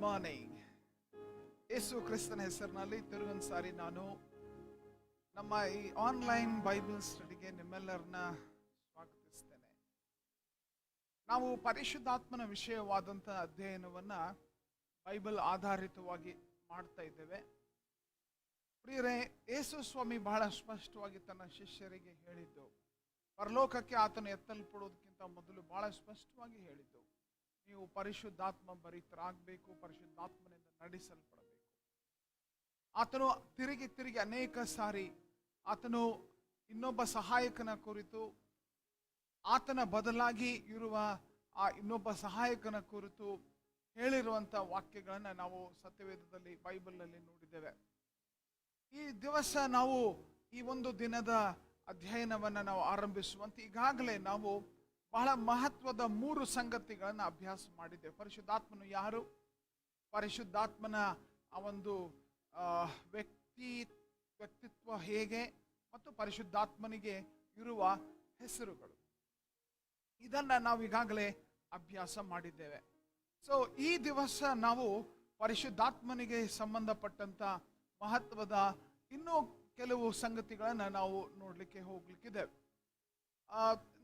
Morning. ಯೇಸು ಕ್ರಿಸ್ತನ ಹೆಸರಿನಲ್ಲಿ ತಿರುಗೊಂದು ಸಾರಿ ನಾನು ನಮ್ಮ ಈ ಆನ್ಲೈನ್ ಬೈಬಲ್ ಸ್ಟಡಿಗೆ ನಿಮ್ಮೆಲ್ಲರನ್ನ ಸ್ವಾಗತಿಸ್ತೇನೆ. ನಾವು ಪರಿಶುದ್ಧಾತ್ಮನ ವಿಷಯವಾದಂಥ ಅಧ್ಯಯನವನ್ನ ಬೈಬಲ್ ಆಧಾರಿತವಾಗಿ ಮಾಡ್ತಾ ಇದ್ದೇವೆ. ಪ್ರಿಯರೇ, ಯೇಸು ಸ್ವಾಮಿ ಬಹಳ ಸ್ಪಷ್ಟವಾಗಿ ತನ್ನ ಶಿಷ್ಯರಿಗೆ ಹೇಳಿದ್ದು, ಪರಲೋಕಕ್ಕೆ ಆತನು ಎತ್ತಲ್ಪಡುವುದಕ್ಕಿಂತ ಮೊದಲು ಬಹಳ ಸ್ಪಷ್ಟವಾಗಿ ಹೇಳಿದ್ದು, ನೀವು ಪರಿಶುದ್ಧಾತ್ಮ ಭರಿತರಾಗಬೇಕು, ಪರಿಶುದ್ಧಾತ್ಮನಿಂದ ನಡೆಸಲ್ಪಡಬೇಕು. ಆತನು ತಿರುಗಿ ಅನೇಕ ಸಾರಿ ಆತನು ಇನ್ನೊಬ್ಬ ಸಹಾಯಕನ ಕುರಿತು, ಆತನ ಬದಲಾಗಿ ಇರುವ ಆ ಇನ್ನೊಬ್ಬ ಸಹಾಯಕನ ಕುರಿತು ಹೇಳಿರುವಂಥ ವಾಕ್ಯಗಳನ್ನು ನಾವು ಸತ್ಯವೇದದಲ್ಲಿ ಬೈಬಲ್ನಲ್ಲಿ ನೋಡಿದ್ದೇವೆ. ಈ ದಿವಸ ನಾವು ಈ ಒಂದು ದಿನದ ಅಧ್ಯಯನವನ್ನು ನಾವು ಆರಂಭಿಸುವಂತೆ ಈಗಾಗಲೇ ನಾವು ಬಹಳ ಮಹತ್ವದ 3 ಸಂಗತಿಗಳನ್ನು ಅಭ್ಯಾಸ ಮಾಡಿದ್ದೇವೆ. ಪರಿಶುದ್ಧಾತ್ಮನು ಯಾರು, ಪರಿಶುದ್ಧಾತ್ಮನ ಆ ಒಂದು ವ್ಯಕ್ತಿತ್ವ ಹೇಗೆ, ಮತ್ತು ಪರಿಶುದ್ಧಾತ್ಮನಿಗೆ ಇರುವ ಹೆಸರುಗಳು, ಇದನ್ನ ನಾವು ಈಗಾಗಲೇ ಅಭ್ಯಾಸ ಮಾಡಿದ್ದೇವೆ. ಸೊ ಈ ದಿವಸ ನಾವು ಪರಿಶುದ್ಧಾತ್ಮನಿಗೆ ಸಂಬಂಧಪಟ್ಟಂತ ಮಹತ್ವದ ಇನ್ನೂ ಕೆಲವು ಸಂಗತಿಗಳನ್ನು ನಾವು ನೋಡ್ಲಿಕ್ಕೆ ಹೋಗ್ಲಿಕ್ಕಿದ್ದೇವೆ.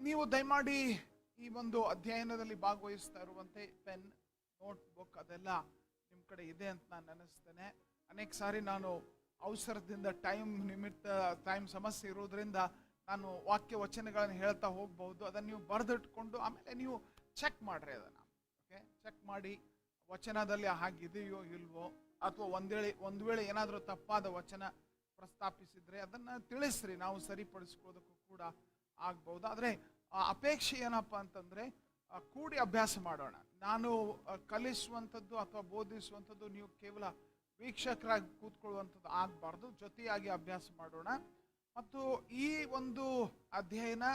ನೀವು ದಯಮಾಡಿ ಈ ಒಂದು ಅಧ್ಯಯನದಲ್ಲಿ ಭಾಗವಹಿಸ್ತಾ ಇರುವಂತೆ ಪೆನ್, ನೋಟ್ ಬುಕ್ ಅದೆಲ್ಲ ನಿಮ್ಮ ಕಡೆ ಇದೆ ಅಂತ ನಾನು ನೆನೆಸ್ತೇನೆ. ಅನೇಕ ಸಾರಿ ನಾನು ಅವಸರದಿಂದ ಟೈಮ್ ಸಮಸ್ಯೆ ಇರೋದ್ರಿಂದ ನಾನು ವಾಕ್ಯ ವಚನಗಳನ್ನು ಹೇಳ್ತಾ ಹೋಗ್ಬಹುದು. ಅದನ್ನು ನೀವು ಬರೆದಿಟ್ಕೊಂಡು ಆಮೇಲೆ ನೀವು ಚೆಕ್ ಮಾಡ್ರಿ, ಅದನ್ನು ಓಕೆ ಚೆಕ್ ಮಾಡಿ ವಚನದಲ್ಲಿ ಹಾಗಿದೆಯೋ ಇಲ್ವೋ, ಅಥವಾ ಒಂದು ವೇಳೆ ಏನಾದರೂ ತಪ್ಪಾದ ವಚನ ಪ್ರಸ್ತಾಪಿಸಿದ್ರೆ ಅದನ್ನು ತಿಳಿಸ್ರಿ, ನಾವು ಸರಿಪಡಿಸ್ಕೊಳ್ಳೋದಕ್ಕೂ ಕೂಡ ಆಗ್ಬಹುದು. ಆದರೆ ಅಪೇಕ್ಷೆ ಏನಪ್ಪ ಅಂತಂದ್ರೆ ಕೂಡಿ ಅಭ್ಯಾಸ ಮಾಡೋಣ. ನಾನು ಕಲಿಸುವಂಥದ್ದು ಅಥವಾ ಬೋಧಿಸುವಂಥದ್ದು ನೀವು ಕೇವಲ ವೀಕ್ಷಕರಾಗಿ ಕೂತ್ಕೊಳ್ಳುವಂಥದ್ದು ಆಗಬಾರ್ದು, ಜೊತೆಯಾಗಿ ಅಭ್ಯಾಸ ಮಾಡೋಣ. ಮತ್ತು ಈ ಒಂದು ಅಧ್ಯಯನ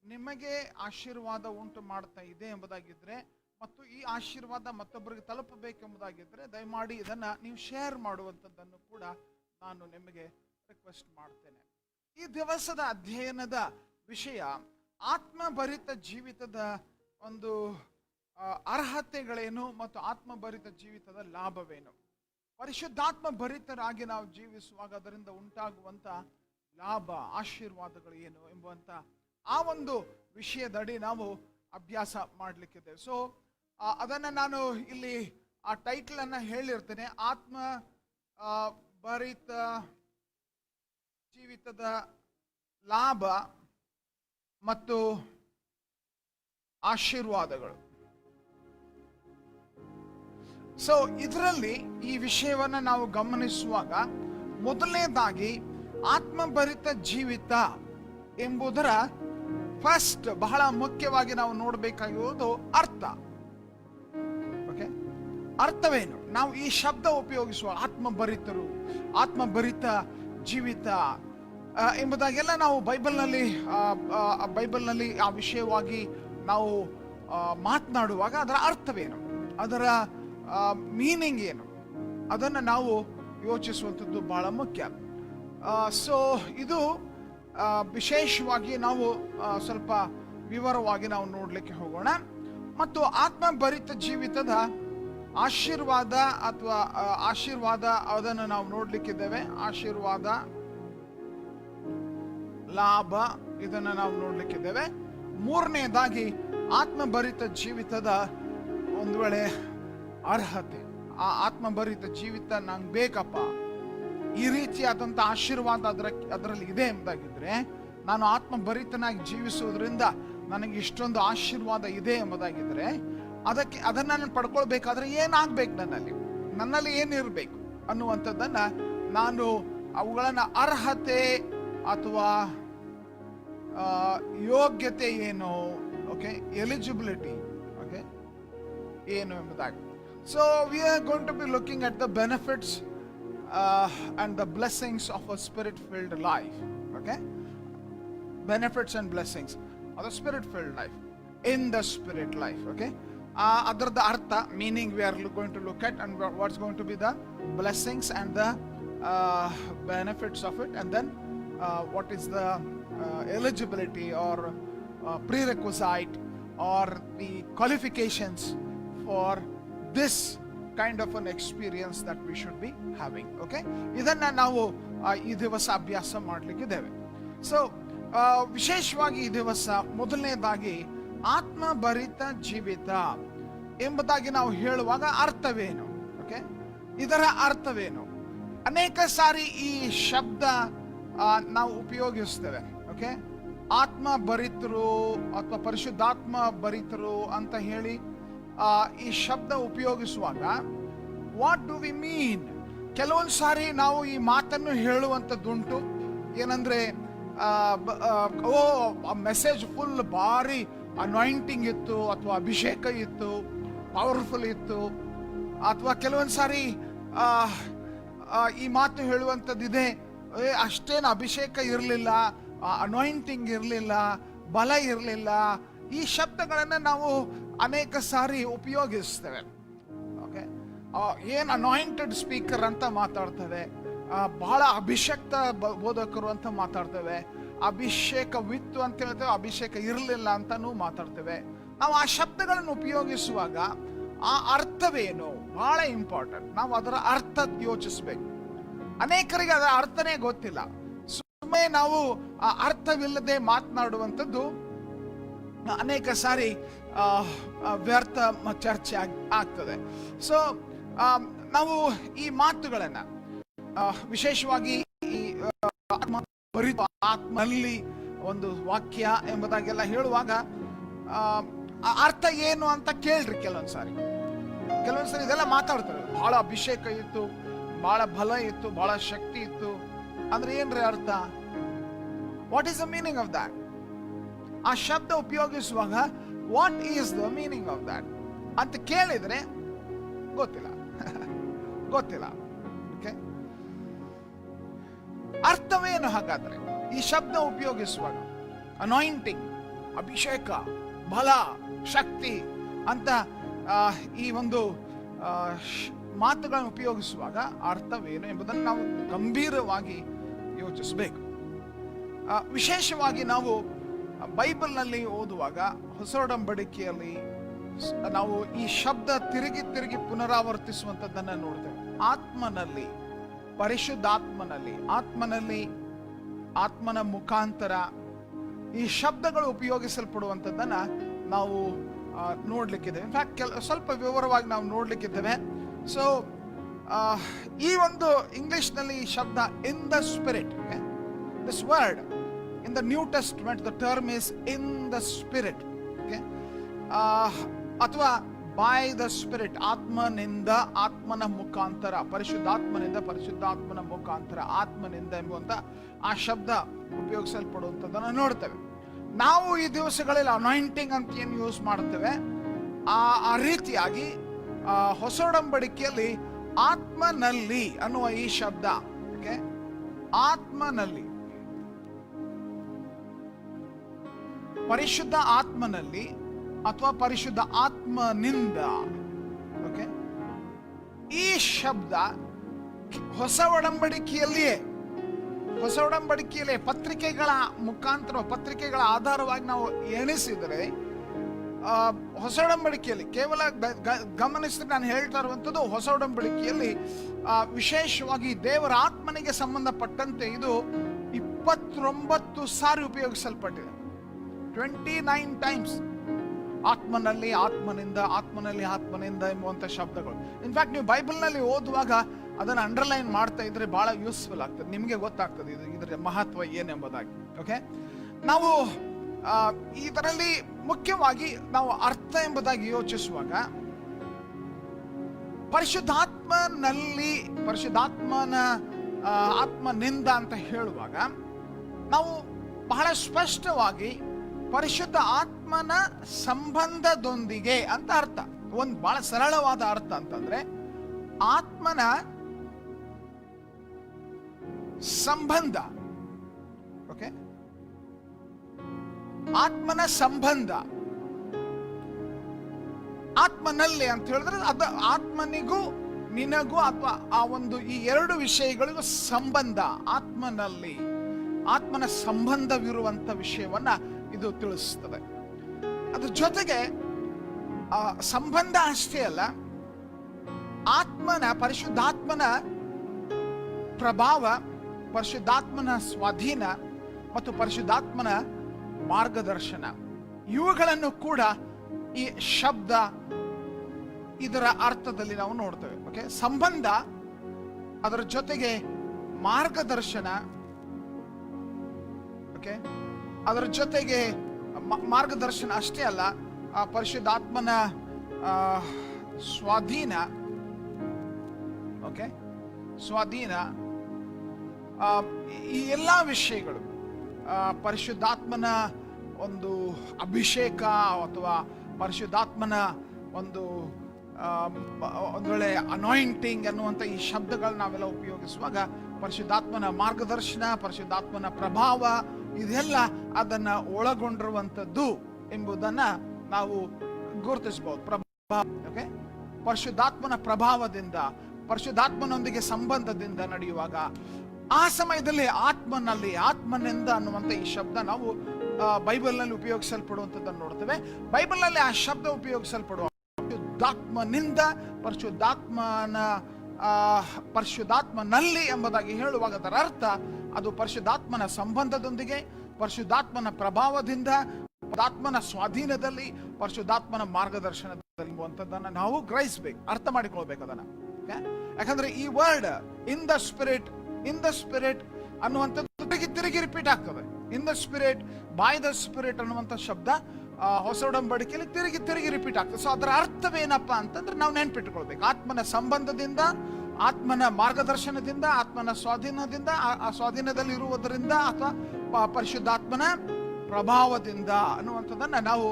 ನಿಮಗೆ ಆಶೀರ್ವಾದ ಉಂಟು ಮಾಡ್ತಾ ಇದೆ ಎಂಬುದಾಗಿದ್ದರೆ, ಮತ್ತು ಈ ಆಶೀರ್ವಾದ ಮತ್ತೊಬ್ಬರಿಗೆ ತಲುಪಬೇಕೆಂಬುದಾಗಿದ್ದರೆ ದಯಮಾಡಿ ಇದನ್ನು ನೀವು ಶೇರ್ ಮಾಡುವಂಥದ್ದನ್ನು ಕೂಡ ನಾನು ನಿಮಗೆ ರಿಕ್ವೆಸ್ಟ್ ಮಾಡ್ತೇನೆ. ಈ ದಿವಸದ ಅಧ್ಯಯನದ ವಿಷಯ ಆತ್ಮಭರಿತ ಜೀವಿತದ ಒಂದು ಅರ್ಹತೆಗಳೇನು ಮತ್ತು ಆತ್ಮಭರಿತ ಜೀವಿತದ ಲಾಭವೇನು, ಪರಿಶುದ್ಧಾತ್ಮ ಭರಿತರಾಗಿ ನಾವು ಜೀವಿಸುವಾಗ ಅದರಿಂದ ಉಂಟಾಗುವಂತ ಲಾಭ, ಆಶೀರ್ವಾದಗಳು ಏನು ಎಂಬುವಂತ ಆ ಒಂದು ವಿಷಯದಡಿ ನಾವು ಅಭ್ಯಾಸ ಮಾಡಲಿಕ್ಕಿದೆ. ಸೊ ಅದನ್ನು ನಾನು ಇಲ್ಲಿ ಆ ಟೈಟಲ್ ಅನ್ನ ಹೇಳಿರ್ತೇನೆ, ಆತ್ಮ ಭರಿತ ಜೀವಿತದ ಲಾಭ ಮತ್ತು ಆಶೀರ್ವಾದಗಳು. ಸೊ ಇದರಲ್ಲಿ ಈ ವಿಷಯವನ್ನು ನಾವು ಗಮನಿಸುವಾಗ ಮೊದಲನೇದಾಗಿ ಆತ್ಮಭರಿತ ಜೀವಿತ ಎಂಬುದರ ಫಸ್ಟ್ ಬಹಳ ಮುಖ್ಯವಾಗಿ ನಾವು ನೋಡಬೇಕಾಗಿರುವುದು ಅರ್ಥ. ಓಕೆ, ಅರ್ಥವೇನು? ನಾವು ಈ ಶಬ್ದ ಉಪಯೋಗಿಸುವ ಆತ್ಮಭರಿತರು, ಆತ್ಮಭರಿತ ಜೀವಿತ ಎಂಬುದಾಗೆಲ್ಲ ನಾವು ಬೈಬಲ್ನಲ್ಲಿ ಆ ವಿಷಯವಾಗಿ ನಾವು ಮಾತನಾಡುವಾಗ ಅದರ ಅರ್ಥವೇನು, ಅದರ ಮೀನಿಂಗ್ ಏನು, ಅದನ್ನು ನಾವು ಯೋಚಿಸುವಂಥದ್ದು ಬಹಳ ಮುಖ್ಯ. ಸೊ ಇದು ವಿಶೇಷವಾಗಿ ನಾವು ಸ್ವಲ್ಪ ವಿವರವಾಗಿ ನಾವು ನೋಡಲಿಕ್ಕೆ ಹೋಗೋಣ. ಮತ್ತು ಆತ್ಮಭರಿತ ಜೀವಿತದ ಆಶೀರ್ವಾದ ಅಥವಾ ಆಶೀರ್ವಾದ ಅದನ್ನು ನಾವು ನೋಡ್ಲಿಕ್ಕಿದ್ದೇವೆ. ಆಶೀರ್ವಾದ, ಲಾಭ ಇದನ್ನು ನಾವು ನೋಡ್ಲಿಕ್ಕಿದ್ದೇವೆ. ಮೂರನೇದಾಗಿ ಆತ್ಮಭರಿತ ಜೀವಿತದ ಒಂದು ವೇಳೆ ಅರ್ಹತೆ, ಆ ಆತ್ಮಭರಿತ ಜೀವಿತ ನಂಗೆ ಬೇಕಪ್ಪ, ಈ ರೀತಿಯಾದಂಥ ಆಶೀರ್ವಾದ ಅದರಲ್ಲಿ ಇದೆ ಎಂಬುದಾಗಿದ್ರೆ, ನಾನು ಆತ್ಮಭರಿತನಾಗಿ ಜೀವಿಸುವುದರಿಂದ ನನಗೆ ಇಷ್ಟೊಂದು ಆಶೀರ್ವಾದ ಇದೆ ಎಂಬುದಾಗಿದ್ರೆ, ಅದನ್ನು ನಾನು ಪಡ್ಕೊಳ್ಬೇಕಾದ್ರೆ ಏನಾಗಬೇಕು, ನನ್ನಲ್ಲಿ ಏನಿರಬೇಕು ಅನ್ನುವಂಥದ್ದನ್ನ ನಾನು ಅವುಗಳನ್ನ ಅರ್ಹತೆ ಅಥವಾ ಯೋಗ್ಯತೆ ಏನು, ಓಕೆ, ಎಲಿಜಿಬಿಲಿಟಿ ಓಕೆ ಏನು ಎಂಬುದಾಗಿ. So we are going to be looking at the benefits and the blessings of a spirit-filled life. Okay, benefits and blessings of the spirit-filled life, in the spirit life. Okay, ಅದರದ ಅರ್ಥ, meaning we are going to look at, and what's going to be the blessings and the benefits of it, and then what is the eligibility or prerequisite or the qualifications for this kind of an experience that we should be having. Okay, ಇದನ್ನ ನಾವು ಈ ದಿವಸ ಅಭ್ಯಾಸ ಮಾಡಲಿಕ್ಕಿದ್ದೇವೆ. So ವಿಶೇಷವಾಗಿ ಈ ದಿವಸ ಮೊದಲನೇದಾಗಿ ಆತ್ಮಭರಿತ ಜೀವಿತ ಎಂಬುದಾಗಿ ನಾವು ಹೇಳುವಾಗ ಅರ್ಥವೇನು? ಓಕೆ, ಇದರ ಅರ್ಥವೇನು? ಅನೇಕ ಸಾರಿ ಈ ಶಬ್ದ ನಾವು ಉಪಯೋಗಿಸ್ತೇವೆ. ಓಕೆ, ಆತ್ಮ ಭರಿತರು ಅಥವಾ ಪರಿಶುದ್ಧಾತ್ಮ ಭರಿತರು ಅಂತ ಹೇಳಿ ಈ ಶಬ್ದ ಉಪಯೋಗಿಸುವಾಗ ವಾಟ್ ಡು ವಿ ಮೀನ್? ಕೆಲವೊಂದು ಸಾರಿ ನಾವು ಈ ಮಾತನ್ನು ಹೇಳುವಂಥದ್ದುಂಟು. ಏನಂದ್ರೆ ಮೆಸೇಜ್ ಫುಲ್ ಭಾರಿ ಅನಾಯಿಂಟಿಂಗ್ ಇತ್ತು, ಅಥವಾ ಅಭಿಷೇಕ ಇತ್ತು, ಪವರ್ಫುಲ್ ಇತ್ತು. ಅಥವಾ ಕೆಲವೊಂದು ಸಾರಿ ಈ ಮಾತು ಹೇಳುವಂಥದ್ದಿದೆ, ಅಷ್ಟೇನು ಅಭಿಷೇಕ ಇರಲಿಲ್ಲ, ಅನಾಯಿಂಟಿಂಗ್ ಇರಲಿಲ್ಲ, ಬಲ ಇರಲಿಲ್ಲ. ಈ ಶಬ್ದಗಳನ್ನು ನಾವು ಅನೇಕ ಸಾರಿ ಉಪಯೋಗಿಸ್ತೇವೆ. ಓಕೆ, ಏನು ಅನಾಯಿಂಟೆಡ್ ಸ್ಪೀಕರ್ ಅಂತ ಮಾತಾಡ್ತೇವೆ, ಬಹಳ ಅಭಿಷಕ್ತ ಬೋಧಕರು ಅಂತ ಮಾತಾಡ್ತೇವೆ, ಅಭಿಷೇಕವಿತ್ತು ಅಂತ ಹೇಳ್ತೇವೆ, ಅಭಿಷೇಕ ಇರಲಿಲ್ಲ ಅಂತಾನೂ ಮಾತಾಡ್ತೇವೆ. ನಾವು ಆ ಶಬ್ದಗಳನ್ನು ಉಪಯೋಗಿಸುವಾಗ ಆ ಅರ್ಥವೇನು ಬಹಳ ಇಂಪಾರ್ಟೆಂಟ್. ನಾವು ಅದರ ಅರ್ಥ ಯೋಚಿಸ್ಬೇಕು. ಅನೇಕರಿಗೆ ಅದರ ಅರ್ಥನೇ ಗೊತ್ತಿಲ್ಲ. ಸುಮ್ಮನೆ ನಾವು ಆ ಅರ್ಥವಿಲ್ಲದೆ ಮಾತನಾಡುವಂಥದ್ದು ಅನೇಕ ಸಾರಿ ವ್ಯರ್ಥ ಚರ್ಚೆ ಆಗ್ತದೆ. ಸೊ ನಾವು ಈ ಮಾತುಗಳನ್ನ ವಿಶೇಷವಾಗಿ ಈ ಆತ್ಮನಲ್ಲಿ ಒಂದು ವಾಕ್ಯ ಎಂಬುದಾಗೆಲ್ಲ ಹೇಳುವಾಗ ಅರ್ಥ ಏನು ಅಂತ ಕೇಳ್ರಿ. ಕೆಲವೊಂದ್ಸಾರಿ ಇದೆಲ್ಲ ಮಾತಾಡ್ತಾರೆ, ಬಹಳ ಅಭಿಷೇಕ ಇತ್ತು, ಬಹಳ ಬಲ ಇತ್ತು, ಬಹಳ ಶಕ್ತಿ ಇತ್ತು ಅಂದ್ರೆ ಏನ್ರಿ ಅರ್ಥ? What is the meaning of that? ಆ ಶಬ್ದ ಉಪಯೋಗಿಸುವಾಗ what is the meaning of that ಅಂತ ಕೇಳಿದ್ರೆ ಗೊತ್ತಿಲ್ಲ. ಗೊತ್ತಿಲ್ಲ. ಓಕೆ, ಅರ್ಥವೇನು ಹಾಗಾದ್ರೆ ಈ ಶಬ್ದ ಉಪಯೋಗಿಸುವಾಗ? ಅನಾಯಿಂಟಿಂಗ್, ಅಭಿಷೇಕ, ಬಲ, ಶಕ್ತಿ ಅಂತ ಈ ಒಂದು ಮಾತುಗಳನ್ನು ಉಪಯೋಗಿಸುವಾಗ ಅರ್ಥವೇನು ಎಂಬುದನ್ನು ನಾವು ಗಂಭೀರವಾಗಿ ಯೋಚಿಸಬೇಕು. ವಿಶೇಷವಾಗಿ ನಾವು ಬೈಬಲ್ನಲ್ಲಿ ಓದುವಾಗ ಹೊಸ ಒಡಂಬಡಿಕೆಯಲ್ಲಿ ನಾವು ಈ ಶಬ್ದ ತಿರುಗಿ ಪುನರಾವರ್ತಿಸುವಂಥದ್ದನ್ನು ನೋಡ್ತೇವೆ. ಆತ್ಮನಲ್ಲಿ, ಪರಿಶುದ್ಧಾತ್ಮನಲ್ಲಿ, ಆತ್ಮನ ಮುಖಾಂತರ ಈ ಶಬ್ದಗಳು ಉಪಯೋಗಿಸಲ್ಪಡುವಂಥದ್ದನ್ನ ನಾವು ನೋಡ್ಲಿಕ್ಕಿದ್ದೇವೆ. ಇನ್ಫ್ಯಾಕ್ಟ್ ಸ್ವಲ್ಪ ವಿವರವಾಗಿ ನಾವು ನೋಡ್ಲಿಕ್ಕಿದ್ದೇವೆ. ಸೊ ಈ ಒಂದು ಇಂಗ್ಲಿಷ್ನಲ್ಲಿ ಈ ಶಬ್ದ ಇನ್ the spirit, this word in the new testament the term is in the spirit. Okay, ಅಥವಾ ಬೈ ದ ಸ್ಪಿರಿಟ್, ಆತ್ಮನಿಂದ, ಆತ್ಮನ ಮುಖಾಂತರ, ಪರಿಶುದ್ಧಾತ್ಮನ ಮುಖಾಂತರ, ಆತ್ಮನಿಂದ ಎಂಬುವಂತ ಆ ಶಬ್ದ ಉಪಯೋಗಿಸಲ್ಪಡುವಂಥದ್ದನ್ನು ನೋಡ್ತೇವೆ. ನಾವು ಈ ದಿವಸಗಳಲ್ಲಿ ಅನಾಯಿಂಟಿಂಗ್ ಅಂತ ಏನು ಯೂಸ್ ಮಾಡ್ತೇವೆ, ಆ ರೀತಿಯಾಗಿ ಹೊಸ ಒಡಂಬಡಿಕೆಯಲ್ಲಿ ಆತ್ಮನಲ್ಲಿ ಅನ್ನುವ ಈ ಶಬ್ದ, ಓಕೆ, ಆತ್ಮನಲ್ಲಿ, ಪರಿಶುದ್ಧ ಆತ್ಮನಲ್ಲಿ ಅಥವಾ ಪರಿಶುದ್ಧ ಆತ್ಮನಿಂದ. ಓಕೆ, ಈ ಶಬ್ದ ಹೊಸ ಒಡಂಬಡಿಕೆಯಲ್ಲಿಯೇ ಪತ್ರಿಕೆಗಳ ಮುಖಾಂತರ, ಪತ್ರಿಕೆಗಳ ಆಧಾರವಾಗಿ ನಾವು ಎಣಿಸಿದರೆ ಹೊಸ ಒಡಂಬಡಿಕೆಯಲ್ಲಿ ಕೇವಲ ಗಮನಿಸಿದ್ರೆ ನಾನು ಹೇಳ್ತಾ ಇರುವಂಥದ್ದು ಹೊಸ ಒಡಂಬಡಿಕೆಯಲ್ಲಿ ವಿಶೇಷವಾಗಿ ದೇವರ ಆತ್ಮನಿಗೆ ಸಂಬಂಧಪಟ್ಟಂತೆ ಇದು 29 ಸಾರಿ ಉಪಯೋಗಿಸಲ್ಪಟ್ಟಿದೆ. 29 ಟೈಮ್ಸ್ ಆತ್ಮನಲ್ಲಿ, ಆತ್ಮನಿಂದ ಎಂಬುವಂಥ ಶಬ್ದಗಳು. ಇನ್ಫ್ಯಾಕ್ಟ್ ನೀವು ಬೈಬಲ್ನಲ್ಲಿ ಓದುವಾಗ ಅದನ್ನು ಅಂಡರ್ಲೈನ್ ಮಾಡ್ತಾ ಇದ್ರೆ ಬಹಳ ಯೂಸ್ಫುಲ್ ಆಗ್ತದೆ, ನಿಮಗೆ ಗೊತ್ತಾಗ್ತದೆ ಇದರ ಮಹತ್ವ ಏನೆಂಬುದಾಗಿ. ಓಕೆ, ನಾವು ಇದರಲ್ಲಿ ಮುಖ್ಯವಾಗಿ ನಾವು ಅರ್ಥ ಎಂಬುದಾಗಿ ಯೋಚಿಸುವಾಗ ಪರಿಶುದ್ಧಾತ್ಮನ ಆತ್ಮನಿಂದ ಅಂತ ಹೇಳುವಾಗ ನಾವು ಬಹಳ ಸ್ಪಷ್ಟವಾಗಿ ಪರಿಶುದ್ಧ ಆತ್ಮನ ಸಂಬಂಧದೊಂದಿಗೆ ಅಂತ ಅರ್ಥ. ಒಂದು ಬಹಳ ಸರಳವಾದ ಅರ್ಥ ಅಂತಂದ್ರೆ ಆತ್ಮನ ಸಂಬಂಧ. ಓಕೆ, ಆತ್ಮನ ಸಂಬಂಧ, ಆತ್ಮನಲ್ಲಿ ಅಂತ ಹೇಳಿದ್ರೆ ಅದು ಆತ್ಮನಿಗೂ ನಿನಗೂ ಅಥವಾ ಆ ಒಂದು ಈ ಎರಡು ವಿಷಯಗಳಿಗೂ ಸಂಬಂಧ, ಆತ್ಮನಲ್ಲಿ ಆತ್ಮನ ಸಂಬಂಧವಿರುವಂತ ವಿಷಯವನ್ನ ಇದು ತಿಳಿಸ್ತದೆ. ಅದ್ರ ಜೊತೆಗೆ ಸಂಬಂಧ ಅಷ್ಟೇ ಅಲ್ಲ, ಪರಿಶುದ್ಧಾತ್ಮನ ಪ್ರಭಾವ, ಪರಿಶುದ್ಧಾತ್ಮನ ಸ್ವಾಧೀನ ಮತ್ತು ಪರಿಶುದ್ಧಾತ್ಮನ ಮಾರ್ಗದರ್ಶನ, ಇವುಗಳನ್ನು ಕೂಡ ಈ ಶಬ್ದ ಇದರ ಅರ್ಥದಲ್ಲಿ ನಾವು ನೋಡ್ತೇವೆ. ಓಕೆ, ಸಂಬಂಧ, ಅದರ ಜೊತೆಗೆ ಮಾರ್ಗದರ್ಶನ, ಓಕೆ, ಅದರ ಜೊತೆಗೆ ಮಾರ್ಗದರ್ಶನ ಅಷ್ಟೇ ಅಲ್ಲ, ಪರಿಶುದ್ಧಾತ್ಮನ ಸ್ವಾಧೀನ, ಓಕೆ, ಸ್ವಾಧೀನ, ಈ ಎಲ್ಲ ವಿಷಯಗಳು, ಪರಿಶುದ್ಧಾತ್ಮನ ಒಂದು ಅಭಿಷೇಕ ಅಥವಾ ಪರಿಶುದ್ಧಾತ್ಮನ ಒಂದೊಳ್ಳೆ ಅನಾಯಿಂಟಿಂಗ್ ಅನ್ನುವಂಥ ಈ ಶಬ್ದಗಳನ್ನ ನಾವೆಲ್ಲ ಉಪಯೋಗಿಸುವಾಗ ಪರಿಶುದ್ಧಾತ್ಮನ ಮಾರ್ಗದರ್ಶನ, ಪರಿಶುದ್ಧಾತ್ಮನ ಪ್ರಭಾವ, ಇದೆಲ್ಲ ಅದನ್ನ ಒಳಗೊಂಡಿರುವಂಥದ್ದು ಎಂಬುದನ್ನ ನಾವು ಗುರುತಿಸಬಹುದು. ಓಕೆ, ಪರಿಶುದ್ಧಾತ್ಮನ ಪ್ರಭಾವದಿಂದ, ಪರಿಶುದ್ಧಾತ್ಮನೊಂದಿಗೆ ಸಂಬಂಧದಿಂದ ನಡೆಯುವಾಗ ಆ ಸಮಯದಲ್ಲಿ ಆತ್ಮನಿಂದ ಅನ್ನುವಂಥ ಈ ಶಬ್ದ ನಾವು ಬೈಬಲ್ನಲ್ಲಿ ಉಪಯೋಗಿಸಲ್ಪಡುವಂಥದ್ದನ್ನು ನೋಡ್ತೇವೆ. ಬೈಬಲ್ನಲ್ಲಿ ಆ ಶಬ್ದ ಉಪಯೋಗಿಸಲ್ಪಡುವ ಪರಿಶುದ್ಧಾತ್ಮನಿಂದ, ಪರಿಶುದ್ಧಾತ್ಮನಲ್ಲಿ ಎಂಬುದಾಗಿ ಹೇಳುವಾಗ ಅದರ ಅರ್ಥ ಅದು ಪರಿಶುದ್ಧಾತ್ಮನ ಸಂಬಂಧದೊಂದಿಗೆ, ಪರಿಶುದ್ಧಾತ್ಮನ ಪ್ರಭಾವದಿಂದ, ಪರಿಶುದ್ಧಾತ್ಮನ ಸ್ವಾಧೀನದಲ್ಲಿ, ಪರಿಶುದ್ಧಾತ್ಮನ ಮಾರ್ಗದರ್ಶನದಲ್ಲಿ ಎಂಬುವಂಥದ್ದನ್ನು ನಾವು ಗ್ರಹಿಸಬೇಕು, ಅರ್ಥ ಮಾಡಿಕೊಳ್ಬೇಕು ಅದನ್ನ. ಯಾಕಂದ್ರೆ ಈ ವರ್ಡ್ ಇನ್ ದ ಸ್ಪಿರಿಟ್ ಅನ್ನುವಂಥದ್ದು ತಿರುಗಿ ರಿಪೀಟ್ ಆಗ್ತದೆ. ಇನ್ the spirit, by the spirit ಅನ್ನುವಂಥ ಶಬ್ದ ಹೊಸ ಒಡಂಬಡಿಕೆಯಲ್ಲಿ ತಿರುಗಿ ರಿಪೀಟ್ ಆಗ್ತದೆ. ಸೊ ಅದರ ಅರ್ಥವೇನಪ್ಪಾ ಅಂತಂದ್ರೆ ನಾವು ನೆನ್ಪಿಟ್ಕೊಳ್ಬೇಕು. ಆತ್ಮನ ಸಂಬಂಧದಿಂದ, ಆತ್ಮನ ಮಾರ್ಗದರ್ಶನದಿಂದ, ಆತ್ಮನ ಸ್ವಾಧೀನದಿಂದ, ಆ ಸ್ವಾಧೀನದಲ್ಲಿ ಇರುವುದರಿಂದ ಅಥವಾ ಪರಿಶುದ್ಧಾತ್ಮನ ಪ್ರಭಾವದಿಂದ ಅನ್ನುವಂಥದ್ದನ್ನ ನಾವು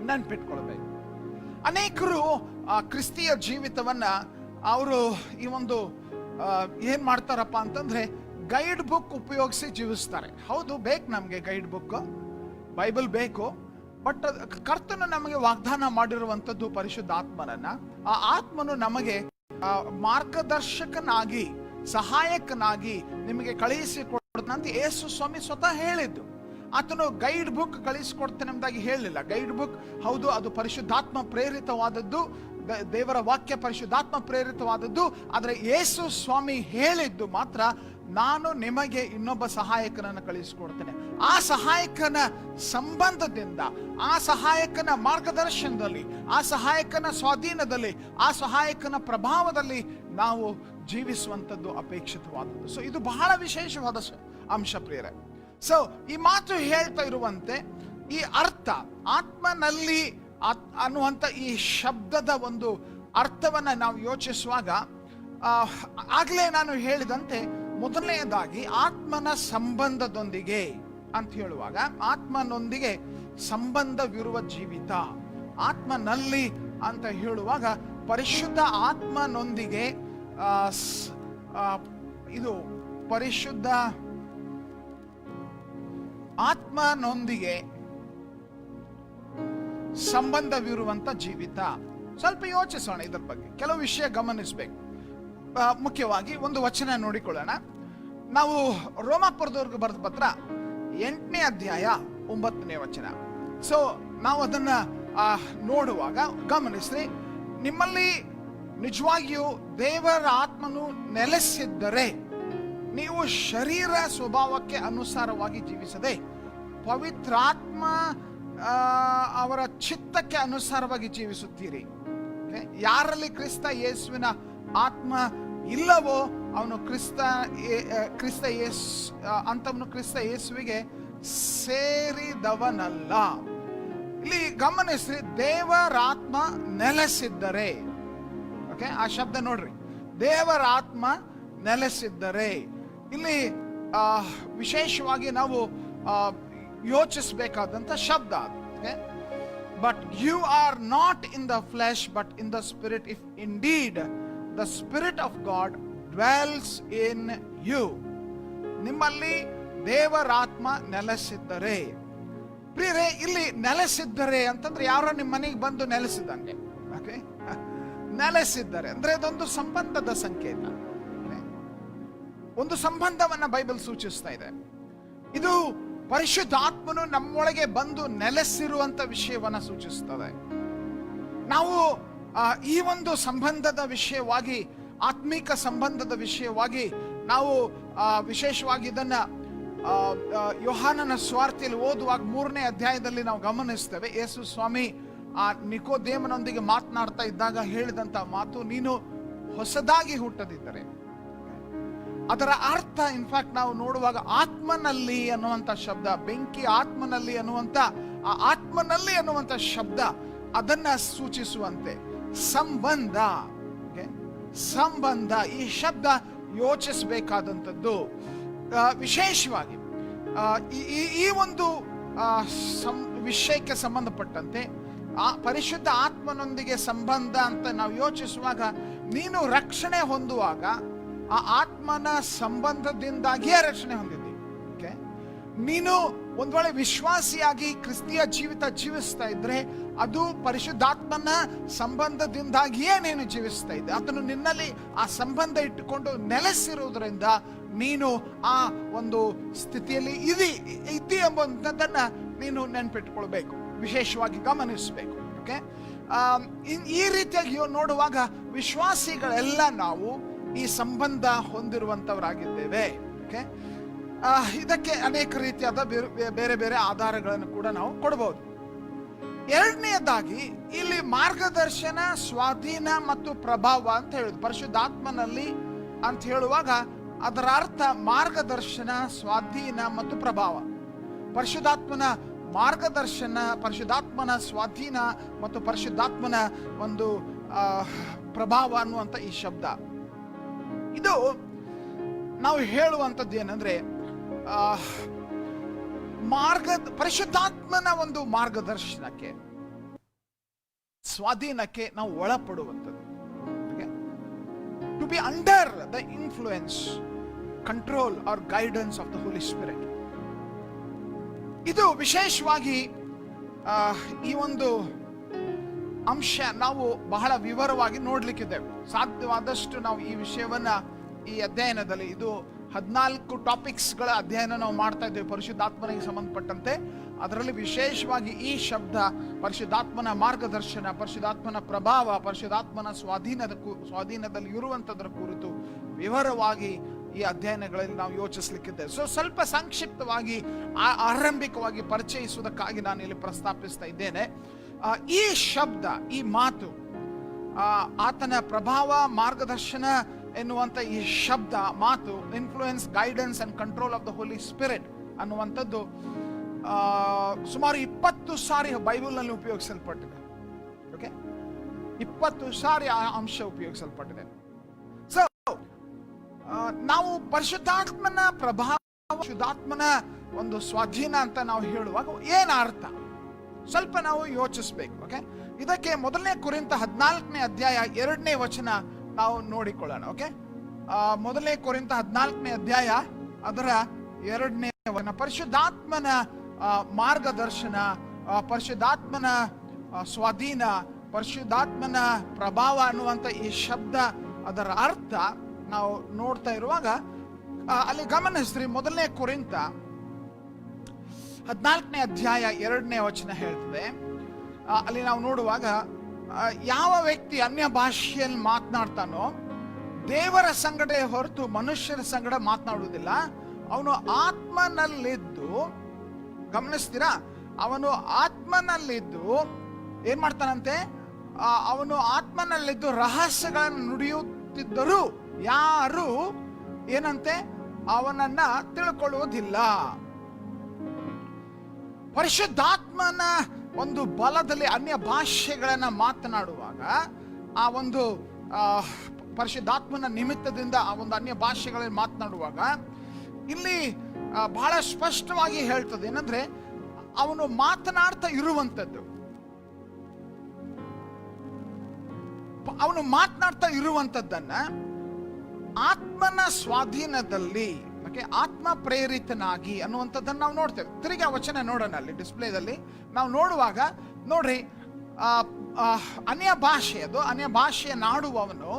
ನೆನ್ಪಿಟ್ಕೊಳ್ಬೇಕು. ಅನೇಕರು ಕ್ರಿಸ್ತಿಯ ಜೀವಿತವನ್ನ ಅವರು ಈ ಒಂದು ಏನ್ ಮಾಡ್ತಾರಪ್ಪ ಅಂತಂದ್ರೆ ಗೈಡ್ ಬುಕ್ ಉಪಯೋಗಿಸಿ ಜೀವಿಸ್ತಾರೆ. ಹೌದು, ಬೇಕು ನಮ್ಗೆ ಗೈಡ್ ಬುಕ್, ಬೈಬಲ್ ಬೇಕು. ಬಟ್ ಕರ್ತನು ನಮಗೆ ವಾಗ್ದಾನ ಮಾಡಿರುವಂಥದ್ದು ಪರಿಶುದ್ಧಾತ್ಮನನ್ನ. ಆ ಆತ್ಮನು ನಮಗೆ ಮಾರ್ಗದರ್ಶಕನಾಗಿ, ಸಹಾಯಕನಾಗಿ ನಿಮಗೆ ಕಳುಹಿಸಿಕೊಡ್ತಾನಂತ ಯೇಸು ಸ್ವಾಮಿ ಸ್ವತಃ ಹೇಳಿದ್ದು. ಆತನು ಗೈಡ್ ಬುಕ್ ಕಳಿಸಿಕೊಡ್ತೇನೆ ಎಂಬುದಾಗಿ ಹೇಳಲಿಲ್ಲ. ಗೈಡ್ ಬುಕ್ ಹೌದು, ಅದು ಪರಿಶುದ್ಧಾತ್ಮ ಪ್ರೇರಿತವಾದದ್ದು, ದೇವರ ವಾಕ್ಯ ಪರಿಶುದ್ಧಾತ್ಮ ಪ್ರೇರಿತವಾದದ್ದು. ಆದರೆ ಯೇಸು ಸ್ವಾಮಿ ಹೇಳಿದ್ದು ಮಾತ್ರ, ನಾನು ನಿಮಗೆ ಇನ್ನೊಬ್ಬ ಸಹಾಯಕನನ್ನು ಕಳಿಸಿಕೊಡ್ತೇನೆ. ಆ ಸಹಾಯಕನ ಸಂಬಂಧದಿಂದ, ಆ ಸಹಾಯಕನ ಮಾರ್ಗದರ್ಶನದಲ್ಲಿ, ಆ ಸಹಾಯಕನ ಸ್ವಾಧೀನದಲ್ಲಿ, ಆ ಸಹಾಯಕನ ಪ್ರಭಾವದಲ್ಲಿ ನಾವು ಜೀವಿಸುವಂಥದ್ದು ಅಪೇಕ್ಷಿತವಾದದ್ದು. ಸೊ ಇದು ಬಹಳ ವಿಶೇಷವಾದ ಅಂಶ ಪ್ರಿಯರೇ. ಸೊ ಈ ಮಾತು ಹೇಳ್ತಾ ಇರುವಂತೆ ಈ ಅರ್ಥ ಆತ್ಮನಲ್ಲಿ ಅನ್ನುವಂಥ ಈ ಶಬ್ದದ ಒಂದು ಅರ್ಥವನ್ನ ನಾವು ಯೋಚಿಸುವಾಗ ಆಗ್ಲೇ ನಾನು ಹೇಳಿದಂತೆ ಮೊದಲನೆಯದಾಗಿ ಆತ್ಮನ ಸಂಬಂಧದೊಂದಿಗೆ ಅಂತ ಹೇಳುವಾಗ ಆತ್ಮನೊಂದಿಗೆ ಸಂಬಂಧವಿರುವ ಜೀವಿತ, ಆತ್ಮನಲ್ಲಿ ಅಂತ ಹೇಳುವಾಗ ಪರಿಶುದ್ಧ ಆತ್ಮನೊಂದಿಗೆ ಇದು ಪರಿಶುದ್ಧ ಆತ್ಮನೊಂದಿಗೆ ಸಂಬಂಧವಿರುವಂತ ಜೀವಿತ. ಸ್ವಲ್ಪ ಯೋಚಿಸೋಣ ಇದರ ಬಗ್ಗೆ, ಕೆಲವು ವಿಷಯ ಗಮನಿಸಬೇಕು. ಮುಖ್ಯವಾಗಿ ಒಂದು ವಚನ ನೋಡಿಕೊಳ್ಳೋಣ. ನಾವು ರೋಮಾಪುರದವ್ರಿಗೆ ಬರೆದ ಪತ್ರ 8ನೇ ಅಧ್ಯಾಯ 9ನೇ ವಚನ. ಸೊ ನಾವು ಅದನ್ನ ನೋಡುವಾಗ ಗಮನಿಸ್ರಿ, ನಿಮ್ಮಲ್ಲಿ ನಿಜವಾಗಿಯೂ ದೇವರ ಆತ್ಮನು ನೆಲೆಸಿದ್ದರೆ ನೀವು ಶರೀರ ಸ್ವಭಾವಕ್ಕೆ ಅನುಸಾರವಾಗಿ ಜೀವಿಸದೆ ಪವಿತ್ರಾತ್ಮ ಅವರ ಚಿತ್ತಕ್ಕೆ ಅನುಸಾರವಾಗಿ ಜೀವಿಸುತ್ತೀರಿ. ಯಾರಲ್ಲಿ ಕ್ರಿಸ್ತ ಯೇಸುವಿನ ಆತ್ಮ ಇಲ್ಲವೋ ಅವನು ಕ್ರಿಸ್ತ ಯೇಸುವಿಗೆ ಸೇರಿದವನಲ್ಲ. ಇಲ್ಲಿ ಗಮನಿಸ್ರಿ, ದೇವರಾತ್ಮ ನೆಲೆಸಿದ್ದರೆ, ಓಕೆ, ಆ ಶಬ್ದ ನೋಡ್ರಿ, ದೇವರಾತ್ಮ ನೆಲೆಸಿದ್ದರೆ. ಇಲ್ಲಿ ವಿಶೇಷವಾಗಿ ನಾವು ಯೋಚಿಸಬೇಕಾದಂತ ಶಬ್ದ. But you are not in the flesh but in the spirit, if indeed the spirit of God dwells in you. ನಿಮ್ಮಲ್ಲಿ ದೇವರಾತ್ಮ ನೆಲೆಸಿದ್ದರೆ. ಪ್ರಿಯರೇ, ಇಲ್ಲಿ ನೆಲೆಸಿದ್ದರೆ ಅಂತಂದ್ರೆ ಯಾರೋ ನಿಮ್ಮ ಮನೆಗೆ ಬಂದು ನೆಲೆಸಿದಂಗೆ. ಓಕೆ, ನೆಲೆಸಿದ್ದರೆ ಅಂದ್ರೆ ಅದೊಂದು ಸಂಬಂಧದ ಸಂಕೇತ, ಒಂದು ಸಂಬಂಧವನ್ನ ಬೈಬಲ್ ಸೂಚಿಸ್ತಾ ಇದೆ. ಇದು ಪರಿಶುದ್ಧಾತ್ಮನು ನಮ್ಮೊಳಗೆ ಬಂದು ನೆಲೆಸಿರುವಂತ ವಿಷಯವನ್ನ ಸೂಚಿಸ್ತದೆ. ನಾವು ಈ ಒಂದು ಸಂಬಂಧದ ವಿಷಯವಾಗಿ, ಆತ್ಮಿಕ ಸಂಬಂಧದ ವಿಷಯವಾಗಿ ನಾವು ವಿಶೇಷವಾಗಿ ಇದನ್ನ ಯೋಹಾನನ ಸುವಾರ್ತೆಯಲ್ಲಿ ಓದುವಾಗ 3ನೇ ಅಧ್ಯಾಯದಲ್ಲಿ ನಾವು ಗಮನಿಸ್ತೇವೆ. ಯೇಸು ಸ್ವಾಮಿ ಆ ನಿಕೋದೇಮನೊಂದಿಗೆ ಮಾತನಾಡ್ತಾ ಇದ್ದಾಗ ಹೇಳಿದಂತ ಮಾತು, ನೀನು ಹೊಸದಾಗಿ ಹುಟ್ಟದಿದ್ದರೆ. ಅದರ ಅರ್ಥ ಇನ್ಫ್ಯಾಕ್ಟ್ ನಾವು ನೋಡುವಾಗ ಆತ್ಮನಲ್ಲಿ ಅನ್ನುವಂಥ ಶಬ್ದ, ಬೆಂಕಿ ಆತ್ಮನಲ್ಲಿ ಅನ್ನುವಂಥ ಆ ಆತ್ಮನಲ್ಲಿ ಅನ್ನುವಂಥ ಶಬ್ದ ಅದನ್ನ ಸೂಚಿಸುವಂತೆ ಸಂಬಂಧ. ಸಂಬಂಧ ಈ ಶಬ್ದ ಯೋಚಿಸಬೇಕಾದಂಥದ್ದು. ವಿಶೇಷವಾಗಿ ಈ ಒಂದು ವಿಷಯಕ್ಕೆ ಸಂಬಂಧಪಟ್ಟಂತೆ ಆ ಪರಿಶುದ್ಧ ಆತ್ಮನೊಂದಿಗೆ ಸಂಬಂಧ ಅಂತ ನಾವು ಯೋಚಿಸುವಾಗ, ನೀನು ರಕ್ಷಣೆ ಹೊಂದುವಾಗ ಆ ಆತ್ಮನ ಸಂಬಂಧದಿಂದಾಗಿಯೇ ರಕ್ಷಣೆ ಹೊಂದಿದ್ದಿ. ನೀನು ಒಂದ್ ವೇಳೆ ವಿಶ್ವಾಸಿಯಾಗಿ ಕ್ರಿಸ್ತಿಯ ಜೀವಿತ ಜೀವಿಸ್ತಾ ಇದ್ರೆ ಅದು ಪರಿಶುದ್ಧಾತ್ಮನ ಸಂಬಂಧದಿಂದಾಗಿಯೇ ನೀನು ಜೀವಿಸ್ತಾ ಇದ್ದೆ. ಅದನ್ನು ನಿನ್ನಲ್ಲಿ ಆ ಸಂಬಂಧ ಇಟ್ಟುಕೊಂಡು ನೆಲೆಸಿರುವುದರಿಂದ ನೀನು ಆ ಒಂದು ಸ್ಥಿತಿಯಲ್ಲಿ ಇದ್ದಿ ಎಂಬುದನ್ನ ನೀನು ನೆನ್ಪಿಟ್ಕೊಳ್ಬೇಕು, ವಿಶೇಷವಾಗಿ ಗಮನಿಸಬೇಕು. ಓಕೆ, ಈ ರೀತಿಯಾಗಿ ನೋಡುವಾಗ ವಿಶ್ವಾಸಿಗಳೆಲ್ಲ ನಾವು ಈ ಸಂಬಂಧ ಹೊಂದಿರುವಂತವರಾಗಿದ್ದೇವೆ. ಓಕೆ, ಇದಕ್ಕೆ ಅನೇಕ ರೀತಿಯಾದ ಬೇರೆ ಬೇರೆ ಆಧಾರಗಳನ್ನು ಕೂಡ ನಾವು ಕೊಡಬಹುದು. ಎರಡನೆಯದಾಗಿ ಇಲ್ಲಿ ಮಾರ್ಗದರ್ಶನ, ಸ್ವಾಧೀನ ಮತ್ತು ಪ್ರಭಾವ ಅಂತ ಹೇಳುದು. ಪರಿಶುದ್ಧಾತ್ಮನಲ್ಲಿ ಅಂತ ಹೇಳುವಾಗ ಅದರ ಅರ್ಥ ಮಾರ್ಗದರ್ಶನ, ಸ್ವಾಧೀನ ಮತ್ತು ಪ್ರಭಾವ. ಪರಿಶುದ್ಧಾತ್ಮನ ಮಾರ್ಗದರ್ಶನ, ಪರಿಶುದ್ಧಾತ್ಮನ ಸ್ವಾಧೀನ ಮತ್ತು ಪರಿಶುದ್ಧಾತ್ಮನ ಒಂದು ಪ್ರಭಾವ ಅನ್ನುವಂಥ ಈ ಶಬ್ದ, ಇದು ನಾವು ಹೇಳುವಂಥದ್ದು ಏನಂದ್ರೆ ಪರಿಶುದ್ಧಾತ್ಮನ ಒಂದು ಮಾರ್ಗದರ್ಶನಕ್ಕೆ, ಸ್ವಾಧೀನಕ್ಕೆ ನಾವು ಒಳಪಡುವಂಥದ್ದು. To be under the influence, control or guidance of the Holi Spirit. ಇದು ವಿಶೇಷವಾಗಿ ಈ ಒಂದು ಅಂಶ ನಾವು ಬಹಳ ವಿವರವಾಗಿ ನೋಡ್ಲಿಕ್ಕಿದ್ದೇವೆ. ಸಾಧ್ಯವಾದಷ್ಟು ನಾವು ಈ ವಿಷಯವನ್ನ ಈ ಅಧ್ಯಯನದಲ್ಲಿ, ಇದು 14 ಟಾಪಿಕ್ಸ್ಗಳ ಅಧ್ಯಯನ ನಾವು ಮಾಡ್ತಾ ಇದ್ದೇವೆ ಪರಿಶುದ್ಧಾತ್ಮನಿಗೆ ಸಂಬಂಧಪಟ್ಟಂತೆ. ಅದರಲ್ಲಿ ವಿಶೇಷವಾಗಿ ಈ ಶಬ್ದ ಪರಿಶುದ್ಧಾತ್ಮನ ಮಾರ್ಗದರ್ಶನ, ಪರಿಶುದ್ಧಾತ್ಮನ ಪ್ರಭಾವ, ಪರಿಶುದ್ಧಾತ್ಮನ ಸ್ವಾಧೀನದಲ್ಲಿ ಇರುವಂತದ್ರ ಕುರಿತು ವಿವರವಾಗಿ ಈ ಅಧ್ಯಯನಗಳಲ್ಲಿ ನಾವು ಯೋಚಿಸಲಿಕ್ಕಿದ್ದೇವೆ. ಸ್ವಲ್ಪ ಸಂಕ್ಷಿಪ್ತವಾಗಿ ಆರಂಭಿಕವಾಗಿ ಪರಿಚಯಿಸುವುದಕ್ಕಾಗಿ ನಾನು ಇಲ್ಲಿ ಪ್ರಸ್ತಾಪಿಸ್ತಾ ಇದ್ದೇನೆ. ಈ ಶಬ್ದ, ಈ ಮಾತು, ಆತನ ಪ್ರಭಾವ, ಮಾರ್ಗದರ್ಶನ ಎನ್ನುವಂಥ ಈ ಶಬ್ದ, ಮಾತು, influence, guidance and control of the Holi spirit ಅನ್ನುವಂಥದ್ದು ಸುಮಾರು 20 ಸಾರಿ ಬೈಬಲ್ನಲ್ಲಿ ಉಪಯೋಗಿಸಲ್ಪಟ್ಟಿದೆ. ಓಕೆ, 20 ಸಾರಿ ಆ ಅಂಶ ಉಪಯೋಗಿಸಲ್ಪಟ್ಟಿದೆ. ಸೊ ನಾವು ಪರಿಶುದ್ಧಾತ್ಮನ ಪ್ರಭಾವ, ಪರಿಶುದ್ಧಾತ್ಮನ ಒಂದು ಸ್ವಾಧೀನ ಅಂತ ನಾವು ಹೇಳುವಾಗ ಏನ ಅರ್ಥ ಸ್ವಲ್ಪ ನಾವು ಯೋಚಿಸಬೇಕು. ಓಕೆ, ಇದಕ್ಕೆ 1 ಕೊರಿಂಥ 14ನೇ ಅಧ್ಯಾಯ 2ನೇ ವಚನ ನಾವು ನೋಡಿಕೊಳ್ಳೋಣ. ಓಕೆ, 1 ಕೊರಿಂಥ 14ನೇ ಅಧ್ಯಾಯ ಅದರ 2ನೇ ವಚನ. ಪರಿಶುದ್ಧಾತ್ಮನ ಮಾರ್ಗದರ್ಶನ, ಪರಿಶುದ್ಧಾತ್ಮನ ಸ್ವಾಧೀನ, ಪರಿಶುದ್ಧಾತ್ಮನ ಪ್ರಭಾವ ಅನ್ನುವಂಥ ಈ ಶಬ್ದ, ಅದರ ಅರ್ಥ ನಾವು ನೋಡ್ತಾ ಇರುವಾಗ ಅಲ್ಲಿ ಗಮನಿಸ್ರಿ. 1 ಕೊರಿಂಥ 14ನೇ ಅಧ್ಯಾಯ 2ನೇ ವಚನ ಹೇಳ್ತದೆ. ಅಲ್ಲಿ ನಾವು ನೋಡುವಾಗ, ಯಾವ ವ್ಯಕ್ತಿ ಅನ್ಯ ಭಾಷೆಯಲ್ಲಿ ಮಾತನಾಡ್ತಾನೋ ದೇವರ ಸಂಗಡ ಹೊರತು ಮನುಷ್ಯರ ಸಂಗಡ ಮಾತನಾಡುವುದಿಲ್ಲ. ಅವನು ಆತ್ಮನಲ್ಲಿದ್ದು, ಗಮನಿಸ್ತೀರಾ, ಅವನು ಆತ್ಮನಲ್ಲಿದ್ದು ಏನ್ ಮಾಡ್ತಾನಂತೆ? ಅವನು ಆತ್ಮನಲ್ಲಿದ್ದು ರಹಸ್ಯಗಳನ್ನು ನುಡಿಯುತ್ತಿದ್ದರೂ ಯಾರು ಏನಂತೆ ಅವನನ್ನ ತಿಳ್ಕೊಳ್ಳುವುದಿಲ್ಲ. ಪರಿಶುದ್ಧಾತ್ಮನ ಒಂದು ಬಲದಲ್ಲಿ ಅನ್ಯ ಭಾಷೆಗಳನ್ನ ಮಾತನಾಡುವಾಗ, ಆ ಒಂದು ಪರಿಶುದ್ಧಾತ್ಮನ ನಿಮಿತ್ತದಿಂದ ಆ ಒಂದು ಅನ್ಯ ಭಾಷೆಗಳಲ್ಲಿ ಮಾತನಾಡುವಾಗ ಇಲ್ಲಿ ಬಹಳ ಸ್ಪಷ್ಟವಾಗಿ ಹೇಳ್ತದೆ ಏನಂದ್ರೆ, ಅವನು ಮಾತನಾಡ್ತಾ ಇರುವಂತದ್ದನ್ನ ಆತ್ಮನ ಸ್ವಾಧೀನದಲ್ಲಿ, ಆತ್ಮ ಪ್ರೇರಿತನಾಗಿ ಅನ್ನುವಂಥದ್ದನ್ನು ನಾವು ನೋಡ್ತೇವೆ. ತಿರುಗಿ ಆ ವಚನ ನೋಡೋಣ ಅಲ್ಲಿ ಡಿಸ್ಪ್ಲೇದಲ್ಲಿ ನಾವು ನೋಡುವಾಗ. ನೋಡ್ರಿ, ಅನ್ಯ ಭಾಷೆಯ ನಾಡುವವನು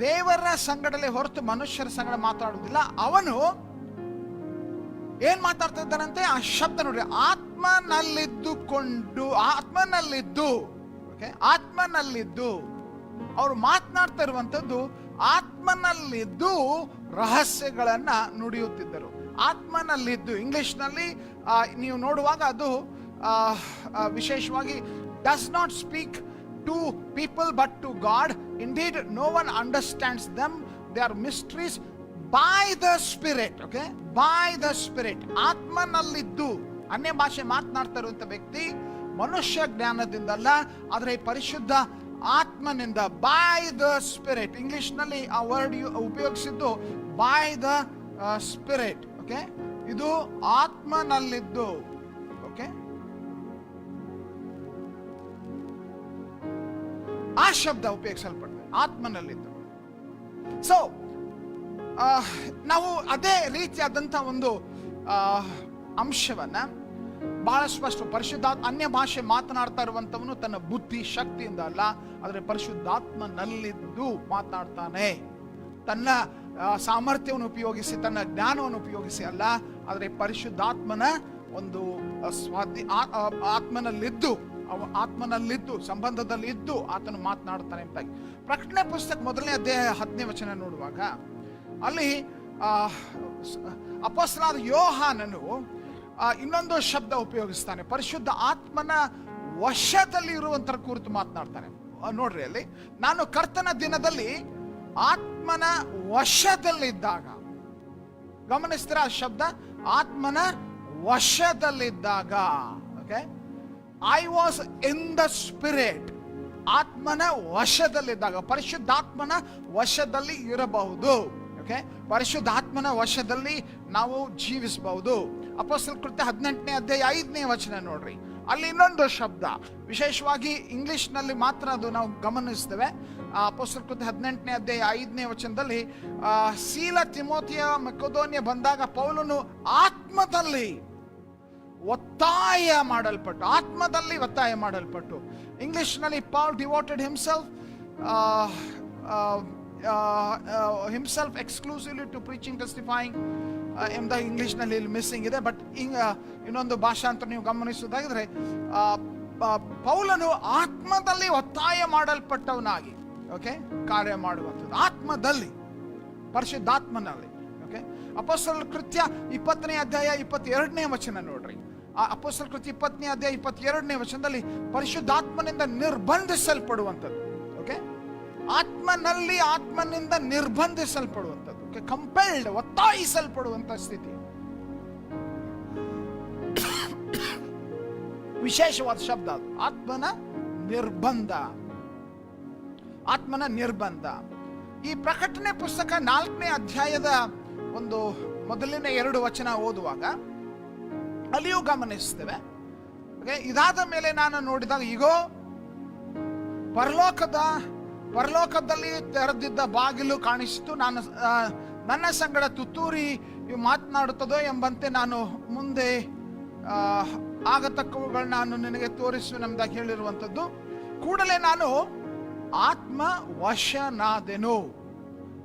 ದೇವರ ಸಂಗಡಲೇ ಹೊರತು ಮನುಷ್ಯರ ಸಂಗಡ ಮಾತಾಡುವುದಿಲ್ಲ. ಅವನು ಏನ್ ಮಾತಾಡ್ತಾ ಇದ್ದಾನಂತೆ? ಆ ಶಬ್ದ ನೋಡ್ರಿ, ಆತ್ಮನಲ್ಲಿದ್ದು ಓಕೆ, ಆತ್ಮನಲ್ಲಿದ್ದು ಅವರು ಮಾತನಾಡ್ತಾ ಇರುವಂತದ್ದು ಆತ್ಮನಲ್ಲಿದ್ದು ರಹಸ್ಯಗಳನ್ನ ನುಡಿಯುತ್ತಿದ್ದರು. ಆತ್ಮನಲ್ಲಿದ್ದು ಇಂಗ್ಲಿಷ್ನಲ್ಲಿ ನೀವು ನೋಡುವಾಗ ಅದು ವಿಶೇಷವಾಗಿ does not speak to people but to God, indeed no one understands them, they are mysteries by the spirit. Okay, by the spirit. ಆತ್ಮನಲ್ಲಿದ್ದು ಅನ್ಯ ಭಾಷೆ ಮಾತನಾಡ್ತಾ ಇರುವಂತ ವ್ಯಕ್ತಿ ಮನುಷ್ಯ ಜ್ಞಾನದಿಂದಲ್ಲ, ಆದರೆ ಪರಿಶುದ್ಧ ಆತ್ಮನಿಂದ, ಬೈ ದ ಸ್ಪಿರಿಟ್. ಇಂಗ್ಲಿಷ್ ನಲ್ಲಿ ಆ ವರ್ಡ್ ಉಪಯೋಗಿಸಿದ್ದು ಬೈ ದ ಸ್ಪಿರಿಟ್. ಓಕೆ, ಇದು ಆತ್ಮನಲ್ಲಿದ್ದು. ಓಕೆ, ಆ ಶಬ್ದ ಉಪಯೋಗಿಸಲ್ಪಡ್ತದೆ, ಆತ್ಮನಲ್ಲಿದ್ದು. ಸೊ ನಾವು ಅದೇ ರೀತಿಯಾದಂತ ಒಂದು ಅಂಶವನ್ನ ಬಹಳ ಸ್ಪಷ್ಟ, ಪರಿಶುದ್ಧಾತ್ಮ ಅನ್ಯ ಭಾಷೆ ಮಾತನಾಡ್ತಾ ಇರುವಂತವನು ತನ್ನ ಬುದ್ಧಿ ಶಕ್ತಿಯಿಂದ ಅಲ್ಲ, ಆದರೆ ಪರಿಶುದ್ಧಾತ್ಮನಲ್ಲಿದ್ದು ಮಾತನಾಡ್ತಾನೆ. ತನ್ನ ಸಾಮರ್ಥ್ಯವನ್ನು ಉಪಯೋಗಿಸಿ, ತನ್ನ ಜ್ಞಾನವನ್ನು ಉಪಯೋಗಿಸಿ ಅಲ್ಲ, ಆದರೆ ಪರಿಶುದ್ಧಾತ್ಮನ ಒಂದು ಆತ್ಮನಲ್ಲಿದ್ದು ಸಂಬಂಧದಲ್ಲಿ ಇದ್ದು ಆತನು ಮಾತನಾಡ್ತಾನೆ ಎಂಬುದಾಗಿ. ಪ್ರಕಟಣೆ ಪುಸ್ತಕ 1ನೇ ಅಧ್ಯಾಯ 10ನೇ ವಚನ ನೋಡುವಾಗ ಅಲ್ಲಿ ಅಪೊಸ್ತಲನಾದ ಯೋಹಾನನು ಇನ್ನೊಂದು ಶಬ್ದ ಉಪಯೋಗಿಸ್ತಾನೆ, ಪರಿಶುದ್ಧ ಆತ್ಮನ ವಶದಲ್ಲಿ ಇರುವಂತರ ಕುರಿತು ಮಾತನಾಡ್ತಾನೆ. ನೋಡ್ರಿ, ಅಲ್ಲಿ ನಾನು ಕರ್ತನ ದಿನದಲ್ಲಿ ಆತ್ಮನ ವಶದಲ್ಲಿದ್ದಾಗ, ಗಮನಿಸ್ತೀರ ಆ ಶಬ್ದ, ಆತ್ಮನ ವಶದಲ್ಲಿದ್ದಾಗ. Okay, I was in the spirit. ಆತ್ಮನ ವಶದಲ್ಲಿದ್ದಾಗ, ಪರಿಶುದ್ಧಾತ್ಮನ ವಶದಲ್ಲಿ ಇರಬಹುದು. ಓಕೆ, ಪರಿಶುದ್ಧಾತ್ಮನ ವಶದಲ್ಲಿ ನಾವು ಜೀವಿಸಬಹುದು. ಅಪೊಸ್ತಲರ ಕೃತ್ಯ 18ನೇ ಅಧ್ಯಾಯ 5ನೇ ವಚನ ನೋಡ್ರಿ, ಅಲ್ಲಿ ಇನ್ನೊಂದು ಶಬ್ದ, ವಿಶೇಷವಾಗಿ ಇಂಗ್ಲಿಷ್ ನಲ್ಲಿ ಮಾತ್ರ ಅದು ನಾವು ಗಮನಿಸ್ತೇವೆ. ಅಪೊಸ್ತಲರ ಕೃತ್ಯ 18ನೇ ಅಧ್ಯಾಯ 5ನೇ ವಚನದಲ್ಲಿ ಸೀಲ, ತಿಮೋತಿಯ, ಮಕೆದೋನ್ಯ ಬಂದಾಗ ಪೌಲನು ಆತ್ಮದಲ್ಲಿ ಒತ್ತಾಯ ಮಾಡಲ್ಪಟ್ಟು, ಇಂಗ್ಲಿಷ್ ನಲ್ಲಿ Paul devoted himself exclusively to preaching, testifying. ಎಂಬ ಇಂಗ್ಲಿಷ್ ನಲ್ಲಿ ಮಿಸ್ಸಿಂಗ್ ಇದೆ, ಬಟ್ ಇನ್ನೊಂದು ಭಾಷಾಂತರ ನೀವು ಗಮನಿಸುವುದಾಗಿದ್ರೆ ಪೌಲನು ಆತ್ಮದಲ್ಲಿ ಒತ್ತಾಯ ಮಾಡಲ್ಪಟ್ಟವನಾಗಿ, ಓಕೆ, ಕಾರ್ಯ ಮಾಡುವಂಥದ್ದು ಆತ್ಮದಲ್ಲಿ, ಪರಿಶುದ್ಧಾತ್ಮನಲ್ಲಿ. ಓಕೆ, ಅಪೊಸ್ತಲರ ಕೃತ್ಯ 20ನೇ ಅಧ್ಯಾಯ 22ನೇ ವಚನ ನೋಡ್ರಿ. ಆ ಅಪೊಸ್ತಲರ ಕೃತ್ಯ 20ನೇ ಅಧ್ಯಾಯ 22ನೇ ವಚನದಲ್ಲಿ ಪರಿಶುದ್ಧಾತ್ಮನಿಂದ ನಿರ್ಬಂಧಿಸಲ್ಪಡುವಂಥದ್ದು. ಓಕೆ, ಆತ್ಮನಿಂದ ನಿರ್ಬಂಧಿಸಲ್ಪಡುವಂಥದ್ದು. ಓಕೆ, ಕಂಪೆಲ್ಡ್, ಒತ್ತಾಯಿಸಲ್ಪಡುವಂತ ಸ್ಥಿತಿ. ವಿಶೇಷವಾದ ಶಬ್ದ ಅದು, ಆತ್ಮನ ನಿರ್ಬಂಧ. ಈ ಪ್ರಕಟಣೆ ಪುಸ್ತಕ 4ನೇ ಅಧ್ಯಾಯದ ಒಂದು ಮೊದಲಿನ 2 ವಚನ ಓದುವಾಗ ಅಲ್ಲಿಯೂ ಗಮನಿಸ್ತೇವೆ. ಇದಾದ ಮೇಲೆ ನಾನು ನೋಡಿದಾಗ, ಈಗೋ ಪರಲೋಕದಲ್ಲಿ ತೆರೆದಿದ್ದ ಬಾಗಿಲು ಕಾಣಿಸಿತು, ನನ್ನ ಸಂಗಡ ತುತ್ತೂರಿ ಮಾತನಾಡುತ್ತದೋ ಎಂಬಂತೆ ನಾನು ಮುಂದೆ ಆಗತಕ್ಕವುಗಳನ್ನ ನಾನು ನಿನಗೆ ತೋರಿಸುವೆನೆಂಬುದಾಗಿ ಹೇಳಿರುವಂಥದ್ದು. ಕೂಡಲೇ ನಾನು ಆತ್ಮ ವಶನಾದೆನು,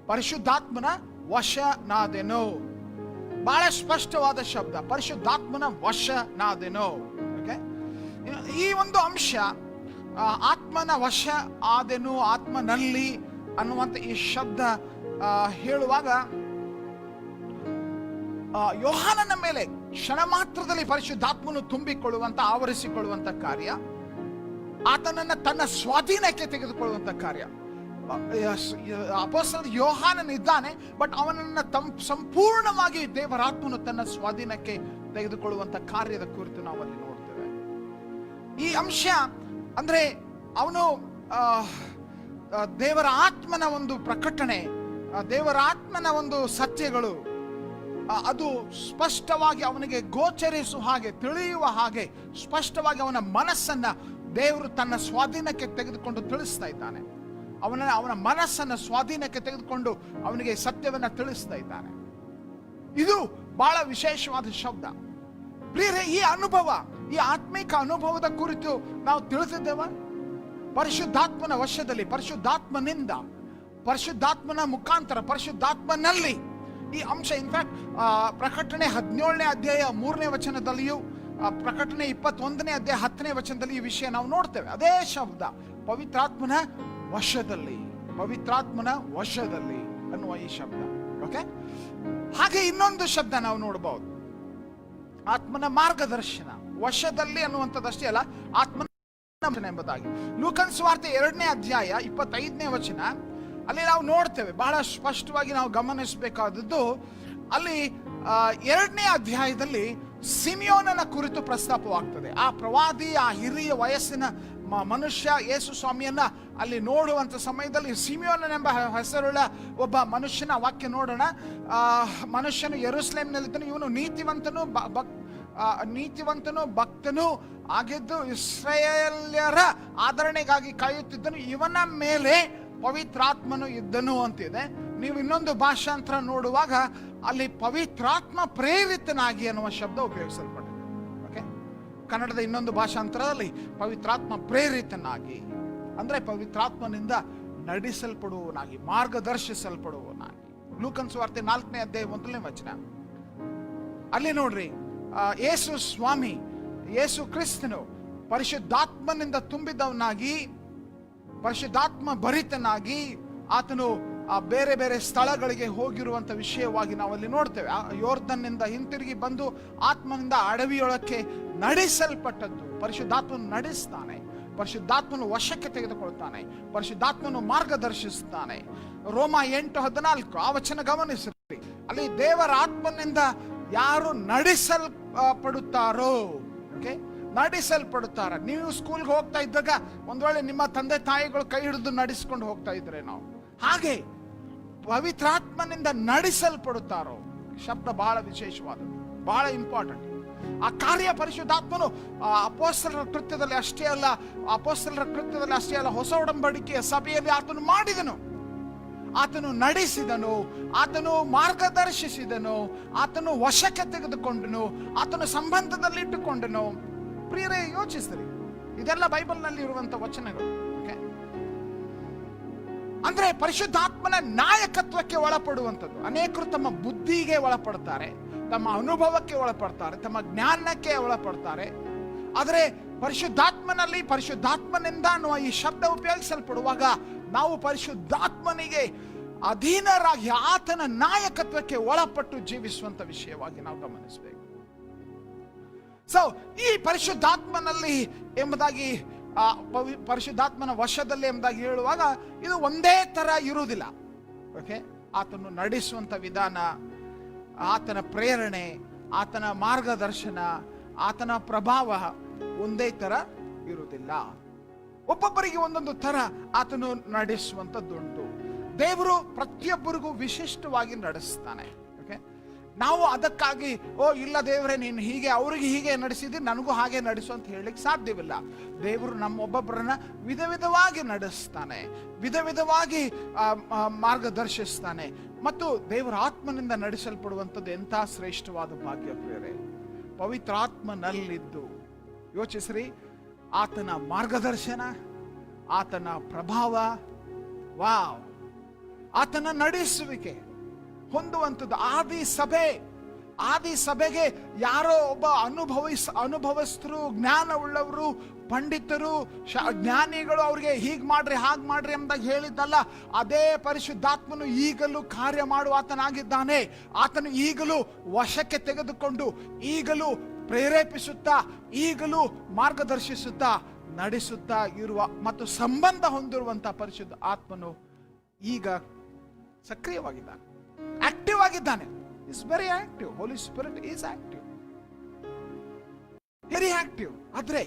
ಪರಿಶುದ್ಧಾತ್ಮನ ವಶನಾದೆನು. ಬಹಳ ಸ್ಪಷ್ಟವಾದ ಶಬ್ದ, ಪರಿಶುದ್ಧಾತ್ಮನ ವಶನಾದೆನು. ಓಕೆ, ಈ ಒಂದು ಅಂಶ ಆತ್ಮನ ವಶ ಆದೆನು, ಆತ್ಮನಲ್ಲಿ ಅನ್ನುವಂಥ ಈ ಶಬ್ದ ಹೇಳುವಾಗ ಯೋಹಾನನ ಮೇಲೆ ಕ್ಷಣ ಮಾತ್ರದಲ್ಲಿ ಪರಿಶುದ್ಧಾತ್ಮನು ತುಂಬಿಕೊಳ್ಳುವಂತ, ಆವರಿಸಿಕೊಳ್ಳುವಂತ ಕಾರ್ಯ, ಆತನನ್ನ ತನ್ನ ಸ್ವಾಧೀನಕ್ಕೆ ತೆಗೆದುಕೊಳ್ಳುವಂತ ಕಾರ್ಯ. ಅಪೊಸ್ತಲ ಯೋಹಾನನಿದ್ದಾನೆ, ಬಟ್ ಅವನನ್ನ ಸಂಪೂರ್ಣವಾಗಿ ದೇವರಾತ್ಮನು ತನ್ನ ಸ್ವಾಧೀನಕ್ಕೆ ತೆಗೆದುಕೊಳ್ಳುವಂತ ಕಾರ್ಯದ ಕುರಿತು ನಾವಲ್ಲಿ ನೋಡ್ತೇವೆ. ಈ ಅಂಶ ಅಂದ್ರೆ ಅವನು ದೇವರ ಆತ್ಮನ ಒಂದು ಪ್ರಕಟಣೆ, ದೇವರ ಆತ್ಮನ ಒಂದು ಸತ್ಯಗಳು ಅದು ಸ್ಪಷ್ಟವಾಗಿ ಅವನಿಗೆ ಗೋಚರಿಸುವ ಹಾಗೆ, ತಿಳಿಯುವ ಹಾಗೆ ಸ್ಪಷ್ಟವಾಗಿ ಅವನ ಮನಸ್ಸನ್ನ ದೇವರು ತನ್ನ ಸ್ವಾಧೀನಕ್ಕೆ ತೆಗೆದುಕೊಂಡು ತಿಳಿಸ್ತಾ ಇದ್ದಾನೆ. ಅವನ ಮನಸ್ಸನ್ನ ಸ್ವಾಧೀನಕ್ಕೆ ತೆಗೆದುಕೊಂಡು ಅವನಿಗೆ ಸತ್ಯವನ್ನ ತಿಳಿಸ್ತಾ ಇದ್ದಾನೆ. ಇದು ಬಹಳ ವಿಶೇಷವಾದ ಶಬ್ದ. ಪ್ರಿಯರೇ, ಈ ಅನುಭವ, ಈ ಆತ್ಮಿಕ ಅನುಭವದ ಕುರಿತು ನಾವು ತಿಳಿದಿದ್ದೇವ. ಪರಿಶುದ್ಧಾತ್ಮನ ವಶದಲ್ಲಿ, ಪರಿಶುದ್ಧಾತ್ಮನಿಂದ, ಪರಿಶುದ್ಧಾತ್ಮನ ಮುಖಾಂತರ, ಪರಿಶುದ್ಧಾತ್ಮನಲ್ಲಿ ಈ ಅಂಶ. ಇನ್ಫ್ಯಾಕ್ಟ್ ಪ್ರಕಟಣೆ 17ನೇ ಅಧ್ಯಾಯ 3ನೇ ವಚನದಲ್ಲಿಯೂ ಪ್ರಕಟಣೆ 21ನೇ ಅಧ್ಯಾಯ 10ನೇ ವಚನದಲ್ಲಿ ಈ ವಿಷಯ ನಾವು ನೋಡ್ತೇವೆ. ಅದೇ ಶಬ್ದ ಪವಿತ್ರಾತ್ಮನ ವಶದಲ್ಲಿ, ಪವಿತ್ರಾತ್ಮನ ವಶದಲ್ಲಿ ಅನ್ನುವ ಈ ಶಬ್ದ. ಓಕೆ, ಹಾಗೆ ಇನ್ನೊಂದು ಶಬ್ದ ನಾವು ನೋಡಬಹುದು, ಆತ್ಮನ ಮಾರ್ಗದರ್ಶನ. ವಶದಲ್ಲಿ ಅನ್ನುವಂಥದ್ದಷ್ಟೇ ಅಲ್ಲ, ಆತ್ಮನ ಎಂಬುದಾಗಿ. ಲೂಕನ್ ಸುವಾರ್ತೆ 2ನೇ ಅಧ್ಯಾಯ 25ನೇ ವಚನ ಅಲ್ಲಿ ನಾವು ನೋಡ್ತೇವೆ. ಬಹಳ ಸ್ಪಷ್ಟವಾಗಿ ನಾವು ಗಮನಿಸಬೇಕಾದದ್ದು, ಅಲ್ಲಿ 2ನೇ ಅಧ್ಯಾಯದಲ್ಲಿ ಸಿಮಿಯೋನನ ಕುರಿತು ಪ್ರಸ್ತಾಪವಾಗ್ತದೆ. ಆ ಪ್ರವಾದಿ, ಆ ಹಿರಿಯ ವಯಸ್ಸಿನ ಮನುಷ್ಯ ಯೇಸು ಸ್ವಾಮಿಯನ್ನ ಅಲ್ಲಿ ನೋಡುವಂತ ಸಮಯದಲ್ಲಿ ಸಿಮಿಯೋನನೆಂಬ ಹೆಸರುಳ್ಳ ಒಬ್ಬ ಮನುಷ್ಯನ ವಾಕ್ಯ ನೋಡೋಣ. ಮನುಷ್ಯನು ಯೆರೂಸಲೇಮಿನಲ್ಲಿದ್ದನು, ಇವನು ನೀತಿವಂತನು ಭಕ್ತನು ಆಗಿದ್ದು ಇಸ್ರಾಯೇಲ್ಯರ ಆದರಣೆಗಾಗಿ ಕಾಯುತ್ತಿದ್ದನು, ಇವನ ಮೇಲೆ ಪವಿತ್ರಾತ್ಮನು ಇದ್ದನು ಅಂತಿದೆ. ನೀವು ಇನ್ನೊಂದು ಭಾಷಾಂತರ ನೋಡುವಾಗ ಅಲ್ಲಿ ಪವಿತ್ರಾತ್ಮ ಪ್ರೇರಿತನಾಗಿ ಅನ್ನುವ ಶಬ್ದ ಉಪಯೋಗಿಸಲ್ಪಟ್ಟಿದೆ. ಓಕೆ, ಕನ್ನಡದ ಇನ್ನೊಂದು ಭಾಷಾಂತರದಲ್ಲಿ ಪವಿತ್ರಾತ್ಮ ಪ್ರೇರಿತನಾಗಿ ಅಂದ್ರೆ ಪವಿತ್ರಾತ್ಮನಿಂದ ನಡೆಸಲ್ಪಡುವನಾಗಿ, ಮಾರ್ಗದರ್ಶಿಸಲ್ಪಡುವನಾಗಿ. ಲೂಕನ್ ಸುವಾರ್ತೆ 4ನೇ ಅಧ್ಯಾಯ 1ನೇ ವಚನ ಅಲ್ಲಿ ನೋಡ್ರಿ, ಯೇಸು ಸ್ವಾಮಿ, ಯೇಸು ಕ್ರಿಸ್ತನು ಪರಿಶುದ್ಧಾತ್ಮನಿಂದ ತುಂಬಿದವನಾಗಿ, ಪರಿಶುದ್ಧಾತ್ಮ ಭರಿತನಾಗಿ ಆತನು ಬೇರೆ ಬೇರೆ ಸ್ಥಳಗಳಿಗೆ ಹೋಗಿರುವಂತ ವಿಷಯವಾಗಿ ನಾವು ಅಲ್ಲಿ ನೋಡ್ತೇವೆ. ಯೋರ್ದನ್ನಿಂದ ಹಿಂತಿರುಗಿ ಬಂದು ಆತ್ಮನಿಂದ ಅಡವಿಯೊಳಕ್ಕೆ ನಡೆಸಲ್ಪಟ್ಟದ್ದು. ಪರಿಶುದ್ಧಾತ್ಮನು ನಡೆಸ್ತಾನೆ, ಪರಿಶುದ್ಧಾತ್ಮನು ವಶಕ್ಕೆ ತೆಗೆದುಕೊಳ್ತಾನೆ, ಪರಿಶುದ್ಧಾತ್ಮನು ಮಾರ್ಗದರ್ಶಿಸ್ತಾನೆ. ರೋಮ 8:14 ಆ ವಚನ ಗಮನಿಸಿರಿ. ಅಲ್ಲಿ ದೇವರ ಆತ್ಮನಿಂದ ಯಾರು ನಡೆಸಲ್ಪಡುತ್ತಾರೋ, ಓಕೆ, ನಡೆಸಲ್ಪಡುತ್ತಾರೆ. ನೀವು ಸ್ಕೂಲ್ಗೆ ಹೋಗ್ತಾ ಇದ್ದಾಗ ಒಂದ್ ವೇಳೆ ನಿಮ್ಮ ತಂದೆ ತಾಯಿಗಳು ಕೈ ಹಿಡಿದು ನಡೆಸ್ಕೊಂಡು ಹೋಗ್ತಾ ಇದ್ರೆ ನಾವು ಹಾಗೆ ಪವಿತ್ರಾತ್ಮನಿಂದ ನಡೆಸಲ್ಪಡುತ್ತಾರೋ ಶಬ್ದ ಬಹಳ ವಿಶೇಷವಾದದ್ದು, ಬಹಳ ಇಂಪಾರ್ಟೆಂಟ್. ಆ ಕಾರ್ಯ ಪರಿಶುದ್ಧಾತ್ಮನು ಅಪೊಸ್ತಲರ ಕೃತ್ಯದಲ್ಲಿ ಅಷ್ಟೇ ಅಲ್ಲ, ಹೊಸ ಒಡಂಬಡಿಕೆಯ ಸಭೆಯಲ್ಲಿ ಆತನು ಮಾಡಿದನು, ಆತನು ನಡೆಸಿದನು, ಆತನು ಮಾರ್ಗದರ್ಶಿಸಿದನು, ಆತನು ವಶಕ್ಕೆ ತೆಗೆದುಕೊಂಡನು, ಆತನು ಸಂಬಂಧದಲ್ಲಿ ಇಟ್ಟುಕೊಂಡನು. ಪ್ರಿಯರೇ, ಯೋಚಿಸಿರಿ, ಇದೆಲ್ಲ ಬೈಬಲ್ನಲ್ಲಿ ಇರುವಂತ ವಚನಗಳು. ಅಂದ್ರೆ ಪರಿಶುದ್ಧಾತ್ಮನ ನಾಯಕತ್ವಕ್ಕೆ ಒಳಪಡುವಂಥದ್ದು. ಅನೇಕರು ತಮ್ಮ ಬುದ್ಧಿಗೆ ಒಳಪಡ್ತಾರೆ, ತಮ್ಮ ಅನುಭವಕ್ಕೆ ಒಳಪಡ್ತಾರೆ, ತಮ್ಮ ಜ್ಞಾನಕ್ಕೆ ಒಳಪಡ್ತಾರೆ. ಆದರೆ ಪರಿಶುದ್ಧಾತ್ಮನಲ್ಲಿ ಪರಿಶುದ್ಧಾತ್ಮನಿಂದ ಅನ್ನುವ ಈ ಶಬ್ದ ಉಪಯೋಗಿಸಲ್ಪಡುವಾಗ ನಾವು ಪರಿಶುದ್ಧಾತ್ಮನಿಗೆ ಅಧೀನರಾಗಿ ಆತನ ನಾಯಕತ್ವಕ್ಕೆ ಒಳಪಟ್ಟು ಜೀವಿಸುವಂತ ವಿಷಯವಾಗಿ ನಾವು ಗಮನಿಸಬೇಕು. ಸೊ ಈ ಪರಿಶುದ್ಧಾತ್ಮನಲ್ಲಿ ಎಂಬುದಾಗಿ, ಪರಿಶುದ್ಧಾತ್ಮನ ವಶದಲ್ಲಿ ಎಂಬುದಾಗಿ ಹೇಳುವಾಗ ಇದು ಒಂದೇ ತರ ಇರುವುದಿಲ್ಲ. ಓಕೆ, ಆತನು ನಡೆಸುವಂತ ವಿಧಾನ, ಆತನ ಪ್ರೇರಣೆ, ಆತನ ಮಾರ್ಗದರ್ಶನ, ಆತನ ಪ್ರಭಾವ ಒಂದೇ ತರ ಇರುವುದಿಲ್ಲ. ಒಬ್ಬೊಬ್ಬರಿಗೆ ಒಂದೊಂದು ತರ ಆತನು ನಡೆಸುವಂತದ್ದುಂಟು. ದೇವರು ಪ್ರತಿಯೊಬ್ಬರಿಗೂ ವಿಶಿಷ್ಟವಾಗಿ ನಡೆಸ್ತಾನೆ. ಓಕೆ, ನಾವು ಅದಕ್ಕಾಗಿ ಇಲ್ಲ ದೇವರೇ ನೀನು ಹೀಗೆ ಅವ್ರಿಗೆ ಹೀಗೆ ನಡೆಸಿದಿ, ನನಗೂ ಹಾಗೆ ನಡೆಸು ಅಂತ ಹೇಳಲಿಕ್ಕೆ ಸಾಧ್ಯವಿಲ್ಲ. ದೇವರು ನಮ್ಮೊಬ್ಬೊಬ್ಬರನ್ನ ವಿಧ ವಿಧವಾಗಿ ನಡೆಸ್ತಾನೆ, ವಿಧ ವಿಧವಾಗಿ ಮಾರ್ಗದರ್ಶಿಸ್ತಾನೆ. ಮತ್ತು ದೇವರ ಆತ್ಮನಿಂದ ನಡೆಸಲ್ಪಡುವಂಥದ್ದು ಎಂಥ ಶ್ರೇಷ್ಠವಾದ ಭಾಗ್ಯ ಪ್ರಿಯರೇ. ಪವಿತ್ರಾತ್ಮನಲ್ಲಿದ್ದು ಯೋಚಿಸ್ರಿ, ಆತನ ಮಾರ್ಗದರ್ಶನ, ಆತನ ಪ್ರಭಾವ, ವಾವ್, ಆತನ ನಡೆಸುವಿಕೆ ಹೊಂದುವಂಥದ್ದು. ಆದಿ ಸಭೆಗೆ ಯಾರೋ ಒಬ್ಬ ಅನುಭವಸ್ಥರು, ಜ್ಞಾನವುಳ್ಳವರು, ಪಂಡಿತರು, ಜ್ಞಾನಿಗಳು ಅವ್ರಿಗೆ ಹೀಗ್ ಮಾಡ್ರಿ ಹಾಗ್ ಮಾಡ್ರಿ ಎಂಬುದಾಗಿ ಹೇಳಿದ್ದಲ್ಲ. ಅದೇ ಪರಿಶುದ್ಧಾತ್ಮನು ಈಗಲೂ ಕಾರ್ಯ ಮಾಡುವ ಆತನಾಗಿದ್ದಾನೆ. ಆತನು ಈಗಲೂ ವಶಕ್ಕೆ ತೆಗೆದುಕೊಂಡು, ಈಗಲೂ ಪ್ರೇರೇಪಿಸುತ್ತಾ, ಈಗಲೂ ಮಾರ್ಗದರ್ಶಿಸುತ್ತಾ, ನಡೆಸುತ್ತಾ ಇರುವ ಮತ್ತು ಸಂಬಂಧ ಹೊಂದಿರುವಂತಹ ಪರಿಶುದ್ಧ ಆತ್ಮನು ಈಗ ಸಕ್ರಿಯವಾಗಿದ್ದಾನೆ, ಆಕ್ಟಿವ್ ಆಗಿದ್ದಾನೆ. Is very active. Holy spirit is active, very active. ಆದ್ರೆ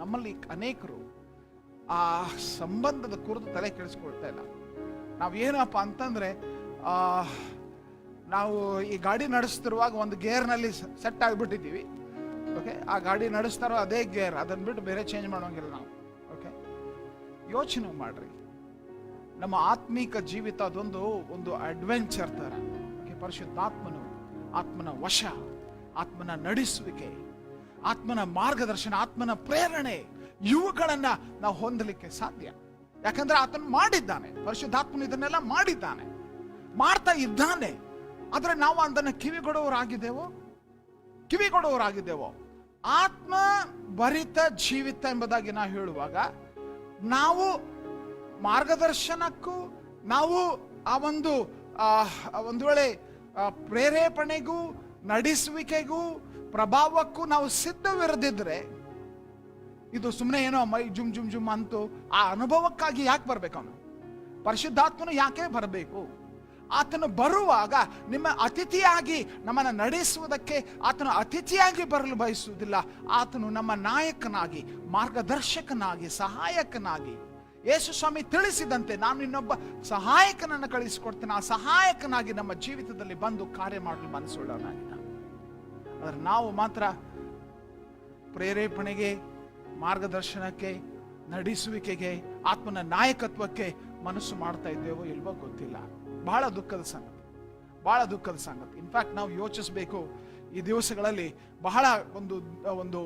ನಮ್ಮಲ್ಲಿ ಅನೇಕರು ಆ ಸಂಬಂಧದ ಕುರಿತು ತಲೆ ಕೆಡಿಸ್ಕೊಳ್ತಾ ಇಲ್ಲ. ನಾವು ಏನಪ್ಪ ಅಂತಂದ್ರೆ, ನಾವು ಈ ಗಾಡಿ ನಡೆಸ್ತಿರುವಾಗ ಒಂದು ಗೇರ್ನಲ್ಲಿ ಸೆಟ್ ಆಗಿಬಿಟ್ಟಿದ್ದೀವಿ. ಓಕೆ, ಆ ಗಾಡಿ ನಡೆಸ್ತಾರೋ ಅದೇ ಗೇರ್, ಅದನ್ನ ಬಿಟ್ಟು ಬೇರೆ ಚೇಂಜ್ ಮಾಡೋಂಗಿಲ್ಲ ನಾವು. ಓಕೆ, ಯೋಚನೆ ಮಾಡ್ರಿ, ನಮ್ಮ ಆತ್ಮೀಕ ಜೀವಿತ ಒಂದು ಅಡ್ವೆಂಚರ್ ತರ. ಪರಿಶುದ್ಧಾತ್ಮನು, ಆತ್ಮನ ವಶ, ಆತ್ಮನ ನಡೆಸುವಿಕೆ, ಆತ್ಮನ ಮಾರ್ಗದರ್ಶನ, ಆತ್ಮನ ಪ್ರೇರಣೆ, ಇವುಗಳನ್ನ ನಾವು ಹೊಂದಲಿಕ್ಕೆ ಸಾಧ್ಯ. ಯಾಕಂದ್ರೆ ಆತನು ಮಾಡಿದ್ದಾನೆ, ಪರಿಶುದ್ಧಾತ್ಮನು ಇದನ್ನೆಲ್ಲ ಮಾಡಿದ್ದಾನೆ, ಮಾಡ್ತಾ ಇದ್ದಾನೆ. ಆದ್ರೆ ನಾವು ಅದನ್ನ ಕಿವಿಗೊಡುವವರಾಗಿದ್ದೇವೋ? ಕಿವಿಗೊಡುವವರಾಗಿದ್ದೇವೋ. ಆತ್ಮ ಭರಿತ ಜೀವಿತ ಎಂಬುದಾಗಿ ನಾವು ಹೇಳುವಾಗ ನಾವು ಮಾರ್ಗದರ್ಶನಕ್ಕೂ ನಾವು ಆ ಒಂದು ವೇಳೆ ಪ್ರೇರೇಪಣೆಗೂ ನಡೆಸುವಿಕೆಗೂ ಪ್ರಭಾವಕ್ಕೂ ನಾವು ಸಿದ್ಧವಿರದಿದ್ರೆ, ಇದು ಸುಮ್ಮನೆ ಏನೋ ಮೈ ಜುಮ್ ಜುಮ್ ಜುಮ್ ಅಂತೂ ಆ ಅನುಭವಕ್ಕಾಗಿ ಯಾಕೆ ಬರ್ಬೇಕು? ಅವನು ಪರಿಶುದ್ಧಾತ್ಮನು ಯಾಕೆ ಬರಬೇಕು? ಆತನು ಬರುವಾಗ ನಿಮ್ಮ ಅತಿಥಿಯಾಗಿ ನಮ್ಮನ್ನು ನಡೆಸುವುದಕ್ಕೆ ಆತನು ಅತಿಥಿಯಾಗಿ ಬರಲು ಬಯಸುವುದಿಲ್ಲ. ಆತನು ನಮ್ಮ ನಾಯಕನಾಗಿ, ಮಾರ್ಗದರ್ಶಕನಾಗಿ, ಸಹಾಯಕನಾಗಿ, ಯೇಸು ಸ್ವಾಮಿ ತಿಳಿಸಿದಂತೆ ನಾನು ಇನ್ನೊಬ್ಬ ಸಹಾಯಕನನ್ನು ಕಳಿಸಿಕೊಡ್ತೇನೆ, ಆ ಸಹಾಯಕನಾಗಿ ನಮ್ಮ ಜೀವಿತದಲ್ಲಿ ಬಂದು ಕಾರ್ಯ ಮಾಡಲು ಮನಸ್ಸುಳ್ಳವನಾಗಿದ್ದ. ಆದರೆ ನಾವು ಮಾತ್ರ ಪ್ರೇರೇಪಣೆಗೆ, ಮಾರ್ಗದರ್ಶನಕ್ಕೆ, ನಡೆಸುವಿಕೆಗೆ, ಆತ್ಮನ ನಾಯಕತ್ವಕ್ಕೆ ಮನಸ್ಸು ಮಾಡ್ತಾ ಇದ್ದೇವೋ ಇಲ್ವೋ ಗೊತ್ತಿಲ್ಲ. ಬಹಳ ದುಃಖದ ಸಂಗತಿ. ಇನ್ಫ್ಯಾಕ್ಟ್ ನಾವು ಯೋಚಿಸಬೇಕು, ಈ ದಿವಸಗಳಲ್ಲಿ ಬಹಳ ಒಂದು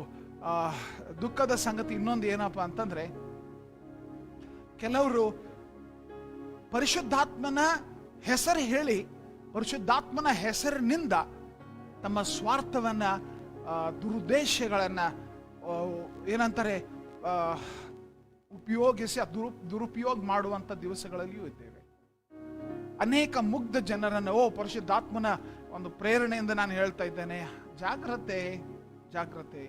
ದುಃಖದ ಸಂಗತಿ ಇನ್ನೊಂದು ಏನಪ್ಪ ಅಂತಂದ್ರೆ, ಕೆಲವರು ಪರಿಶುದ್ಧಾತ್ಮನ ಹೆಸರು ಹೇಳಿ, ಪರಿಶುದ್ಧಾತ್ಮನ ಹೆಸರಿನಿಂದ ತಮ್ಮ ಸ್ವಾರ್ಥವನ್ನ, ದುರುದ್ದೇಶಗಳನ್ನ ಏನಂತಾರೆ ಉಪಯೋಗಿಸಿ ದುರುಪಯೋಗ ಮಾಡುವಂತ ದಿವಸಗಳಲ್ಲಿಯೂ ಇದ್ದೇವೆ. ಅನೇಕ ಮುಗ್ಧ ಜನರನ್ನು ಪರಿಶುದ್ಧಾತ್ಮನ ಒಂದು ಪ್ರೇರಣೆಯಿಂದ ನಾನು ಹೇಳ್ತಾ ಇದ್ದೇನೆ, ಜಾಗ್ರತೆ.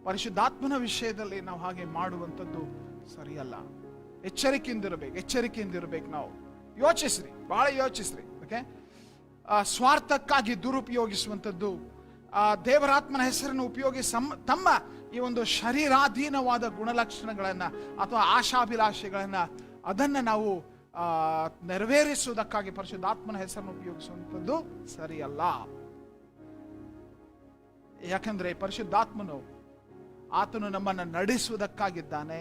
ಪರಿಶುದ್ಧಾತ್ಮನ ವಿಷಯದಲ್ಲಿ ನಾವು ಹಾಗೆ ಮಾಡುವಂಥದ್ದು ಸರಿಯಲ್ಲ. ಎಚ್ಚರಿಕೆಯಿಂದಿರಬೇಕು. ನಾವು ಬಹಳ ಯೋಚಿಸ್ರಿ. ಓಕೆ, ಸ್ವಾರ್ಥಕ್ಕಾಗಿ ದುರುಪಯೋಗಿಸುವಂಥದ್ದು, ದೇವರಾತ್ಮನ ಹೆಸರನ್ನು ಉಪಯೋಗಿಸಿ ತಮ್ಮ ಈ ಒಂದು ಶರೀರಾಧೀನವಾದ ಗುಣಲಕ್ಷಣಗಳನ್ನ ಅಥವಾ ಆಶಾಭಿಲಾಷೆಗಳನ್ನ ಅದನ್ನ ನಾವು ನೆರವೇರಿಸುವುದಕ್ಕಾಗಿ ಪರಿಶುದ್ಧಾತ್ಮನ ಹೆಸರನ್ನು ಉಪಯೋಗಿಸುವಂಥದ್ದು ಸರಿಯಲ್ಲ. ಯಾಕಂದ್ರೆ ಪರಿಶುದ್ಧಾತ್ಮನು ಆತನು ನಮ್ಮನ್ನು ನಡೆಸುವುದಕ್ಕಾಗಿದ್ದಾನೆ,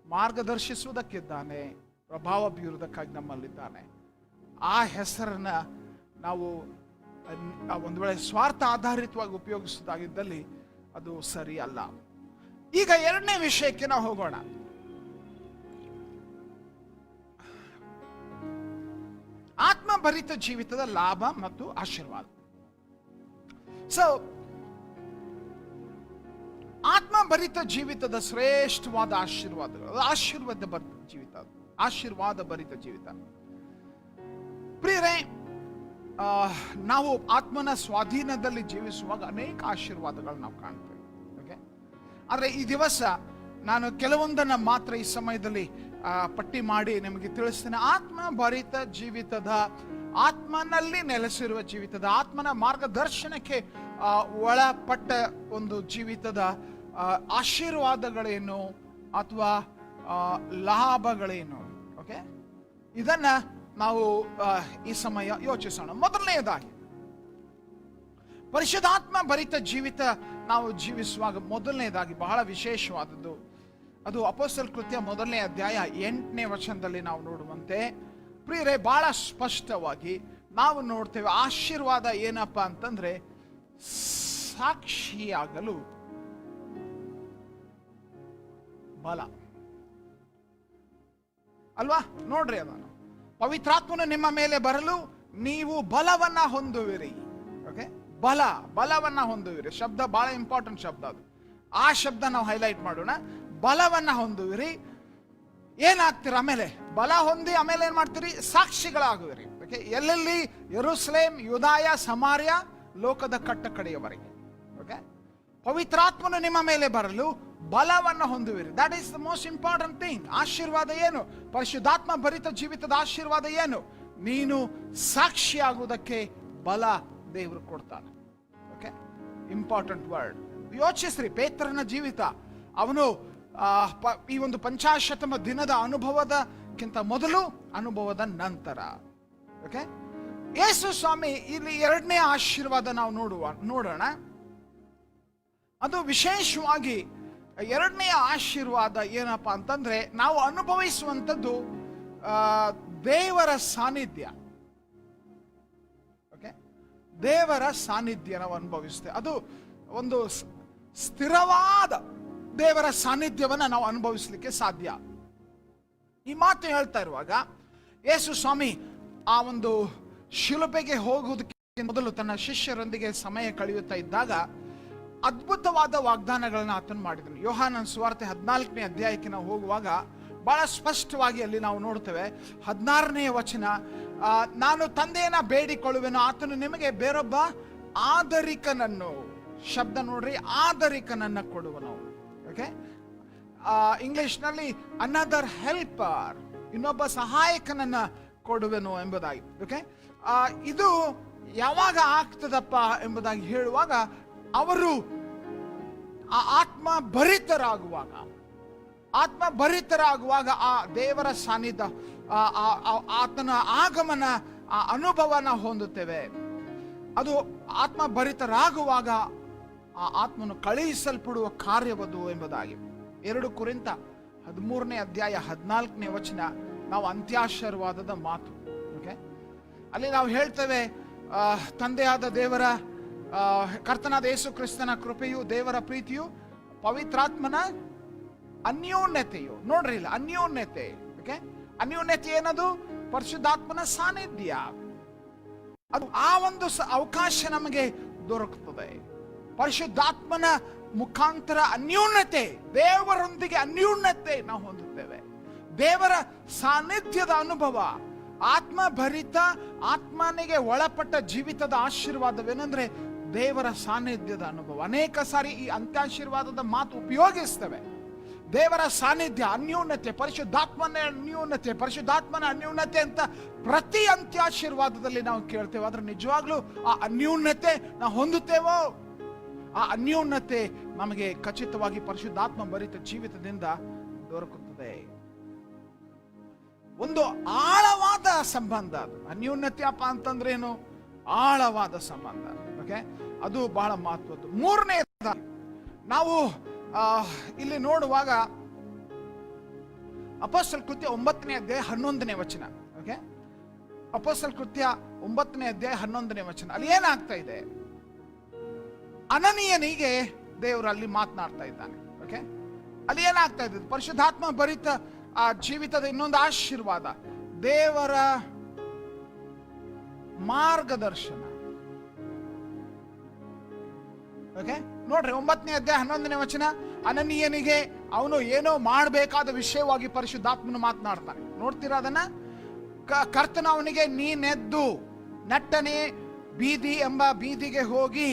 ಮಾರ್ಗದರ್ಶಿಸುವುದಕ್ಕಿದ್ದಾನೆ, ಪ್ರಭಾವ ಬೀರುವುದಕ್ಕಾಗಿ ನಮ್ಮಲ್ಲಿದ್ದಾನೆ. ಆ ಹೆಸರನ್ನ ನಾವು ಒಂದು ವೇಳೆ ಸ್ವಾರ್ಥ ಆಧಾರಿತವಾಗಿ ಉಪಯೋಗಿಸುವುದಾಗಿದ್ದಲ್ಲಿ ಅದು ಸರಿಯಲ್ಲ. ಈಗ ಎರಡನೇ ವಿಷಯಕ್ಕೆ ನಾವು ಹೋಗೋಣ. ಆತ್ಮಭರಿತ ಜೀವಿತದ ಲಾಭ ಮತ್ತು ಆಶೀರ್ವಾದ. ಆತ್ಮಭರಿತ ಜೀವಿತದ ಶ್ರೇಷ್ಠವಾದ ಆಶೀರ್ವಾದಗಳು, ಆಶೀರ್ವಾದ ಭರಿತ ಜೀವಿತ. ಪ್ರಿಯರೇ, ನಾವು ಆತ್ಮನ ಸ್ವಾಧೀನದಲ್ಲಿ ಜೀವಿಸುವಾಗ ಅನೇಕ ಆಶೀರ್ವಾದಗಳು ನಾವು ಕಾಣ್ತೇವೆ. ಓಕೆ, ಆದರೆ ಈ ದಿವಸ ನಾನು ಕೆಲವೊಂದನ್ನು ಮಾತ್ರ ಈ ಸಮಯದಲ್ಲಿ ಪಟ್ಟಿ ಮಾಡಿ ನಿಮಗೆ ತಿಳಿಸ್ತೇನೆ. ಆತ್ಮಭರಿತ ಜೀವಿತದ, ಆತ್ಮನಲ್ಲಿ ನೆಲೆಸಿರುವ ಜೀವಿತದ, ಆತ್ಮನ ಮಾರ್ಗದರ್ಶನಕ್ಕೆ ಒಳಪಟ್ಟ ಒಂದು ಜೀವಿತದ ಆಶೀರ್ವಾದಗಳೇನು ಅಥವಾ ಲಾಭಗಳೇನು? ಓಕೆ, ಇದನ್ನ ನಾವು ಈ ಸಮಯ ಯೋಚಿಸೋಣ. ಮೊದಲನೆಯದಾಗಿ, ಪರಿಶುದ್ಧಾತ್ಮ ಭರಿತ ಜೀವಿತ ನಾವು ಜೀವಿಸುವಾಗ ಮೊದಲನೆಯದಾಗಿ ಬಹಳ ವಿಶೇಷವಾದದ್ದು, ಅದು ಅಪೊಸ್ತಲ ಕೃತ್ಯ 1ನೇ ಅಧ್ಯಾಯ 8ನೇ ವಚನದಲ್ಲಿ ನಾವು ನೋಡುವಂತೆ, ಪ್ರಿಯರೇ, ಬಹಳ ಸ್ಪಷ್ಟವಾಗಿ ನಾವು ನೋಡ್ತೇವೆ. ಆಶೀರ್ವಾದ ಏನಪ್ಪ ಅಂತಂದ್ರೆ ಸಾಕ್ಷಿಯಾಗಲು ಬಲ ಅಲ್ವಾ? ನೋಡ್ರಿ, ಅದನ್ನು ಪವಿತ್ರಾತ್ಮನು ನಿಮ್ಮ ಮೇಲೆ ಬರಲು ನೀವು ಬಲವನ್ನ ಹೊಂದುವಿರಿ. ಓಕೆ, ಬಲವನ್ನ ಹೊಂದುವಿರಿ. ಶಬ್ದ ಬಹಳ ಇಂಪಾರ್ಟೆಂಟ್ ಶಬ್ದ ಅದು. ಆ ಶಬ್ದ ನಾವು ಹೈಲೈಟ್ ಮಾಡೋಣ. ಬಲವನ್ನ ಹೊಂದುವಿರಿ. ಏನಾಗ್ತೀರ ಆಮೇಲೆ? ಬಲ ಹೊಂದಿ ಆಮೇಲೆ ಏನ್ ಮಾಡ್ತೀರಿ? ಸಾಕ್ಷಿಗಳಾಗುವಿರಿ. ಓಕೆ, ಎಲ್ಲೆಲ್ಲಿ? ಯೆರೂಸಲೇಮ್, ಯೂದಾಯ, ಸಮಾರ್ಯ, ಲೋಕದ ಕಟ್ಟ ಕಡೆಯವರೆಗೆ. ಓಕೆ, ಪವಿತ್ರಾತ್ಮನು ನಿಮ್ಮ ಮೇಲೆ ಬರಲು ಬಲವನ್ನು ಹೊಂದುವಿರಿ. That is the most important thing. ಆಶೀರ್ವಾದ ಏನು? ಪರಿಶುದ್ಧಾತ್ಮ ಭರಿತ ಜೀವಿತದ ಆಶೀರ್ವಾದ ಏನು? ನೀನು ಸಾಕ್ಷಿಯಾಗುವುದಕ್ಕೆ ಬಲ ದೇವರು ಕೊಡ್ತಾನೆ. Okay, important word. ಯೋಚಿಸ್ರಿ, ಪೇತ್ರನ ಜೀವಿತ, ಅವನು ಈ ಒಂದು 50ಮ ದಿನದ ಅನುಭವದಕ್ಕಿಂತ ಮೊದಲು, ಅನುಭವದ ನಂತರ. ಓಕೆ, ಯೇಸು ಸ್ವಾಮಿ ಇಲ್ಲಿ ಎರಡನೇ ಆಶೀರ್ವಾದ ನಾವು ನೋಡೋಣ. ಅದು ವಿಶೇಷವಾಗಿ ಎರಡನೆಯ ಆಶೀರ್ವಾದ ಏನಪ್ಪ ಅಂತಂದ್ರೆ, ನಾವು ಅನುಭವಿಸುವಂಥದ್ದು ದೇವರ ಸಾನ್ನಿಧ್ಯ. ಓಕೆ, ದೇವರ ಸಾನ್ನಿಧ್ಯ ನಾವು ಅನುಭವಿಸ್ತೇವೆ. ಅದು ಒಂದು ಸ್ಥಿರವಾದ ದೇವರ ಸಾನ್ನಿಧ್ಯವನ್ನು ನಾವು ಅನುಭವಿಸಲಿಕ್ಕೆ ಸಾಧ್ಯ. ಈ ಮಾತು ಹೇಳ್ತಾ ಇರುವಾಗ ಯೇಸು ಸ್ವಾಮಿ ಆ ಒಂದು ಶಿಲುಬೆಗೆ ಹೋಗುವುದಕ್ಕೆ ಮೊದಲು ತನ್ನ ಶಿಷ್ಯರೊಂದಿಗೆ ಸಮಯ ಕಳೆಯುತ್ತಾ ಇದ್ದಾಗ ಅದ್ಭುತವಾದ ವಾಗ್ದಾನಗಳನ್ನ ಆತನು ಮಾಡಿದನು. ಯೋಹಾನನ ಸುವಾರ್ತೆ 14ನೇ ಅಧ್ಯಾಯಕ್ಕೆ ನಾವು ಹೋಗುವಾಗ ಬಹಳ ಸ್ಪಷ್ಟವಾಗಿ ಅಲ್ಲಿ ನಾವು ನೋಡ್ತೇವೆ. 16ನೇ ವಚನ, ನಾನು ತಂದೆಯನ್ನ ಬೇಡಿಕೊಳ್ಳುವೆನು, ಆತನು ನಿಮಗೆ ಬೇರೊಬ್ಬ ಆದರಿಕನನ್ನು, ಶಬ್ದ ನೋಡ್ರಿ, ಆದರಿಕನನ್ನ ಕೊಡುವನು. ಓಕೆ, ಇಂಗ್ಲಿಷ್ನಲ್ಲಿ ಅನದರ್ ಹೆಲ್ಪರ್, ಇನ್ನೊಬ್ಬ ಸಹಾಯಕನನ್ನ ಕೊಡುವೆನು ಎಂಬುದಾಗಿ. ಓಕೆ, ಇದು ಯಾವಾಗ ಆಗ್ತದಪ್ಪ ಎಂಬುದಾಗಿ ಹೇಳುವಾಗ, ಅವರು ಆ ಆತ್ಮ ಭರಿತರಾಗುವಾಗ ಆ ದೇವರ ಸಾನ್ನಿಧ್ಯ, ಆತನ ಆಗಮನ, ಆ ಅನುಭವನ ಹೊಂದುತ್ತೇವೆ. ಅದು ಆತ್ಮ ಭರಿತರಾಗುವಾಗ ಆ ಆತ್ಮನು ಕಳುಹಿಸಲ್ಪಡುವ ಕಾರ್ಯವದು ಎಂಬುದಾಗಿ. 2 ಕೊರಿಂಥ 13ನೇ ಅಧ್ಯಾಯ 14ನೇ ವಚನ ನಾವು ಅಂತ್ಯಾಶೀರ್ವಾದದ ಮಾತು. ಓಕೆ, ಅಲ್ಲಿ ನಾವು ಹೇಳ್ತೇವೆ, ತಂದೆಯಾದ ದೇವರ, ಕರ್ತನಾದ ಯೇಸು ಕ್ರಿಸ್ತನ ಕೃಪೆಯು, ದೇವರ ಪ್ರೀತಿಯು, ಪವಿತ್ರಾತ್ಮನ ಅನ್ಯೋನ್ಯತೆಯು. ನೋಡ್ರಿ ಇಲ್ಲ, ಅನ್ಯೋನ್ಯತೆ. ಓಕೆ, ಅನ್ಯೋನ್ಯತೆ ಏನದು? ಪರಿಶುದ್ಧಾತ್ಮನ ಸಾನ್ನಿಧ್ಯ. ಅದು ಆ ಒಂದು ಅವಕಾಶ ನಮಗೆ ದೊರಕುತ್ತದೆ. ಪರಿಶುದ್ಧಾತ್ಮನ ಮುಖಾಂತರ ಅನ್ಯೋನ್ಯತೆ, ದೇವರೊಂದಿಗೆ ಅನ್ಯೋನ್ಯತೆ ನಾವು ಹೊಂದುತ್ತೇವೆ. ದೇವರ ಸಾನ್ನಿಧ್ಯದ ಅನುಭವ, ಆತ್ಮಭರಿತ, ಆತ್ಮನಿಗೆ ಒಳಪಟ್ಟ ಜೀವಿತದ ಆಶೀರ್ವಾದವೇನೆಂದ್ರೆ ದೇವರ ಸಾನ್ನಿಧ್ಯದ ಅನುಭವ. ಅನೇಕ ಸಾರಿ ಈ ಅಂತ್ಯಾಶೀರ್ವಾದದ ಮಾತು ಉಪಯೋಗಿಸ್ತೇವೆ. ದೇವರ ಸಾನ್ನಿಧ್ಯ, ಅನ್ಯೋನ್ಯತೆ, ಪರಿಶುದ್ಧಾತ್ಮನ ಅನ್ಯೋನ್ಯತೆ ಅಂತ ಪ್ರತಿ ಅಂತ್ಯಾಶೀರ್ವಾದದಲ್ಲಿ ನಾವು ಕೇಳ್ತೇವೆ. ಆದ್ರೆ ನಿಜವಾಗ್ಲೂ ಆ ಅನ್ಯೋನ್ಯತೆ ನಾವು ಹೊಂದುತ್ತೇವೋ? ಆ ಅನ್ಯೋನ್ಯತೆ ನಮಗೆ ಖಚಿತವಾಗಿ ಪರಿಶುದ್ಧಾತ್ಮ ಭರಿತ ಜೀವಿತದಿಂದ ದೊರಕುತ್ತದೆ. ಒಂದು ಆಳವಾದ ಸಂಬಂಧ ಅದು. ಅನ್ಯೋನ್ಯತೆ ಅಪ್ಪ ಅಂತಂದ್ರೆ ಏನು? ಆಳವಾದ ಸಂಬಂಧ. ಓಕೆ, ಅದು ಬಹಳ ಮಹತ್ವದ್ದು. 3ನೇ ನಾವು ಇಲ್ಲಿ ನೋಡುವಾಗ ಅಪೊಸ್ತಲ ಕೃತ್ಯ 9ನೇ ಅಧ್ಯಾಯ 11ನೇ ವಚನ. ಓಕೆ, ಅಪೊಸ್ತಲ ಕೃತ್ಯ 9ನೇ ಅಧ್ಯಾಯ 11ನೇ ವಚನ. ಅಲ್ಲಿ ಏನಾಗ್ತಾ ಇದೆ? ಅನನೀಯನಿಗೆ ದೇವರು ಅಲ್ಲಿ ಮಾತನಾಡ್ತಾ ಇದ್ದಾನೆ. ಓಕೆ, ಅಲ್ಲಿ ಏನಾಗ್ತಾ ಇದೆ? ಪರಿಶುದ್ಧಾತ್ಮ ಭರಿತ ಆ ಜೀವಿತದ ಇನ್ನೊಂದು ಆಶೀರ್ವಾದ, ದೇವರ ಮಾರ್ಗದರ್ಶನ. ಓಕೆ, ನೋಡ್ರಿ 9ನೇ ಅಧ್ಯಾಯ 11ನೇ ವಚನ. ಅನನೀಯನಿಗೆ ಅವನು ಏನೋ ಮಾಡಬೇಕಾದ ವಿಷಯವಾಗಿ ಪರಿಶುದ್ಧಾತ್ಮನು ಮಾತನಾಡ್ತಾನೆ. ನೋಡ್ತೀರಾ ಅದನ್ನ? ಕರ್ತನ ಅವನಿಗೆ, ನೀನೆದ್ದು ನಟ್ಟನೆ ಬೀದಿ ಎಂಬ ಬೀದಿಗೆ ಹೋಗಿ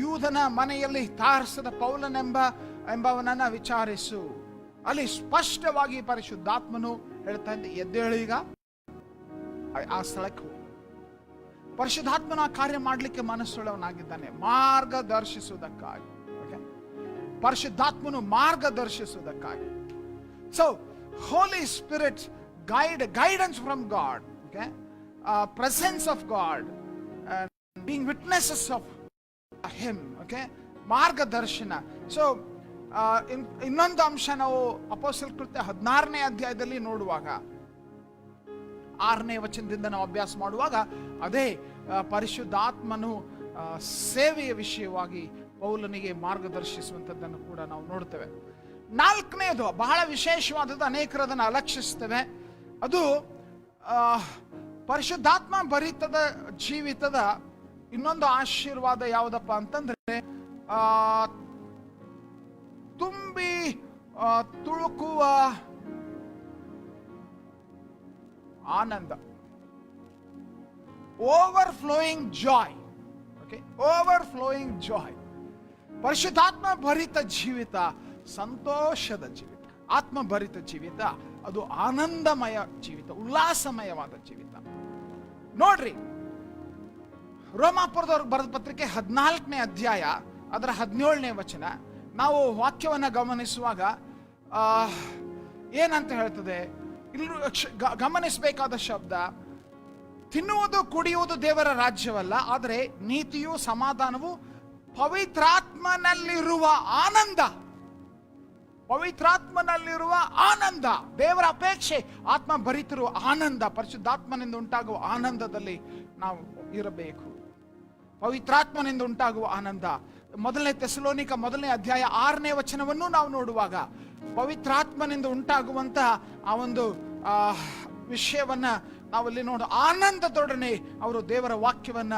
ಯೂದನ ಮನೆಯಲ್ಲಿ ತಾರ್ಸದ ಪೌಲನೆಂಬವನನ್ನ ವಿಚಾರಿಸು. ಅಲ್ಲಿ ಸ್ಪಷ್ಟವಾಗಿ ಪರಿಶುದ್ಧಾತ್ಮನು ಹೇಳ್ತಾ ಇದ್ದ, ಎದ್ದೇಳು, ಈಗ ಆ ಸ್ಥಳಕ್ಕೆ ಹೋಗು. ಪರಿಶುದ್ಧಾತ್ಮನ ಕಾರ್ಯ ಮಾಡಲಿಕ್ಕೆ ಮನಸ್ಸುಳ್ಳವನಾಗಿದ್ದಾನೆ, ಮಾರ್ಗದರ್ಶಿಸುವುದಕ್ಕಾಗಿ. ಓಕೆ, ಪರಿಶುದ್ಧಾತ್ಮನು ಮಾರ್ಗದರ್ಶಿಸುವುದಕ್ಕಾಗಿ. So Holy Spirit guidance from God. Okay, presence of God, being witnesses of him. Okay, ಮಾರ್ಗದರ್ಶನ. ಸೊ ಇನ್ನೊಂದು ಅಂಶ ನಾವು ಅಪೊಸ್ತಲ ಕೃತ್ಯ 16ನೇ ಅಧ್ಯಾಯದಲ್ಲಿ ನೋಡುವಾಗ, 6ನೇ ವಚನದಿಂದ ನಾವು ಅಭ್ಯಾಸ ಮಾಡುವಾಗ, ಅದೇ ಪರಿಶುದ್ಧಾತ್ಮನು ಸೇವೆಯ ವಿಷಯವಾಗಿ ಪೌಲನಿಗೆ ಮಾರ್ಗದರ್ಶಿಸುವಂಥದ್ದನ್ನು ಕೂಡ ನಾವು ನೋಡ್ತೇವೆ. 4ನೇದು ಬಹಳ ವಿಶೇಷವಾದದ್ದು, ಅನೇಕರು ಅದನ್ನು ಅಲಕ್ಷಿಸ್ತೇವೆ. ಅದು ಪರಿಶುದ್ಧಾತ್ಮ ಭರಿತದ ಜೀವಿತದ ಇನ್ನೊಂದು ಆಶೀರ್ವಾದ ಯಾವುದಪ್ಪ ಅಂತಂದ್ರೆ, ತುಂಬಿ ತುಳುಕುವ ಆನಂದ, ಓವರ್ಫ್ಲೋಯಿಂಗ್ ಜಾಯ್. ಓಕೆ, ಓವರ್ಫ್ಲೋಯಿಂಗ್ ಜಾಯ್. ಪರಿಶುದ್ಧಾತ್ಮ ಭರಿತ ಜೀವಿತ ಸಂತೋಷದ ಜೀವಿತ, ಆತ್ಮಭರಿತ ಜೀವಿತ, ಅದು ಆನಂದಮಯ ಜೀವಿತ, ಉಲ್ಲಾಸಮಯವಾದ ಜೀವಿತ. ನೋಡ್ರಿ, ರೋಮಾಪುರದವ್ರಿಗೆ ಬರೆದ ಪತ್ರಿಕೆ 14ನೇ ಅಧ್ಯಾಯ ಅದರ 17ನೇ ವಚನ ನಾವು ವಾಕ್ಯವನ್ನು ಗಮನಿಸುವಾಗ ಏನಂತ ಹೇಳ್ತದೆ? ಇಲ್ಲಿ ಗಮನಿಸಬೇಕಾದ ಶಬ್ದ, ತಿನ್ನುವುದು ಕುಡಿಯುವುದು ದೇವರ ರಾಜ್ಯವಲ್ಲ, ಆದರೆ ನೀತಿಯು ಸಮಾಧಾನವು ಪವಿತ್ರಾತ್ಮನಲ್ಲಿರುವ ಆನಂದ. ಪವಿತ್ರಾತ್ಮನಲ್ಲಿರುವ ಆನಂದ, ದೇವರ ಅಪೇಕ್ಷೆ, ಆತ್ಮ ಭರಿತಿರುವ ಆನಂದ, ಪರಿಶುದ್ಧಾತ್ಮನಿಂದ ಉಂಟಾಗುವ ಆನಂದದಲ್ಲಿ ನಾವು ಇರಬೇಕು. ಪವಿತ್ರಾತ್ಮನಿಂದ ಉಂಟಾಗುವ ಆನಂದ. 1ನೇ ಥೆಸಲೋನಿಕ 1ನೇ ಅಧ್ಯಾಯ 6ನೇ ವಚನವನ್ನು ನಾವು ನೋಡುವಾಗ, ಪವಿತ್ರಾತ್ಮನಿಂದ ಉಂಟಾಗುವಂತಹ ಆ ಒಂದು ವಿಷಯವನ್ನ ನಾವಲ್ಲಿ ನೋಡು. ಆನಂದದೊಡನೆ ಅವರು ದೇವರ ವಾಕ್ಯವನ್ನ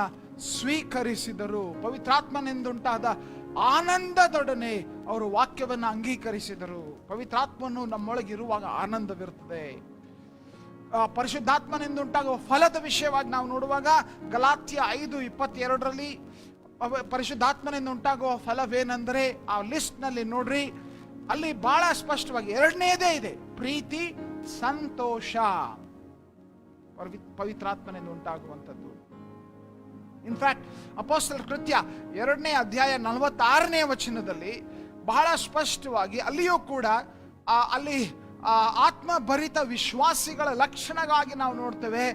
ಸ್ವೀಕರಿಸಿದರು. ಪವಿತ್ರಾತ್ಮನಿಂದುಂಟಾದ ಆನಂದದೊಡನೆ ಅವರು ವಾಕ್ಯವನ್ನು ಅಂಗೀಕರಿಸಿದರು. ಪವಿತ್ರಾತ್ಮನು ನಮ್ಮೊಳಗಿರುವಾಗ ಆನಂದವಿರುತ್ತದೆ. ಪರಿಶುದ್ಧಾತ್ಮನಿಂದುಂಟಾಗುವ ಫಲದ ವಿಷಯವಾಗಿ ನಾವು ನೋಡುವಾಗ ಗಲಾತ್ಯ 5:22 ಪರಿಶುದ್ಧಾತ್ಮನಿಂದ ಉಂಟಾಗುವ ಫಲವೇನೆಂದರೆ, ಆ ಲಿಸ್ಟ್ ನಲ್ಲಿ ನೋಡ್ರಿ, ಅಲ್ಲಿ ಬಹಳ ಸ್ಪಷ್ಟವಾಗಿ ಎರಡನೇದೇ ಇದೆ, ಪ್ರೀತಿ, ಸಂತೋಷ. ಪವಿತ್ರಾತ್ಮನಿಂದ ಉಂಟಾಗುವಂಥದ್ದು. ಇನ್ಫ್ಯಾಕ್ಟ್ ಅಪೊಸ್ತಲರ ಕೃತ್ಯ 2ನೇ ಅಧ್ಯಾಯ 46ನೇ ವಚನದಲ್ಲಿ ಬಹಳ ಸ್ಪಷ್ಟವಾಗಿ ಅಲ್ಲಿಯೂ ಕೂಡ ಅಲ್ಲಿ ಆತ್ಮಭರಿತ ವಿಶ್ವಾಸಿಗಳ ಲಕ್ಷಣವಾಗಿ ನಾವು ನೋಡ್ತೇವೆ.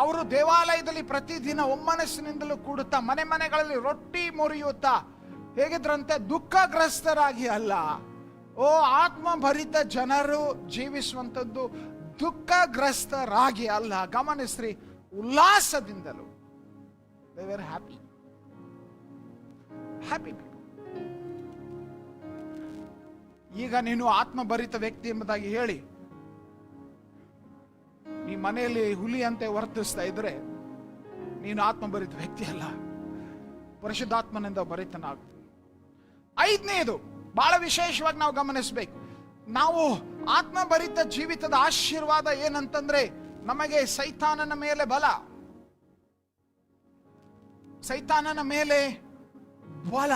ಅವರು ದೇವಾಲಯದಲ್ಲಿ ಪ್ರತಿದಿನ ಒಮ್ಮನಸ್ಸಿನಿಂದಲೂ ಕೂಡುತ್ತಾ ಮನೆ ಮನೆಗಳಲ್ಲಿ ರೊಟ್ಟಿ ಮುರಿಯುತ್ತಾ ಹೇಗಿದ್ರಂತೆ, ದುಃಖಗ್ರಸ್ತರಾಗಿ ಅಲ್ಲ. ಆತ್ಮಭರಿತ ಜನರು ಜೀವಿಸುವಂಥದ್ದು ದುಃಖಗ್ರಸ್ತರಾಗಿ ಅಲ್ಲ. ಗಮನಿಸ್ರಿ, ಉಲ್ಲಾಸದಿಂದಲೂ. They were happy people. ಈಗ ನೀನು ಆತ್ಮಭರಿತ ವ್ಯಕ್ತಿ ಎಂಬುದಾಗಿ ಹೇಳಿ ನೀ ಮನೆಯಲ್ಲಿ ಹುಲಿಯಂತೆ ವರ್ತಿಸ್ತಾ ಇದ್ರೆ ನೀನು ಆತ್ಮಭರಿತ ವ್ಯಕ್ತಿ ಅಲ್ಲ, ಪರಿಶುದ್ಧಾತ್ಮನಿಂದ ಭರಿತನಾಗು. 5ನೇದು ಬಹಳ ವಿಶೇಷವಾಗಿ ನಾವು ಗಮನಿಸಬೇಕು. ನಾವು ಆತ್ಮಭರಿತ ಜೀವಿತದ ಆಶೀರ್ವಾದ ಏನಂತಂದ್ರೆ, ನಮಗೆ ಸೈತಾನನ ಮೇಲೆ ಬಲ, ಸೈತಾನನ ಮೇಲೆ ಬಲ.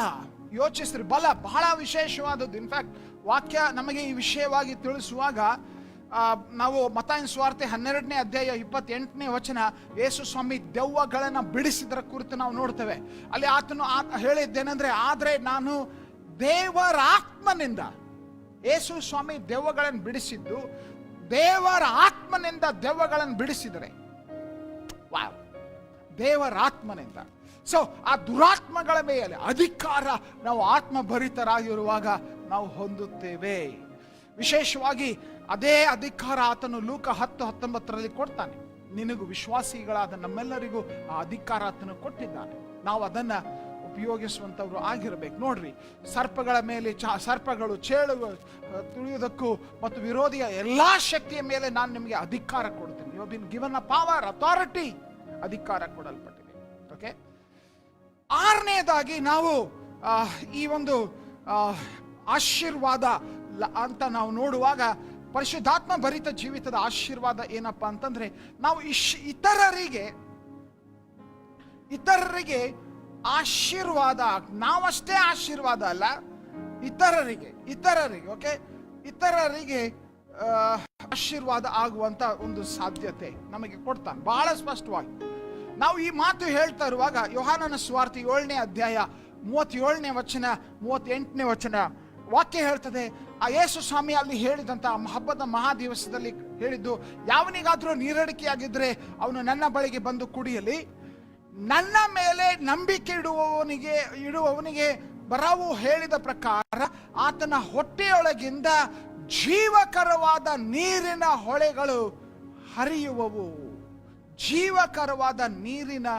ಯೋಚಿಸ್ರಿ, ಬಲ ಬಹಳ ವಿಶೇಷವಾದದ್ದು. ಇನ್ಫ್ಯಾಕ್ಟ್ ವಾಕ್ಯ ನಮಗೆ ಈ ವಿಷಯವಾಗಿ ತಿಳಿಸುವಾಗ ನಾವು ಮತ್ತಾಯನ ಸುವಾರ್ತೆ 12ನೇ ಅಧ್ಯಾಯ 28ನೇ ವಚನ, ಯೇಸು ಸ್ವಾಮಿ ದೆವ್ವಗಳನ್ನ ಬಿಡಿಸಿದರ ಕುರಿತು ನಾವು ನೋಡ್ತೇವೆ. ಅಲ್ಲಿ ಆತನು ಹೇಳಿದ್ದೇನೆಂದ್ರೆ, ಆದ್ರೆ ನಾನು ದೇವರ ಆತ್ಮನಿಂದ, ಯೇಸು ಸ್ವಾಮಿ ದೆವ್ವಗಳನ್ನು ಬಿಡಿಸಿದ್ದು ದೇವರ ಆತ್ಮನಿಂದ ದೆವ್ವಗಳನ್ನು ಬಿಡಿಸಿದರೆ, ವಾವ್, ದೇವರ ಆತ್ಮನಿಂದ. ಸೊ ಆ ದುರಾತ್ಮಗಳ ಮೇಲೆ ಅಧಿಕಾರ ನಾವು ಆತ್ಮಭರಿತರಾಗಿರುವಾಗ ನಾವು ಹೊಂದುತ್ತೇವೆ. ವಿಶೇಷವಾಗಿ ಅದೇ ಅಧಿಕಾರ ಆತನು ಲೂಕ 10:19 ಕೊಡ್ತಾನೆ. ನಿನಗೂ ವಿಶ್ವಾಸಿಗಳಾದ ನಮ್ಮೆಲ್ಲರಿಗೂ ಆ ಅಧಿಕಾರ ಆತನು ಕೊಟ್ಟಿದ್ದಾನೆ. ನಾವು ಅದನ್ನ ಉಪಯೋಗಿಸುವಂತವ್ರು ಆಗಿರಬೇಕು. ನೋಡ್ರಿ, ಸರ್ಪಗಳ ಮೇಲೆ ಸರ್ಪಗಳು, ಚೇಳುಗಳು ತುಳಿಯುವುದಕ್ಕೂ ಮತ್ತು ವಿರೋಧಿಯ ಎಲ್ಲಾ ಶಕ್ತಿಯ ಮೇಲೆ ನಾನು ನಿಮಗೆ ಅಧಿಕಾರ ಕೊಡ್ತೇನೆ. You have been given a power, authority, ಅಧಿಕಾರ ಕೊಡಲ್ಪಟ್ಟಿದೆ. ಓಕೆ. 6ನೇದಾಗಿ ನಾವು ಈ ಒಂದು ಆಶೀರ್ವಾದ ಅಂತ ನಾವು ನೋಡುವಾಗ, ಪರಿಶುದ್ಧಾತ್ಮ ಭರಿತ ಜೀವಿತದ ಆಶೀರ್ವಾದ ಏನಪ್ಪಾ ಅಂತಂದ್ರೆ, ನಾವು ಇತರರಿಗೆ ಆಶೀರ್ವಾದ, ನಾವಷ್ಟೇ ಆಶೀರ್ವಾದ ಅಲ್ಲ, ಇತರರಿಗೆ ಓಕೆ, ಇತರರಿಗೆ ಆಶೀರ್ವಾದ ಆಗುವಂತ ಒಂದು ಸಾಧ್ಯತೆ ನಮಗೆ ಕೊಡ್ತಾನೆ ಬಹಳ ಸ್ಪಷ್ಟವಾಗಿ. ನಾವು ಈ ಮಾತು ಹೇಳ್ತಾ ಇರುವಾಗ ಯೋಹಾನನ ಸುವಾರ್ತೆ 7ನೇ ಅಧ್ಯಾಯ 37ನೇ ವಚನ 38ನೇ ವಚನ ವಾಕ್ಯ ಹೇಳ್ತದೆ, ಆ ಯೇಸು ಸ್ವಾಮಿ ಅಲ್ಲಿ ಹೇಳಿದಂತ ಹಬ್ಬದ ಮಹಾದಿವಸದಲ್ಲಿ ಹೇಳಿದ್ದು, ಯಾವನಿಗಾದ್ರೂ ನೀರಡಿಕೆಯಾಗಿದ್ರೆ ಅವನು ನನ್ನ ಬಳಿಗೆ ಬಂದು ಕುಡಿಯಲಿ, ನನ್ನ ಮೇಲೆ ನಂಬಿಕೆ ಇಡುವವನಿಗೆ ಬರಾವು ಹೇಳಿದ ಪ್ರಕಾರ ಆತನ ಹೊಟ್ಟೆಯೊಳಗಿಂದ ಜೀವಕರವಾದ ನೀರಿನ ಹೊಳೆಗಳು ಹರಿಯುವವು. ಜೀವಕರವಾದ ನೀರಿನ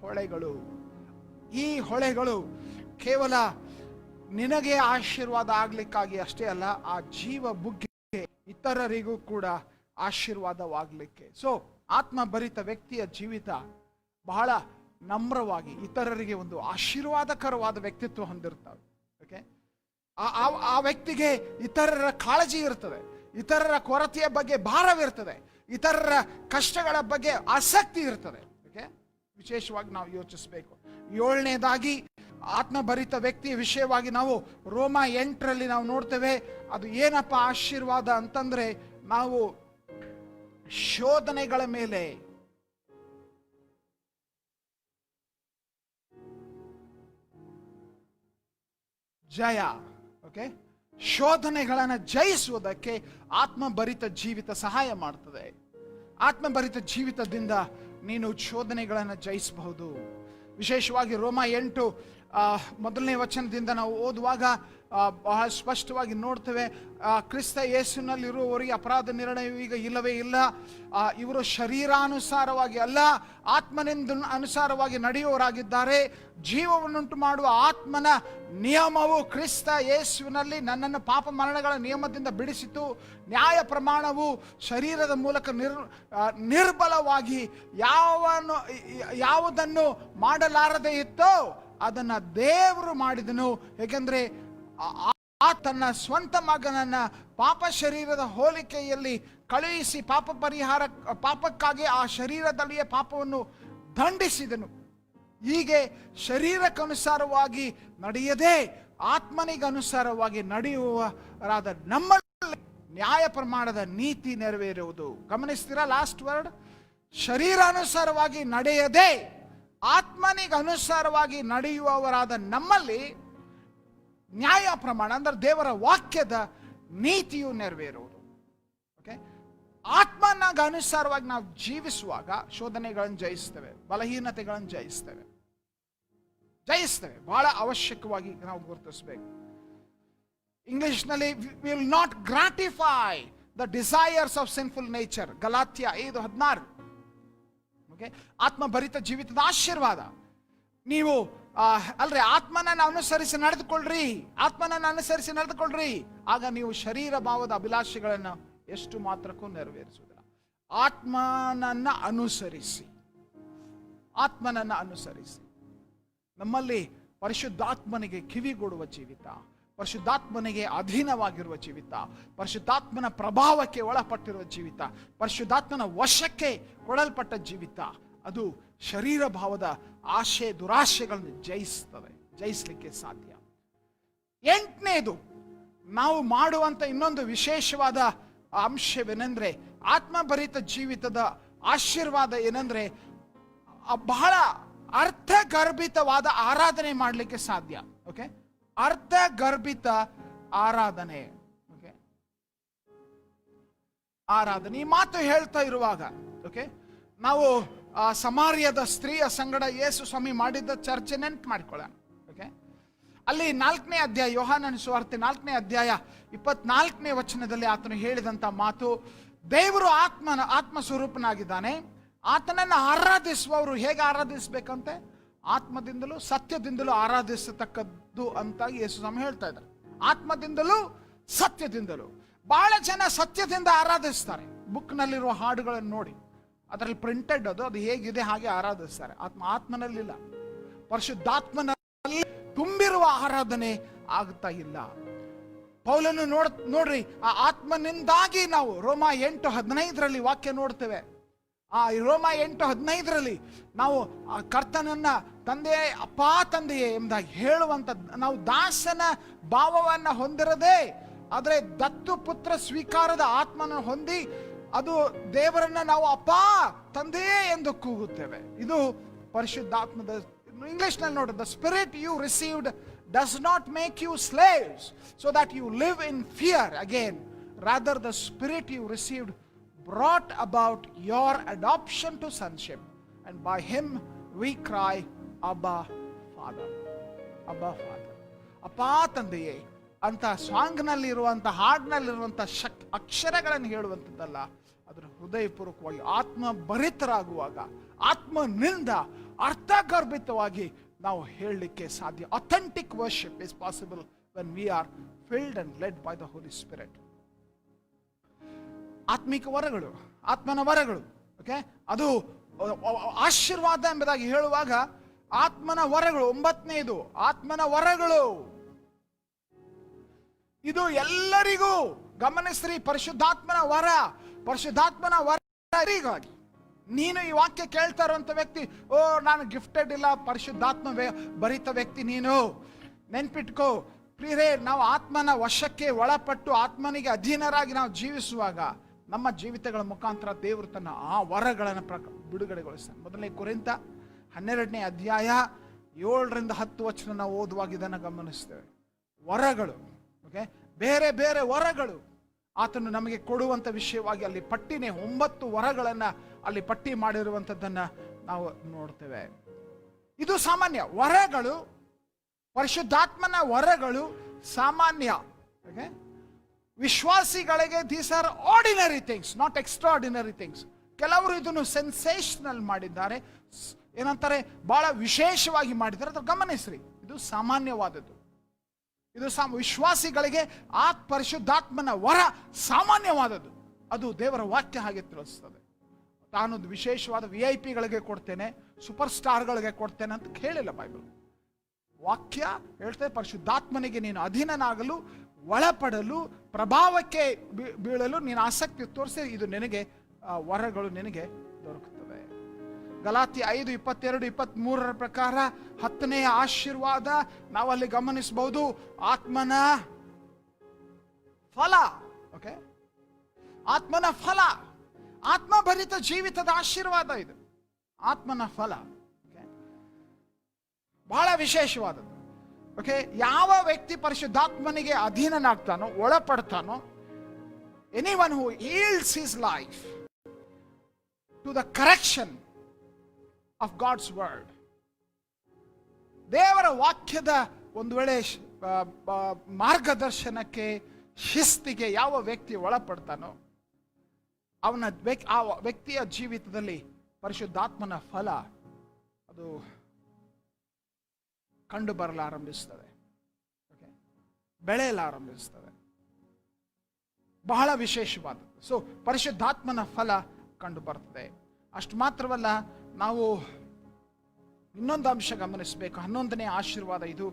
ಹೊಳೆಗಳು. ಈ ಹೊಳೆಗಳು ಕೇವಲ ನಿನಗೆ ಆಶೀರ್ವಾದ ಆಗ್ಲಿಕ್ಕಾಗಿ ಅಷ್ಟೇ ಅಲ್ಲ, ಆ ಜೀವ ಬುಗ್ಗೆ ಇತರರಿಗೂ ಕೂಡ ಆಶೀರ್ವಾದವಾಗ್ಲಿಕ್ಕೆ. ಸೊ ಆತ್ಮಭರಿತ ವ್ಯಕ್ತಿಯ ಜೀವಿತ ಬಹಳ ನಮ್ರವಾಗಿ ಇತರರಿಗೆ ಒಂದು ಆಶೀರ್ವಾದಕರವಾದ ವ್ಯಕ್ತಿತ್ವ ಹೊಂದಿರ್ತಾವೆ. ಓಕೆ. ಆ ವ್ಯಕ್ತಿಗೆ ಇತರರ ಕಾಳಜಿ ಇರ್ತದೆ, ಇತರರ ಕೊರತೆಯ ಬಗ್ಗೆ ಭಾರವಿರ್ತದೆ, ಇತರರ ಕಷ್ಟಗಳ ಬಗ್ಗೆ ಆಸಕ್ತಿ ಇರ್ತದೆ. ಓಕೆ. ವಿಶೇಷವಾಗಿ ನಾವು ಯೋಚಿಸಬೇಕು. 7ನೇದಾಗಿ ಆತ್ಮಭರಿತ ವ್ಯಕ್ತಿಯ ವಿಷಯವಾಗಿ ನಾವು ರೋಮ 8ರಲ್ಲಿ ನಾವು ನೋಡ್ತೇವೆ. ಅದು ಏನಪ್ಪ ಆಶೀರ್ವಾದ ಅಂತಂದ್ರೆ, ನಾವು ಶೋಧನೆಗಳ ಮೇಲೆ ಜಯ. ಓಕೆ. ಶೋಧನೆಗಳನ್ನು ಜಯಿಸುವುದಕ್ಕೆ ಆತ್ಮಭರಿತ ಜೀವಿತ ಸಹಾಯ ಮಾಡ್ತದೆ. ಆತ್ಮಭರಿತ ಜೀವಿತದಿಂದ ನೀನು ಶೋಧನೆಗಳನ್ನು ಜಯಿಸಬಹುದು. ವಿಶೇಷವಾಗಿ ರೋಮ 8 ಮೊದಲನೇ ವಚನದಿಂದ ನಾವು ಓದುವಾಗ ಬಹಳ ಸ್ಪಷ್ಟವಾಗಿ ನೋಡ್ತೇವೆ. ಕ್ರಿಸ್ತ ಯೇಸುವಿನಲ್ಲಿರುವವರಿಗೆ ಅಪರಾಧ ನಿರ್ಣಯ ಈಗ ಇಲ್ಲವೇ ಇಲ್ಲ. ಇವರು ಶರೀರಾನುಸಾರವಾಗಿ ಅಲ್ಲ, ಆತ್ಮನಿಂದ ಅನುಸಾರವಾಗಿ ನಡೆಯುವವರಾಗಿದ್ದಾರೆ. ಜೀವವನ್ನುಂಟು ಮಾಡುವ ಆತ್ಮನ ನಿಯಮವು ಕ್ರಿಸ್ತ ಯೇಸುವಿನಲ್ಲಿ ನನ್ನನ್ನು ಪಾಪ ಮರಣಗಳ ನಿಯಮದಿಂದ ಬಿಡಿಸಿತು. ನ್ಯಾಯ ಪ್ರಮಾಣವು ಶರೀರದ ಮೂಲಕ ನಿರ್ಬಲವಾಗಿ ಯಾವುದನ್ನು ಮಾಡಲಾರದೆ ಇತ್ತೋ ಅದನ್ನ ದೇವರು ಮಾಡಿದನು. ಹೇಗೆಂದ್ರೆ ತನ್ನ ಸ್ವಂತ ಮಗನನ್ನ ಪಾಪ ಶರೀರದ ಹೋಲಿಕೆಯಲ್ಲಿ ಕಳುಹಿಸಿ ಪಾಪಕ್ಕಾಗಿ ಆ ಶರೀರದಲ್ಲಿಯೇ ಪಾಪವನ್ನು ದಂಡಿಸಿದನು. ಹೀಗೆ ಶರೀರಕ್ಕನುಸಾರವಾಗಿ ನಡೆಯದೆ ಆತ್ಮನಿಗನುಸಾರವಾಗಿ ನಡೆಯುವರಾದ ನಮ್ಮಲ್ಲಿ ನ್ಯಾಯ ಪ್ರಮಾಣದ ನೀತಿ ನೆರವೇರುವುದು. ಗಮನಿಸ್ತೀರಾ? ಲಾಸ್ಟ್ ವರ್ಡ್, ಶರೀರಾನುಸಾರವಾಗಿ ನಡೆಯದೆ ಆತ್ಮನಿಗನುಸಾರವಾಗಿ ನಡೆಯುವವರಾದ ನಮ್ಮಲ್ಲಿ ನ್ಯಾಯ ಪ್ರಮಾಣ ಅಂದ್ರೆ ದೇವರ ವಾಕ್ಯದ ನೀತಿಯು ನೆರವೇರುವುದು. ಓಕೆ, ಆತ್ಮನಾಗ ಅನುಸಾರವಾಗಿ ನಾವು ಜೀವಿಸುವಾಗ ಶೋಧನೆಗಳನ್ನು ಜಯಿಸ್ತೇವೆ, ಬಲಹೀನತೆಗಳನ್ನು ಜಯಿಸ್ತೇವೆ. ಬಹಳ ಅವಶ್ಯಕವಾಗಿ ನಾವು ಗುರುತಿಸಬೇಕು. ಇಂಗ್ಲಿಷ್ನಲ್ಲಿ will not gratify the desires of sinful nature, ಗಲಾತ್ಯ 5:16. ಓಕೆ, ಆತ್ಮಭರಿತ ಜೀವಿತದ ಆಶೀರ್ವಾದ. ನೀವು ಅಲ್ರಿ ಆತ್ಮನನ್ನು ಅನುಸರಿಸಿ ನಡೆದುಕೊಳ್ಳ್ರಿ, ಆಗ ನೀವು ಶರೀರ ಭಾವದ ಅಭಿಲಾಷೆಗಳನ್ನು ಎಷ್ಟು ಮಾತ್ರಕ್ಕೂ ನೆರವೇರಿಸುವುದಿಲ್ಲ. ಆತ್ಮನನ್ನ ಅನುಸರಿಸಿ ನಮ್ಮಲ್ಲಿ ಪರಿಶುದ್ಧಾತ್ಮನಿಗೆ ಕಿವಿಗೊಡುವ ಜೀವಿತ, ಪರಿಶುದ್ಧಾತ್ಮನಿಗೆ ಅಧೀನವಾಗಿರುವ ಜೀವಿತ, ಪರಿಶುದ್ಧಾತ್ಮನ ಪ್ರಭಾವಕ್ಕೆ ಒಳಪಟ್ಟಿರುವ ಜೀವಿತ, ಪರಿಶುದ್ಧಾತ್ಮನ ವಶಕ್ಕೆ ಕೊಡಲ್ಪಟ್ಟ ಜೀವಿತ, ಅದು ಶರೀರ ಭಾವದ ಆಶೆ ದುರಾಶೆಗಳನ್ನು ಜಯಿಸಲಿಕ್ಕೆ ಸಾಧ್ಯ. 8ನೇದು ನಾವು ಮಾಡುವಂತ ಇನ್ನೊಂದು ವಿಶೇಷವಾದ ಅಂಶವೇನೆಂದ್ರೆ, ಆತ್ಮಭರಿತ ಜೀವಿತದ ಆಶೀರ್ವಾದ ಏನಂದ್ರೆ, ಬಹಳ ಅರ್ಥಗರ್ಭಿತವಾದ ಆರಾಧನೆ ಮಾಡಲಿಕ್ಕೆ ಸಾಧ್ಯ. ಓಕೆ, ಅರ್ಥಗರ್ಭಿತ ಆರಾಧನೆ. ಓಕೆ, ಆರಾಧನೆ ಈ ಮಾತು ಹೇಳ್ತಾ ಇರುವಾಗ, ಓಕೆ, ನಾವು ಸಮಾರ್ಯದ ಸ್ತ್ರೀಯ ಸಂಗಡ ಯೇಸು ಸ್ವಾಮಿ ಮಾಡಿದ್ದ ಚರ್ಚೆ ನೆನ್ಪು ಮಾಡಿಕೊಳ್ಳೋಣ. ಓಕೆ, ಅಲ್ಲಿ 4ನೇ ಅಧ್ಯಾಯ, ಯೋಹಾನನ ಸುವಾರ್ತೆ 4ನೇ ಅಧ್ಯಾಯ 24ನೇ ವಚನದಲ್ಲಿ ಆತನು ಹೇಳಿದಂತ ಮಾತು, ದೇವರು ಆತ್ಮ ಸ್ವರೂಪನಾಗಿದ್ದಾನೆ. ಆತನನ್ನು ಆರಾಧಿಸುವವರು ಹೇಗೆ ಆರಾಧಿಸ್ಬೇಕಂತೆ? ಆತ್ಮದಿಂದಲೂ ಸತ್ಯದಿಂದಲೂ ಆರಾಧಿಸತಕ್ಕದ್ದು ಅಂತ ಯೇಸು ಸ್ವಾಮಿ ಹೇಳ್ತಾ ಇದ್ದಾರೆ. ಆತ್ಮದಿಂದಲೂ ಸತ್ಯದಿಂದಲೂ. ಬಹಳ ಜನ ಸತ್ಯದಿಂದ ಆರಾಧಿಸ್ತಾರೆ. ಬುಕ್ನಲ್ಲಿರುವ ಹಾಡುಗಳನ್ನು ನೋಡಿ, ಅದರಲ್ಲಿ ಪ್ರಿಂಟೆಡ್ ಅದು ಹೇಗಿದೆ ಹಾಗೆ ಆರಾಧಿಸ್ತಾರೆ. ಆತ್ಮನಲ್ಲಿಲ್ಲ, ಪರಿಶುದ್ಧಾತ್ಮನಲ್ಲಿ ತುಂಬಿರುವ ಆರಾಧನೆ ಆಗ್ತಾ ಇಲ್ಲ. ಪೌಲನು ನೋಡ್ರಿ, ಆ ಆತ್ಮನಿಂದಾಗಿ ನಾವು ರೋಮ 8:15 ವಾಕ್ಯ ನೋಡ್ತೇವೆ. ಆ ರೋಮ 8:15 ನಾವು ಕರ್ತನನ್ನ ತಂದೆಯೇ, ಅಪ್ಪಾ ತಂದೆಯೇ ಎಂಬುದಾಗಿ ಹೇಳುವಂತ, ನಾವು ದಾಸನ ಭಾವವನ್ನ ಹೊಂದಿರದೆ ಆದರೆ ದತ್ತು ಪುತ್ರ ಸ್ವೀಕಾರದ ಆತ್ಮನ ಹೊಂದಿ ಅದು ದೇವರನ್ನ ನಾವು ಅಪ್ಪಾ ತಂದೆಯೇ ಎಂದು ಕೂಗುತ್ತೇವೆ. ಇದು ಪರಿಶುದ್ಧಾತ್ಮದ. ಇಂಗ್ಲಿಷ್ನಲ್ಲಿ ನೋಡಿ, the spirit you received does not make you slaves so that you live in fear again, rather the spirit you received brought about your adoption to sonship, and by him we cry Abba Father. Abba Father, ಅಪ್ಪಾ ತಂದೆಯೇ ಅಂತ ಸಾಂಗ್ನಲ್ಲಿರುವಂಥ, ಹಾಡಿನಲ್ಲಿರುವಂಥ ಅಕ್ಷರಗಳನ್ನು ಹೇಳುವಂಥದ್ದಲ್ಲ, ಅದರ ಹೃದಯಪೂರ್ವಕವಾಗಿ ಆತ್ಮಭರಿತರಾಗುವಾಗ ಆತ್ಮನಿಂದ ಅರ್ಥಗರ್ಭಿತವಾಗಿ ನಾವು ಹೇಳಲಿಕ್ಕೆ ಸಾಧ್ಯ. Authentic worship is possible when we are filled and led by the Holi spirit. ಆತ್ಮಿಕ ವರಗಳು, ಆತ್ಮನ ವರಗಳು, ಓಕೆ, ಅದು ಆಶೀರ್ವಾದ ಎಂಬುದಾಗಿ ಹೇಳುವಾಗ ಆತ್ಮನ ವರಗಳು 9ನೇದು ಆತ್ಮನ ವರಗಳು. ಇದು ಎಲ್ಲರಿಗೂ ಗಮನಿಸ್ರಿ, ಪರಿಶುದ್ಧಾತ್ಮನ ವರಗಳಿಗಾಗಿ. ನೀನು ಈ ವಾಕ್ಯ ಕೇಳ್ತಾ ಇರುವಂತ ವ್ಯಕ್ತಿ, ಓ ನಾನು ಗಿಫ್ಟೆಡ್ ಇಲ್ಲ, ಪರಿಶುದ್ಧಾತ್ಮ ಭರಿತ ವ್ಯಕ್ತಿ ನೀನು, ನೆನ್ಪಿಟ್ಕೋ ಪ್ರಿಯರೇ, ನಾವು ಆತ್ಮನ ವಶಕ್ಕೆ ಒಳಪಟ್ಟು ಆತ್ಮನಿಗೆ ಅಧೀನರಾಗಿ ನಾವು ಜೀವಿಸುವಾಗ ನಮ್ಮ ಜೀವಿತಗಳ ಮುಖಾಂತರ ದೇವರು ತನ್ನ ಆ ವರಗಳನ್ನು ಬಿಡುಗಡೆಗೊಳಿಸ್ತಾನೆ. 1ನೇ ಕೊರಿಂಥ 12ನೇ ಅಧ್ಯಾಯ 7-10 ವಚನ ನಾವು ಓದುವಾಗ ಇದನ್ನು ಗಮನಿಸ್ತೇವೆ. ವರಗಳು, ಓಕೆ, ಬೇರೆ ಬೇರೆ ವರಗಳು ಆತನು ನಮಗೆ ಕೊಡುವಂತ ವಿಷಯವಾಗಿ ಅಲ್ಲಿ ಪಟ್ಟಿನೇ 9 ವರಗಳನ್ನ ಅಲ್ಲಿ ಪಟ್ಟಿ ಮಾಡಿರುವಂಥದ್ದನ್ನ ನಾವು ನೋಡ್ತೇವೆ. ಇದು ಸಾಮಾನ್ಯ ವರಗಳು. ಪರಿಶುದ್ಧಾತ್ಮನ ವರಗಳು ಸಾಮಾನ್ಯ. ವಿಶ್ವಾಸಿಗಳಿಗೆ these are ordinary things, not extraordinary things. ಕೆಲವರು ಇದನ್ನು ಸೆನ್ಸೇಷನಲ್ ಮಾಡಿದ್ದಾರೆ, ಏನಂತಾರೆ, ಬಹಳ ವಿಶೇಷವಾಗಿ ಮಾಡಿದ್ದಾರೆ. ಅದು ಗಮನಿಸ್ರಿ, ಇದು ಸಾಮಾನ್ಯವಾದದ್ದು. ಇದು ವಿಶ್ವಾಸಿಗಳಿಗೆ ಪರಿಶುದ್ಧಾತ್ಮನ ವರ ಸಾಮಾನ್ಯವಾದದ್ದು. ಅದು ದೇವರ ವಾಕ್ಯ ಹಾಗೆ ತಿಳಿಸ್ತದೆ. ತಾನು ವಿಶೇಷವಾದ VIP-ಗಳಿಗೆ ಕೊಡ್ತೇನೆ, ಸೂಪರ್ ಸ್ಟಾರ್ಗಳಿಗೆ ಕೊಡ್ತೇನೆ ಅಂತ ಹೇಳಿಲ್ಲ ಬೈಬಲ್. ವಾಕ್ಯ ಹೇಳ್ತೇವೆ ಪರಿಶುದ್ಧಾತ್ಮನಿಗೆ ನೀನು ಅಧೀನನಾಗಲು, ಒಳಪಡಲು, ಪ್ರಭಾವಕ್ಕೆ ಬೀಳಲು ನೀನು ಆಸಕ್ತಿ ತೋರಿಸಿ ಇದು ನಿನಗೆ ವರಗಳು ನಿನಗೆ ದೊರಕುತ್ತವೆ. ಗಲಾತ್ಯ 5:22-23 ಪ್ರಕಾರ 10ನೇ ಆಶೀರ್ವಾದ ನಾವಲ್ಲಿ ಗಮನಿಸಬಹುದು, ಆತ್ಮನ ಫಲ. ಓಕೆ, ಆತ್ಮನ ಫಲ, ಆತ್ಮಭರಿತ ಜೀವಿತದ ಆಶೀರ್ವಾದ ಇದು, ಆತ್ಮನ ಫಲ. ಬಹಳ ವಿಶೇಷವಾದದ್ದು. ಓಕೆ, ಯಾವ ವ್ಯಕ್ತಿ ಪರಿಶುದ್ಧಾತ್ಮನಿಗೆ ಅಧೀನನಾಗ್ತಾನೋ, ಒಳಪಡ್ತಾನೋ, anyone who yields his life to the correction of God's word, ದೇವರ ವಾಕ್ಯದ ಒಂದು ವೇಳೆ ಮಾರ್ಗದರ್ಶನಕ್ಕೆ, ಶಿಸ್ತಿಗೆ ಯಾವ ವ್ಯಕ್ತಿ ಒಳಪಡ್ತಾನೋ ಆ ವ್ಯಕ್ತಿಯ ಜೀವಿತದಲ್ಲಿ ಪರಿಶುದ್ಧಾತ್ಮನ ಫಲ ಅದು ಕಂಡು ಬರಲಾರಂಭಿಸ್ತದೆ, ಬೆಳೆಯಲಾರಂಭಿಸ್ತದೆ. ಬಹಳ ವಿಶೇಷವಾದದ್ದು. ಸೊ ಪರಿಶುದ್ಧಾತ್ಮನ ಫಲ ಕಂಡು ಬರ್ತದೆ. ಅಷ್ಟು ಮಾತ್ರವಲ್ಲ, ನಾವು ಇನ್ನೊಂದು ಅಂಶ ಗಮನಿಸಬೇಕು. 11ನೇ ಆಶೀರ್ವಾದ ಇದು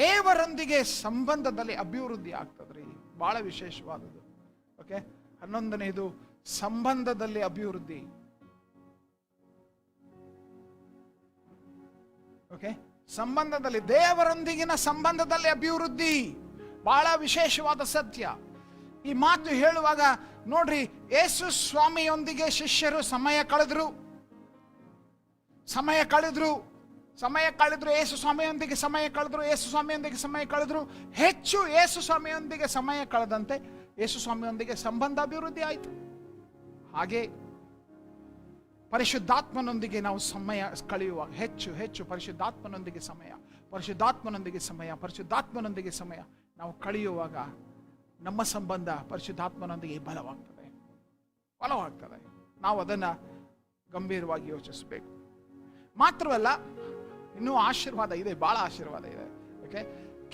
ದೇವರೊಂದಿಗೆ ಸಂಬಂಧದಲ್ಲಿ ಅಭಿವೃದ್ಧಿ ಆಗ್ತದ್ರಿ. ಬಹಳ ವಿಶೇಷವಾದದ್ದು. ಓಕೆ, 11ನೇದು ಸಂಬಂಧದಲ್ಲಿ ಅಭಿವೃದ್ಧಿ. ಓಕೆ, ಸಂಬಂಧದಲ್ಲಿ, ದೇವರೊಂದಿಗಿನ ಸಂಬಂಧದಲ್ಲಿ ಅಭಿವೃದ್ಧಿ ಬಹಳ ವಿಶೇಷವಾದ ಸತ್ಯ. ಈ ಮಾತು ಹೇಳುವಾಗ ನೋಡ್ರಿ, ಯೇಸು ಸ್ವಾಮಿಯೊಂದಿಗೆ ಶಿಷ್ಯರು ಸಮಯ ಕಳೆದ್ರು, ಯೇಸು ಸ್ವಾಮಿಯೊಂದಿಗೆ ಸಮಯ ಕಳೆದ್ರು. ಹೆಚ್ಚು ಯೇಸು ಸ್ವಾಮಿಯೊಂದಿಗೆ ಸಮಯ ಕಳೆದಂತೆ ಯೇಸು ಸ್ವಾಮಿಯೊಂದಿಗೆ ಸಂಬಂಧ ಅಭಿವೃದ್ಧಿ ಆಯಿತು. ಹಾಗೆ ಪರಿಶುದ್ಧಾತ್ಮನೊಂದಿಗೆ ನಾವು ಸಮಯ ಕಳೆಯುವಾಗ ಹೆಚ್ಚು ಪರಿಶುದ್ಧಾತ್ಮನೊಂದಿಗೆ ಸಮಯ ನಾವು ಕಳೆಯುವಾಗ ನಮ್ಮ ಸಂಬಂಧ ಪರಿಶುದ್ಧಾತ್ಮನೊಂದಿಗೆ ಬಲವಾಗ್ತದೆ. ನಾವು ಅದನ್ನು ಗಂಭೀರವಾಗಿ ಯೋಚಿಸಬೇಕು. ಮಾತ್ರವಲ್ಲ, ಇನ್ನೂ ಆಶೀರ್ವಾದ ಇದೆ, ಬಹಳ ಆಶೀರ್ವಾದ ಇದೆ. ಓಕೆ,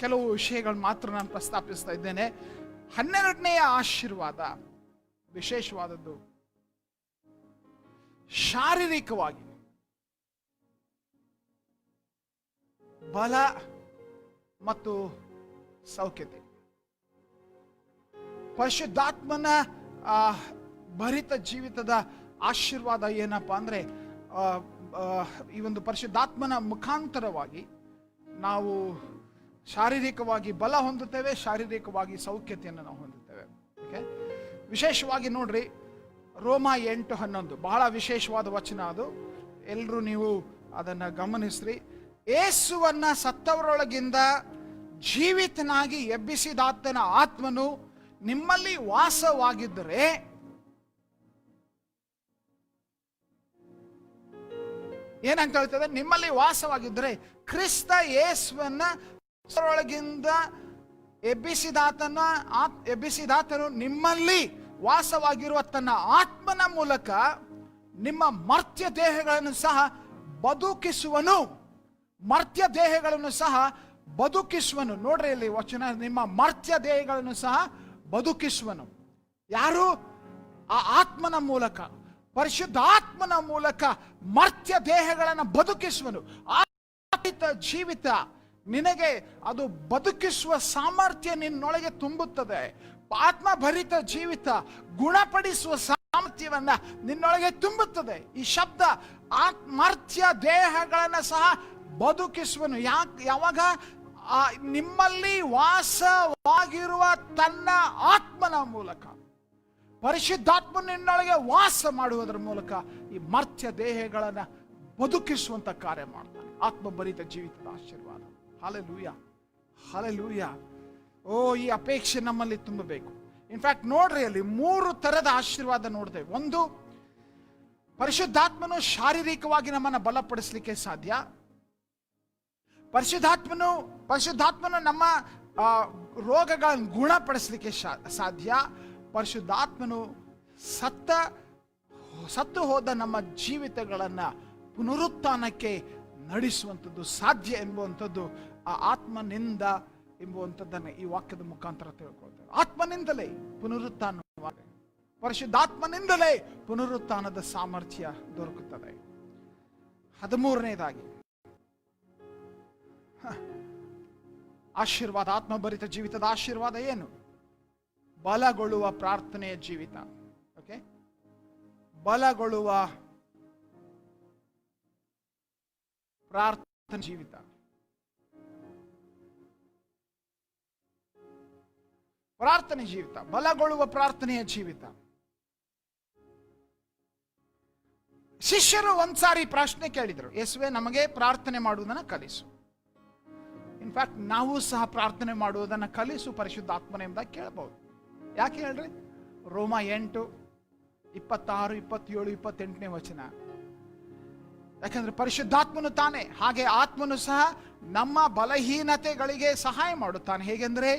ಕೆಲವು ವಿಷಯಗಳು ಮಾತ್ರ ನಾನು ಪ್ರಸ್ತಾಪಿಸ್ತಾ ಇದ್ದೇನೆ. 12ನೆಯ ಆಶೀರ್ವಾದ ವಿಶೇಷವಾದದ್ದು. ಶಾರೀರಿಕವಾಗಿ ಬಲ ಮತ್ತು ಸೌಖ್ಯತೆ. ಪರಿಶುದ್ಧಾತ್ಮನ ಭರಿತ ಜೀವಿತದ ಆಶೀರ್ವಾದ ಏನಪ್ಪಾ ಅಂದ್ರೆ, ಈ ಒಂದು ಪರಿಶುದ್ಧಾತ್ಮನ ಮುಖಾಂತರವಾಗಿ ನಾವು ಶಾರೀರಿಕವಾಗಿ ಬಲ ಹೊಂದುತ್ತೇವೆ, ಶಾರೀರಿಕವಾಗಿ ಸೌಖ್ಯತೆಯನ್ನು ನಾವು ಹೊಂದುತ್ತೇವೆ. ಓಕೆ, ವಿಶೇಷವಾಗಿ ನೋಡ್ರಿ, ರೋಮ 8:11 ಬಹಳ ವಿಶೇಷವಾದ ವಚನ ಅದು. ಎಲ್ಲರೂ ನೀವು ಅದನ್ನು ಗಮನಿಸ್ರಿ. ಯೇಸುವನ್ನ ಸತ್ತವರೊಳಗಿಂದ ಜೀವಿತನಾಗಿ ಎಬ್ಬಿಸಿದಾತನ ಆತ್ಮನು ನಿಮ್ಮಲ್ಲಿ ವಾಸವಾಗಿದ್ದರೆ ಏನಂತ ಹೇಳ್ತದೆ? ನಿಮ್ಮಲ್ಲಿ ವಾಸವಾಗಿದ್ದರೆ, ಕ್ರಿಸ್ತ ಯೇಸುವನ್ನ ಸತ್ತವರೊಳಗಿಂದ ಎಬ್ಬಿಸಿದಾತನು ನಿಮ್ಮಲ್ಲಿ ವಾಸವಾಗಿರುವ ತನ್ನ ಆತ್ಮನ ಮೂಲಕ ನಿಮ್ಮ ಮರ್ತ್ಯ ದೇಹಗಳನ್ನು ಸಹ ಬದುಕಿಸುವನು. ನೋಡ್ರಿ ಇಲ್ಲಿ ವಚನ, ನಿಮ್ಮ ಮರ್ತ್ಯ ದೇಹಗಳನ್ನು ಸಹ ಬದುಕಿಸುವನು. ಯಾರು? ಆ ಆತ್ಮನ ಮೂಲಕ, ಪರಿಶುದ್ಧಾತ್ಮನ ಮೂಲಕ ಮರ್ತ್ಯ ದೇಹಗಳನ್ನು ಬದುಕಿಸುವನು. ಜೀವಿತ ನಿನಗೆ ಅದು ಬದುಕಿಸುವ ಸಾಮರ್ಥ್ಯ ನಿನ್ನೊಳಗೆ ತುಂಬುತ್ತದೆ. ಆತ್ಮಭರಿತ ಜೀವಿತ ಗುಣಪಡಿಸುವ ಸಾಮರ್ಥ್ಯವನ್ನ ನಿನ್ನೊಳಗೆ ತುಂಬುತ್ತದೆ. ಈ ಶಬ್ದ ಮರ್ತ್ಯ ದೇಹಗಳನ್ನು ಸಹ ಬದುಕಿಸುವನು. ಯಾವಾಗ? ನಿಮ್ಮಲ್ಲಿ ವಾಸವಾಗಿರುವ ತನ್ನ ಆತ್ಮನ ಮೂಲಕ, ಪರಿಶುದ್ಧಾತ್ಮ ನಿನ್ನೊಳಗೆ ವಾಸ ಮಾಡುವುದರ ಮೂಲಕ ಈ ಮರ್ತ್ಯ ದೇಹಗಳನ್ನು ಬದುಕಿಸುವಂತ ಕಾರ್ಯ ಮಾಡ್ತಾನೆ. ಆತ್ಮಭರಿತ ಜೀವಿತದ ಆಶೀರ್ವಾದ. ಹಲ್ಲೆಲೂಯಾ. ಈ ಅಪೇಕ್ಷೆ ನಮ್ಮಲ್ಲಿ ತುಂಬಬೇಕು. ಇನ್ಫ್ಯಾಕ್ಟ್ ನೋಡ್ರಿ, ಅಲ್ಲಿ 3 ತರದ ಆಶೀರ್ವಾದ ನೋಡ್ತೇವೆ. ಒಂದು, ಪರಿಶುದ್ಧಾತ್ಮನು ಶಾರೀರಿಕವಾಗಿ ನಮ್ಮನ್ನು ಬಲಪಡಿಸಲಿಕ್ಕೆ ಸಾಧ್ಯ. ಪರಿಶುದ್ಧಾತ್ಮನು ನಮ್ಮ ರೋಗಗಳನ್ನು ಗುಣಪಡಿಸಲಿಕ್ಕೆ ಸಾಧ್ಯ. ಪರಿಶುದ್ಧಾತ್ಮನು ಸತ್ತು ಹೋದ ನಮ್ಮ ಜೀವಿತಗಳನ್ನು ಪುನರುತ್ಥಾನಕ್ಕೆ ನಡೆಸುವಂಥದ್ದು ಸಾಧ್ಯ ಎಂಬುವಂಥದ್ದು ಆ ಆತ್ಮನಿಂದ ಎಂಬುವಂಥದ್ದನ್ನು ಈ ವಾಕ್ಯದ ಮುಖಾಂತರ ತಿಳ್ಕೊಳ್ತೇವೆ. ಆತ್ಮನಿಂದಲೇ ಪುನರುತ್ಥಾನ, ಪರಿಶುದ್ಧಾತ್ಮನಿಂದಲೇ ಪುನರುತ್ಥಾನದ ಸಾಮರ್ಥ್ಯ ದೊರಕುತ್ತದೆ. 13ನೇದಾಗಿ ಆಶೀರ್ವಾದ, ಆತ್ಮಭರಿತ ಜೀವಿತದ ಆಶೀರ್ವಾದ ಏನು? ಬಲಗೊಳ್ಳುವ ಪ್ರಾರ್ಥನೆಯ ಜೀವಿತ. ಓಕೆ, ಬಲಗೊಳ್ಳುವ ಪ್ರಾರ್ಥನೆ ಜೀವಿತ. ಪ್ರಾರ್ಥನೆ ಜೀವಿತ, ಬಲಗೊಳ್ಳುವ ಪ್ರಾರ್ಥನೆಯ ಜೀವಿತ. ಶಿಷ್ಯರು ಒಂದ್ಸಾರಿ ಪ್ರಶ್ನೆ ಕೇಳಿದರು, ಯೇಸುವೆ ನಮಗೆ ಪ್ರಾರ್ಥನೆ ಮಾಡುವುದನ್ನು ಕಲಿಸು. ಇನ್ಫ್ಯಾಕ್ಟ್ ನಾವು ಸಹ ಪ್ರಾರ್ಥನೆ ಮಾಡುವುದನ್ನು ಕಲಿಸು ಪರಿಶುದ್ಧಾತ್ಮನೆ ಎಂಬುದಾಗಿ ಕೇಳಬಹುದು. ಯಾಕೆ ಹೇಳ್ರಿ? ರೋಮ 8, 26, 27, 28ನೇ ವಚನ. ಯಾಕಂದ್ರೆ ಪರಿಶುದ್ಧಾತ್ಮನು ತಾನೆ, ಹಾಗೆ ಆತ್ಮನು ಸಹ ನಮ್ಮ ಬಲಹೀನತೆಗಳಿಗೆ ಸಹಾಯ ಮಾಡುತ್ತಾನೆ. ಹೇಗೆಂದ್ರೆ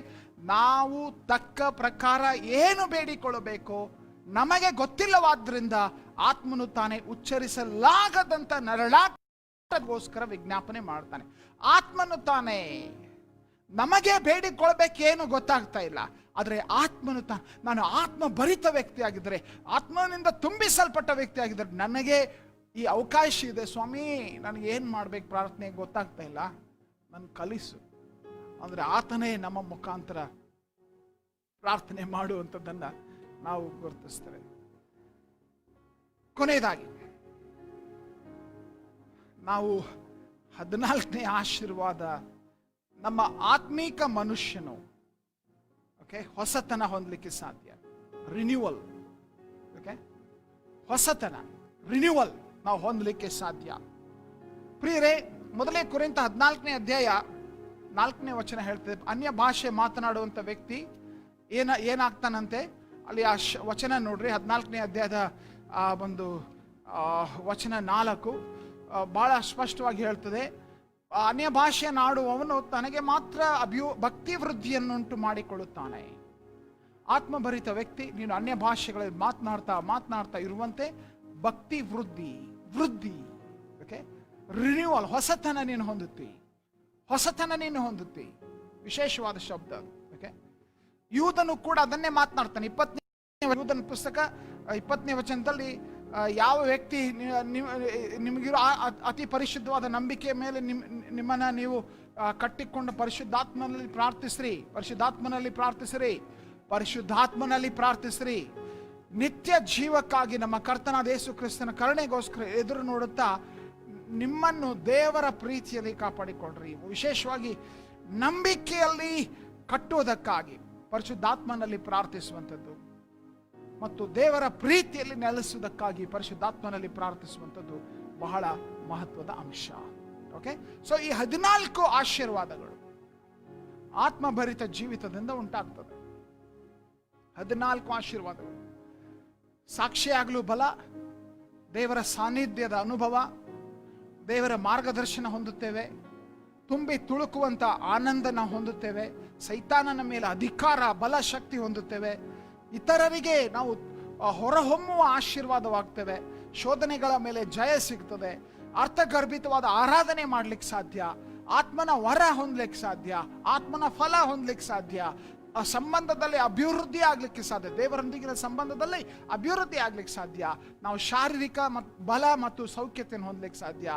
ನಾವು ತಕ್ಕ ಪ್ರಕಾರ ಏನು ಬೇಡಿಕೊಳ್ಳಬೇಕೋ ನಮಗೆ ಗೊತ್ತಿಲ್ಲವಾದ್ರಿಂದ ಆತ್ಮನು ತಾನೇ ಉಚ್ಚರಿಸಲಾಗದಂತ ನರಳಾಟಗೋಸ್ಕರ ವಿಜ್ಞಾಪನೆ ಮಾಡ್ತಾನೆ. ಆತ್ಮನು ತಾನೇ ನಮಗೆ ಬೇಡಿಕೊಳ್ಬೇಕೇನು ಗೊತ್ತಾಗ್ತಾ ಇಲ್ಲ, ಆದರೆ ಆತ್ಮನು ನಾನು ಆತ್ಮ ಭರಿತ ವ್ಯಕ್ತಿ ಆಗಿದ್ದರೆ, ಆತ್ಮನಿಂದ ತುಂಬಿಸಲ್ಪಟ್ಟ ವ್ಯಕ್ತಿ ಆಗಿದ್ದರೆ ನನಗೆ ಈ ಅವಕಾಶ ಇದೆ. ಸ್ವಾಮಿ ನನಗೆ ಏನು ಮಾಡ್ಬೇಕು ಪ್ರಾರ್ಥನೆ ಗೊತ್ತಾಗ್ತಾ ಇಲ್ಲ, ನನ್ ಕಲಿಸು ಅಂದ್ರೆ ಆತನೇ ನಮ್ಮ ಮುಖಾಂತರ ಪ್ರಾರ್ಥನೆ ಮಾಡುವಂಥದ್ದನ್ನ ನಾವು ಗುರುತಿಸ್ತೇವೆ. ಕೊನೆಯದಾಗಿ ನಾವು 14ನೇ ಆಶೀರ್ವಾದ, ನಮ್ಮ ಆತ್ಮೀಕ ಮನುಷ್ಯನು ಹೊಸತನ ಹೊಂದಲಿಕ್ಕೆ ಸಾಧ್ಯ. ರಿನ್ಯೂವಲ್. ಹೊಸತನ, ರಿನ್ಯೂವಲ್ ನಾವು ಹೊಂದಲಿಕ್ಕೆ ಸಾಧ್ಯ. ಪ್ರಿಯರೇ, ಮೊದಲೇ ಕೊರಿಂಥ 14ನೇ ಅಧ್ಯಾಯ 4ನೇ ವಚನ ಹೇಳ್ತದೆ, ಅನ್ಯ ಭಾಷೆ ಮಾತನಾಡುವಂಥ ವ್ಯಕ್ತಿ ಏನಾಗ್ತಾನಂತೆ. ಅಲ್ಲಿ ಆ ವಚನ ನೋಡ್ರಿ, 14ನೇ ಅಧ್ಯಾಯದ ಒಂದು ವಚನ 4 ಬಹಳ ಸ್ಪಷ್ಟವಾಗಿ ಹೇಳ್ತದೆ, ಅನ್ಯ ಭಾಷೆಯನ್ನಾಡುವವನು ತನಗೆ ಮಾತ್ರ ಭಕ್ತಿ ವೃದ್ಧಿಯನ್ನುಂಟು ಮಾಡಿಕೊಳ್ಳುತ್ತಾನೆ. ಆತ್ಮಭರಿತ ವ್ಯಕ್ತಿ, ನೀನು ಅನ್ಯ ಭಾಷೆಗಳಲ್ಲಿ ಮಾತನಾಡ್ತಾ ಇರುವಂತೆ ಭಕ್ತಿ ವೃದ್ಧಿ. ಓಕೆ, ರಿನ್ಯೂವಲ್, ಹೊಸತನ ನೀನು ಹೊಂದುತ್ತಿ. ವಿಶೇಷವಾದ ಶಬ್ದ. ಓಕೆ, ಯೂದನು ಕೂಡ ಅದನ್ನೇ ಮಾತನಾಡ್ತಾನೆ. 20ನೇ ಯೂದನ ಪುಸ್ತಕ 20ನೇ ವಚನದಲ್ಲಿ ಯಾವ ವ್ಯಕ್ತಿ ನಿಮಗಿರೋ ಅತಿ ಪರಿಶುದ್ಧವಾದ ನಂಬಿಕೆಯ ಮೇಲೆ ನಿಮ್ಮನ್ನ ನೀವು ಕಟ್ಟಿಕೊಂಡು ಪರಿಶುದ್ಧಾತ್ಮನಲ್ಲಿ ಪ್ರಾರ್ಥಿಸಿರಿ, ನಿತ್ಯ ಜೀವಕ್ಕಾಗಿ ನಮ್ಮ ಕರ್ತನಾದ ಯೇಸು ಕ್ರಿಸ್ತನ ಕರುಣೆಗೋಸ್ಕರ ಎದುರು ನೋಡುತ್ತಾ ನಿಮ್ಮನ್ನು ದೇವರ ಪ್ರೀತಿಯಲ್ಲಿ ಕಾಪಾಡಿಕೊಳ್ಳ್ರಿ. ವಿಶೇಷವಾಗಿ ನಂಬಿಕೆಯಲ್ಲಿ ಕಟ್ಟುವುದಕ್ಕಾಗಿ ಪರಿಶುದ್ಧಾತ್ಮನಲ್ಲಿ ಪ್ರಾರ್ಥಿಸುವಂಥದ್ದು ಮತ್ತು ದೇವರ ಪ್ರೀತಿಯಲ್ಲಿ ನೆಲೆಸುವುದಕ್ಕಾಗಿ ಪರಿಶುದ್ಧಾತ್ಮನಲ್ಲಿ ಪ್ರಾರ್ಥಿಸುವಂಥದ್ದು ಬಹಳ ಮಹತ್ವದ ಅಂಶ. ಓಕೆ, ಸೊ ಈ 14 ಆಶೀರ್ವಾದಗಳು ಆತ್ಮಭರಿತ ಜೀವಿತದಿಂದ ಉಂಟಾಗ್ತದೆ. 14 ಆಶೀರ್ವಾದಗಳು. ಸಾಕ್ಷಿಯಾಗಲು ಬಲ, ದೇವರ ಸಾನ್ನಿಧ್ಯದ ಅನುಭವ, ದೇವರ ಮಾರ್ಗದರ್ಶನ ಹೊಂದುತ್ತೇವೆ, ತುಂಬಿ ತುಳುಕುವಂತ ಆನಂದ ನಾವು ಹೊಂದುತ್ತೇವೆ, ಸೈತಾನನ ಮೇಲೆ ಅಧಿಕಾರ, ಬಲ, ಶಕ್ತಿ ಹೊಂದುತ್ತೇವೆ, ಇತರರಿಗೆ ನಾವು ಹೊರಹೊಮ್ಮುವ ಆಶೀರ್ವಾದವಾಗ್ತೇವೆ, ಶೋಧನೆಗಳ ಮೇಲೆ ಜಯ ಸಿಗ್ತದೆ, ಅರ್ಥಗರ್ಭಿತವಾದ ಆರಾಧನೆ ಮಾಡ್ಲಿಕ್ಕೆ ಸಾಧ್ಯ, ಆತ್ಮನ ವರ ಹೊಂದಲಿಕ್ಕೆ ಸಾಧ್ಯ, ಆತ್ಮನ ಫಲ ಹೊಂದಲಿಕ್ಕೆ ಸಾಧ್ಯ, ಆ ಸಂಬಂಧದಲ್ಲಿ ಅಭಿವೃದ್ಧಿ ಆಗ್ಲಿಕ್ಕೆ ಸಾಧ್ಯ, ದೇವರೊಂದಿಗಿನ ಸಂಬಂಧದಲ್ಲಿ ಅಭಿವೃದ್ಧಿ ಆಗ್ಲಿಕ್ಕೆ ಸಾಧ್ಯ, ನಾವು ಶಾರೀರಿಕ ಬಲ ಮತ್ತು ಸೌಖ್ಯತೆಯನ್ನು ಹೊಂದಲಿಕ್ಕೆ ಸಾಧ್ಯ,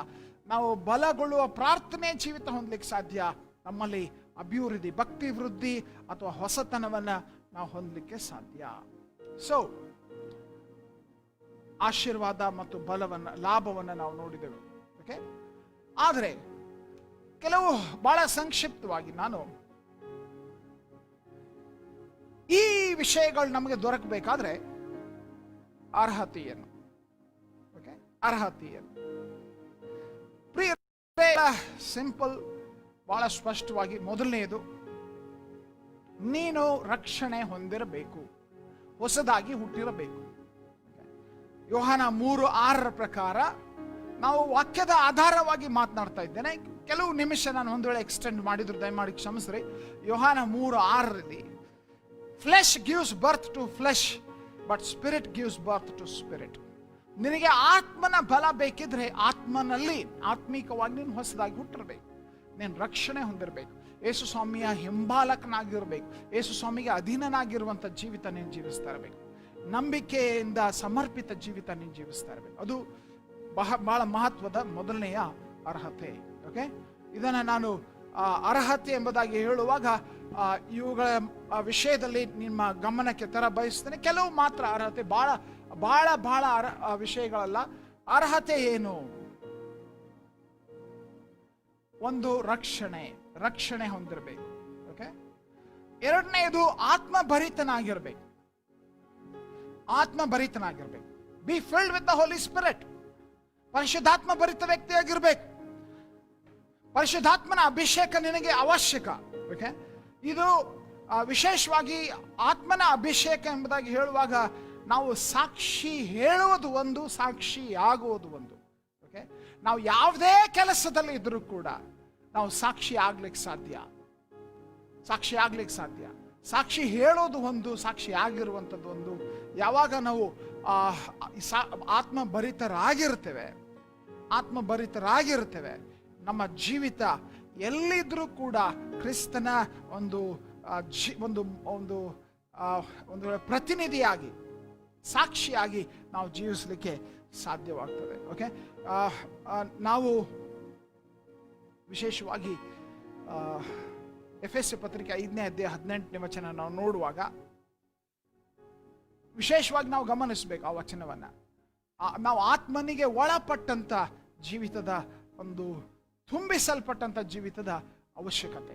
ನಾವು ಬಲಗೊಳ್ಳುವ ಪ್ರಾರ್ಥನೆ ಜೀವಿತ ಹೊಂದಲಿಕ್ಕೆ ಸಾಧ್ಯ, ನಮ್ಮಲ್ಲಿ ಅಭಿವೃದ್ಧಿ, ಭಕ್ತಿ ವೃದ್ಧಿ ಅಥವಾ ಹೊಸತನವನ್ನ ನಾವು ಹೊಂದಲಿಕ್ಕೆ ಸಾಧ್ಯ. ಸೊ ಆಶೀರ್ವಾದ ಮತ್ತು ಲಾಭವನ್ನ ನಾವು ನೋಡಿದೆವು. ಓಕೆ, ಆದರೆ ಕೆಲವು ಬಹಳ ಸಂಕ್ಷಿಪ್ತವಾಗಿ ನಾನು ಈ ವಿಷಯಗಳು ನಮಗೆ ದೊರಕಬೇಕಾದ್ರೆ ಅರ್ಹತೆಯನ್ನು ಸಿಂಪಲ್, ಬಹಳ ಸ್ಪಷ್ಟವಾಗಿ ಮೊದಲನೆಯದು, ನೀನು ರಕ್ಷಣೆ ಹೊಂದಿರಬೇಕು, ಹೊಸದಾಗಿ ಹುಟ್ಟಿರಬೇಕು. ಯೋಹಾನ 3:6 ಪ್ರಕಾರ ನಾವು ವಾಕ್ಯದ ಆಧಾರವಾಗಿ ಮಾತನಾಡ್ತಾ ಇದ್ದೇನೆ. ಕೆಲವು ನಿಮಿಷ ನಾನು ಒಂದು ವೇಳೆ ಎಕ್ಸ್ಟೆಂಡ್ ಮಾಡಿದ್ರು ದಯಮಾಡಿ ಕ್ಷಮಿಸ್ರಿ. ಯೋಹಾನ 3:6 flesh gives birth to flesh but spirit gives birth to spirit. ನಿನಗೆ ಆತ್ಮನ ಬಲ ಬೇಕಿದ್ರೆ ಆತ್ಮನಲ್ಲಿ ಆತ್ಮೀಕವಾಗಿ ನೀನು ಹೊಸದಾಗಿ ಹುಟ್ಟಿರ್ಬೇಕು. ನೀನು ರಕ್ಷಣೆ ಹೊಂದಿರಬೇಕು. ಯೇಸು ಸ್ವಾಮಿಯ ಹಿಂಬಾಲಕನಾಗಿರ್ಬೇಕು. ಯೇಸು ಸ್ವಾಮಿಗೆ ಅಧೀನನಾಗಿರುವಂಥ ಜೀವಿತ ನೀನು ಜೀವಿಸ್ತಾ ಇರಬೇಕು. ನಂಬಿಕೆಯಿಂದ ಸಮರ್ಪಿತ ಜೀವಿತ ನೀನು ಜೀವಿಸ್ತಾ ಇರಬೇಕು. ಅದು ಬಹಳ ಮಹತ್ವದ ಮೊದಲನೆಯ ಅರ್ಹತೆ. ಓಕೆ, ಇದನ್ನು ನಾನು ಅರ್ಹತೆ ಎಂಬುದಾಗಿ ಹೇಳುವಾಗ ಇವುಗಳ ವಿಷಯದಲ್ಲಿ ನಿಮ್ಮ ಗಮನಕ್ಕೆ ತರ ಬಯಸ್ತೇನೆ. ಕೆಲವು ಮಾತ್ರ ಅರ್ಹತೆ, ಬಹಳ ಬಹಳ ಬಹಳ ವಿಷಯಗಳಲ್ಲ. ಅರ್ಹತೆ ಏನು? ಒಂದು ರಕ್ಷಣೆ ಹೊಂದಿರಬೇಕು. ಓಕೆ, ಎರಡನೆಯದು ಆತ್ಮಭರಿತನಾಗಿರ್ಬೇಕು. Be filled with the Holi Spirit. ಪರಿಶುದ್ಧಾತ್ಮ ಭರಿತ ವ್ಯಕ್ತಿಯಾಗಿರ್ಬೇಕು. ಪರಿಶುದ್ಧಾತ್ಮನ ಅಭಿಷೇಕ ನಿನಗೆ ಅವಶ್ಯಕ. ಓಕೆ, ಇದು ವಿಶೇಷವಾಗಿ ಆತ್ಮನ ಅಭಿಷೇಕ ಎಂಬುದಾಗಿ ಹೇಳುವಾಗ ನಾವು ಸಾಕ್ಷಿ ಹೇಳುವುದು ಒಂದು, ಸಾಕ್ಷಿ ಆಗುವುದು ಒಂದು. ಓಕೆ, ನಾವು ಯಾವುದೇ ಕೆಲಸದಲ್ಲಿ ಇದ್ರೂ ಕೂಡ ನಾವು ಸಾಕ್ಷಿ ಆಗ್ಲಿಕ್ಕೆ ಸಾಧ್ಯ. ಸಾಕ್ಷಿ ಹೇಳೋದು ಒಂದು, ಸಾಕ್ಷಿ ಆಗಿರುವಂಥದ್ದು ಒಂದು. ಯಾವಾಗ ನಾವು ಆತ್ಮಭರಿತರಾಗಿರ್ತೇವೆ, ನಮ್ಮ ಜೀವಿತ ಎಲ್ಲಿದ್ರೂ ಕೂಡ ಕ್ರಿಸ್ತನ ಒಂದು ಪ್ರತಿನಿಧಿಯಾಗಿ, ಸಾಕ್ಷಿಯಾಗಿ ನಾವು ಜೀವಿಸಲಿಕ್ಕೆ ಸಾಧ್ಯವಾಗ್ತದೆ. ಓಕೆ, ನಾವು ವಿಶೇಷವಾಗಿ ಎಫೆಸ ಪತ್ರಿಕೆ 5ನೇ ಅಧ್ಯಾಯ 18ನೇ ವಚನ ನಾವು ನೋಡುವಾಗ ವಿಶೇಷವಾಗಿ ನಾವು ಗಮನಿಸಬೇಕು ಆ ವಚನವನ್ನ. ನಾವು ಆತ್ಮನಿಗೆ ಒಳಪಟ್ಟಂತ ಜೀವಿತದ ಒಂದು ತುಂಬಿಸಲ್ಪಟ್ಟಂತ ಜೀವಿತದ ಅವಶ್ಯಕತೆ.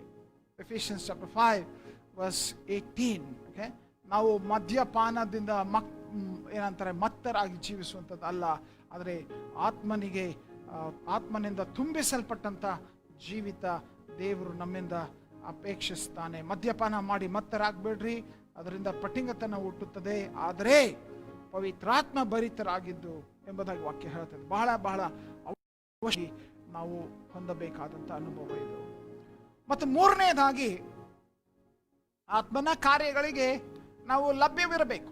Ephesians chapter 5:18. ಓಕೆ, ನಾವು ಮದ್ಯಪಾನದಿಂದ ಏನಂತಾರೆ ಮತ್ತರಾಗಿ ಜೀವಿಸುವಂಥದ್ದು ಅಲ್ಲ, ಆದರೆ ಆತ್ಮನಿಂದ ತುಂಬಿಸಲ್ಪಟ್ಟಂತ ಜೀವಿತ ದೇವರು ನಮ್ಮಿಂದ ಅಪೇಕ್ಷಿಸ್ತಾನೆ. ಮದ್ಯಪಾನ ಮಾಡಿ ಮತ್ತರಾಗಬೇಡ್ರಿ, ಅದರಿಂದ ಪಟಿಂಗತನ ಹುಟ್ಟುತ್ತದೆ, ಆದರೆ ಪವಿತ್ರಾತ್ಮ ಭರಿತರಾಗಿದ್ದು ಎಂಬುದಾಗಿ ವಾಕ್ಯ ಹೇಳ್ತದೆ. ಬಹಳ ಬಹಳ ಅವಶ್ಯ ನಾವು ಹೊಂದಬೇಕಾದಂಥ ಅನುಭವ ಇದು. ಮತ್ತು ಮೂರನೇದಾಗಿ ಆತ್ಮನ ಕಾರ್ಯಗಳಿಗೆ ನಾವು ಲಭ್ಯವಿರಬೇಕು.